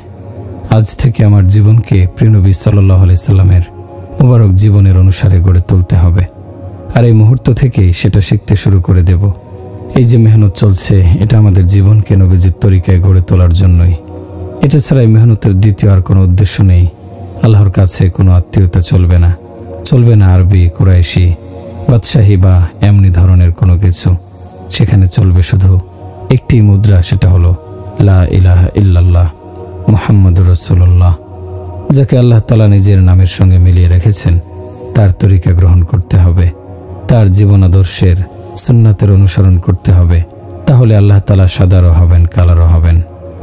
আজ থেকে আমার জীবনকে প্রিয় নবী সাল্লাল্লাহু আলাইহি সাল্লামের মুবারক জীবনের অনুসারে গড়ে তুলতে হবে। আর এই মুহূর্ত থেকেই সেটা শিখতে শুরু করে দেব। এই যে মেহনত চলছে, এটা আমাদের জীবনকে নবীজির তরিকায় গড়ে তোলার জন্যই। এটা ছাড়া এই মেহনতের দ্বিতীয় আর কোনো উদ্দেশ্য নেই। আল্লাহর কাছে কোনো আত্মীয়তা চলবে না, চলবে না আরবি, কুরাইশি, বাদশাহী বা এমনি ধরনের কোনো কিছু। সেখানে চলবে শুধু একটি মুদ্রা, সেটা হলো লা ইলাহা ইল্লাল্লাহ মুহাম্মাদুর রাসূলুল্লাহ। যাকে আল্লাহ তাআলা নিজের নামের সঙ্গে মিলিয়ে রেখেছেন, তার তরিকা গ্রহণ করতে হবে, তার জীবন আদর্শের সুন্নাতের অনুসরণ করতে হবে। তাহলে আল্লাহ তাআলা সাদারও হবেন, কালারও হবেন,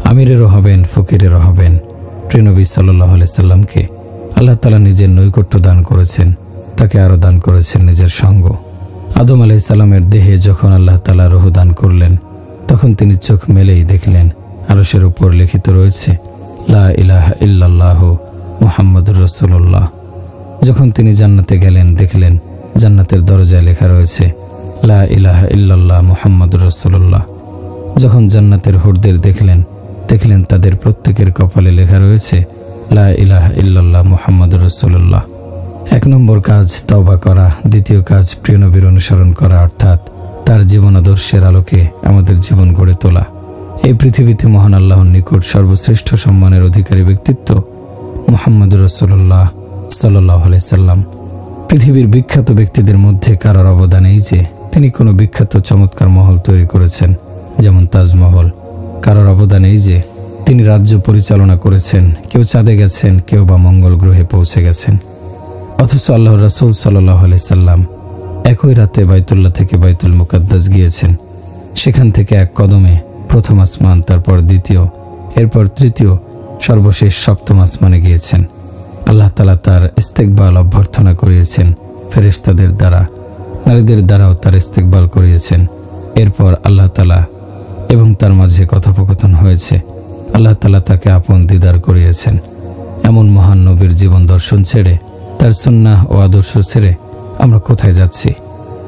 আমিরেরও হবেন, ফকিরেরও হবেন। প্রিয় নবী সাল্লাল্লাহু আলাইহি সাল্লামকে আল্লাহ তাআলা নিজের নৈকট্য দান করেছেন, তাকে আরও দান করেছেন নিজের সঙ্গ। আদম আলাইহিস সালামের দেহে যখন আল্লাহ তাআলা রূহ দান করলেন, তখন তিনি চোখ মেলেই দেখলেন আরশের উপর লিখিত রয়েছে লা ইলাহা ইল্লাল্লাহু মুহাম্মাদুর রাসূলুল্লাহ। যখন তিনি জান্নাতে গেলেন, দেখলেন জান্নাতের দরজায় লেখা রয়েছে লা ইলাহা ইল্লাল্লাহ মুহাম্মাদুর রাসূলুল্লাহ। যখন জান্নাতের হুরদের দেখলেন তাদের প্রত্যেকের কপালে লেখা রয়েছে লা ইলাহা ইল্লাল্লাহ মুহাম্মাদুর রাসূলুল্লাহ। 1 নম্বর কাজ তওবা করা, দ্বিতীয় কাজ প্রিয় নবীর অনুসরণ করা, অর্থাৎ তার জীবন আদর্শের আলোকে আমাদের জীবন গড়ে তোলা। এই পৃথিবীতে মহান আল্লাহর নিকট সর্বশ্রেষ্ঠ সম্মানের অধিকারী ব্যক্তিত্ব মুহাম্মাদুর রাসূলুল্লাহ সাল্লাল্লাহু আলাইহি সাল্লাম। পৃথিবীর বিখ্যাত ব্যক্তিদের মধ্যে কারোর অবদান এই যে তিনি কোনো বিখ্যাত চমৎকার মহল তৈরি করেছেন, যেমন তাজমহল। কারোর অবদান এই যে তিনি রাজ্য পরিচালনা করেছেন, কেউ চাঁদে গেছেন, কেউ বা মঙ্গল গ্রহে পৌঁছে গেছেন। অথচ আল্লাহর রাসূল সাল্লাল্লাহু আলাইহি সাল্লাম একই রাতে বাইতুল্লাহ থেকে বাইতুল মুকাদ্দাস গিয়েছেন। সেখান থেকে এক কদমে প্রথম আসমান, তারপর দ্বিতীয়, এরপর তৃতীয়, সর্বশেষ সপ্তম আসমানে গিয়েছেন। আল্লাহ তাআলা তার ইস্তেকবাল অভ্যর্থনা করিয়েছেন ফেরেশতাদের দ্বারা, নারীদের দ্বারাও তার ইস্তেকবাল করিয়েছেন। এরপর আল্লাহ তাআলা এবং তার মাঝে কথোপকথন হয়েছে। আল্লাহ তাআলা তাকে আপন দিদার করিয়েছেন। এমন মহান নবীর জীবন দর্শন ছেড়ে, তার সুন্নাহ ও আদর্শ ছেড়ে আমরা কোথায় যাচ্ছি?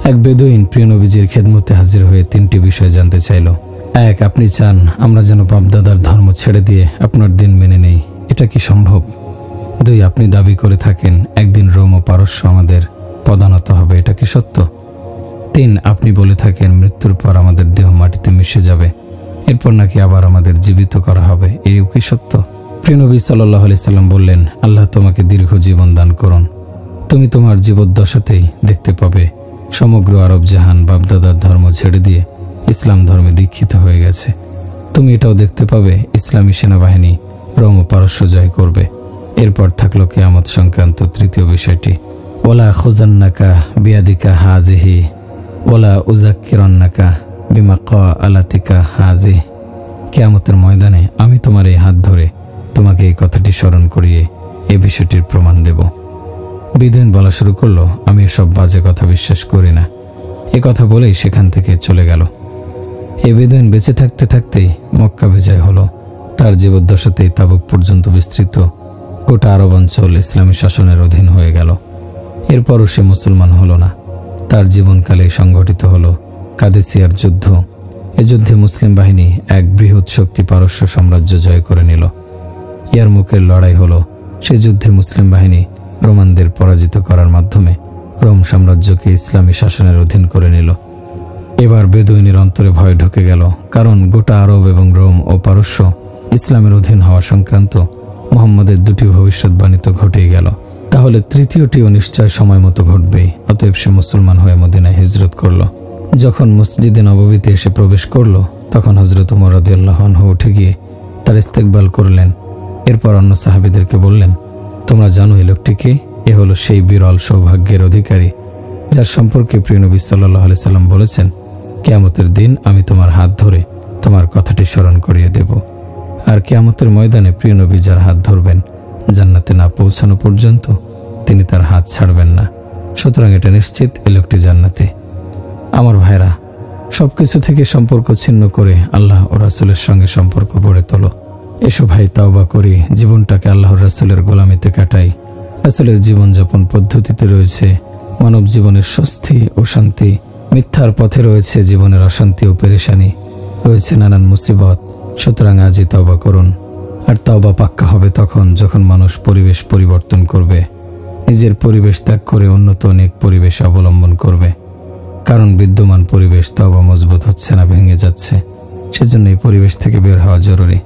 এক বেদুইন প্রিয় নবীজির খেদমতে হাজির হয়ে 3টি বিষয় জানতে চাইল। 1, আপনি চান আমরা যেন বাপদাদার ধর্ম ছেড়ে দিয়ে আপনার দিন মেনে নেই, এটা কি সম্ভব? 2, আপনি দাবি করে থাকেন একদিন রোম ও পারস্য আমাদের পদানত হবে, এটা কি সত্য? 3, আপনি বলে থাকেন মৃত্যুর পর আমাদের দেহ মাটিতে মিশে যাবে, এরপর নাকি আবার আমাদের জীবিত করা হবে, এও কি সত্য? প্রিয় নবী সাল্লাল্লাহু আলাইহি সাল্লাম বললেন, আল্লাহ তোমাকে দীর্ঘ জীবন দান করুন। তুমি তোমার জীবদ্দশাতেই দেখতে পাবে সমগ্র আরব জাহান বাপদাদার ধর্ম ছেড়ে দিয়ে ইসলাম ধর্মে দীক্ষিত হয়ে গেছে। তুমি এটাও দেখতে পাবে ইসলামী সেনাবাহিনী রোম ও পারস্য জয় করবে। এরপর থাকলো কিয়ামত সংক্রান্ত 3য় বিষয়টি, ওলা খুজান্নাকা বিয়াদিকা হাজিহি ওলা উজাক্কিরান্নাকা বিমা ক্বালাতিকা হাজি। কিয়ামতের ময়দানে আমি তোমার এই হাত ধরে তোমাকে এই কথাটি স্মরণ করিয়ে এই বিষয়টির প্রমাণ দেব। বিদুইন বলা শুরু করলো, আমি এসব বাজে কথা বিশ্বাস করি না। এ কথা বলেই সেখান থেকে চলে গেল। এই বেদুইন বেঁচে থাকতে থাকতেই মক্কা বিজয় হলো। তার জীবদ্দশাতেই তাবুক পর্যন্ত বিস্তৃত গোটা আরব অঞ্চল ইসলামী শাসনের অধীন হয়ে গেল। এরপরও সে মুসলমান হলো না। তার জীবনকালে সংঘটিত হলো কাদেসিয়ার যুদ্ধ। এ যুদ্ধে মুসলিম বাহিনী এক বৃহৎ শক্তি পারস্য সাম্রাজ্য জয় করে নিল। ইয়ারমুকের লড়াই হলো। সে যুদ্ধে মুসলিম বাহিনী রোমানদের পরাজিত করার মাধ্যমে রোম সাম্রাজ্যকে ইসলামী শাসনের অধীন করে নিল। এবার বেদুইনের অন্তরে ভয় ঢুকে গেল, কারণ গোটা আরব এবং রোম ও পারস্য ইসলামের অধীন হওয়া সংক্রান্ত মুহাম্মদের 2টি ভবিষ্যৎবাণী তো ঘটেই গেল, তাহলে 3য়টিও নিশ্চয় সময় মতো ঘটবেই। অতএব সে মুসলমান হয়ে মদিনায় হিজরত করল। যখন মসজিদে নববীতে এসে প্রবেশ করল, তখন হযরত ওমর রাদিয়াল্লাহু আনহু উঠে গিয়ে তার ইস্তেকবাল করলেন। এরপর অন্য সাহাবীদেরকে বললেন, তোমরা জানো এই লোকটিকে? এ হলো সেই বিরল সৌভাগ্যের অধিকারী যার সম্পর্কে প্রিয় নবী সাল্লাল্লাহু আলাইহি সাল্লাম বলেছেন, কিয়ামতের দিন আমি তোমার হাত ধরে তোমার কথাটি স্মরণ করিয়ে দেব। আর কিয়ামতের ময়দানে প্রিয় নবী যার হাত ধরবেন, জান্নাতে না পৌঁছানো পর্যন্ত তিনি তার হাত ছাড়বেন না। সুতরাং এটা নিশ্চিত এই লোকটি জান্নাতে। আমার ভাইরা, সবকিছু থেকে সম্পর্ক ছিন্ন করে আল্লাহ ও রাসূলের সঙ্গে সম্পর্ক গড়ে তোলো। এসো ভাই, তাওবা করি, জীবনটাকে আল্লাহর রাসূলের গোলামিতে কাটাই। রাসূলের জীবনযাপন পদ্ধতিতে রয়েছে মানব জীবনের স্বস্তি ও শান্তি, মিথ্যার পথে রয়েছে জীবনের অশান্তি ও পেরেশানি, রয়েছে নানান মুসিবত। সুতরাং আজই তাওবা করুন। আর তওবা পাক্কা হবে তখন যখন মানুষ পরিবেশ পরিবর্তন করবে, নিজের পরিবেশ ত্যাগ করে উন্নত অনেক পরিবেশ অবলম্বন করবে। কারণ বিদ্যমান পরিবেশ তওবা মজবুত হচ্ছে না, ভেঙে যাচ্ছে। সেজন্য এই পরিবেশ থেকে বের হওয়া জরুরি।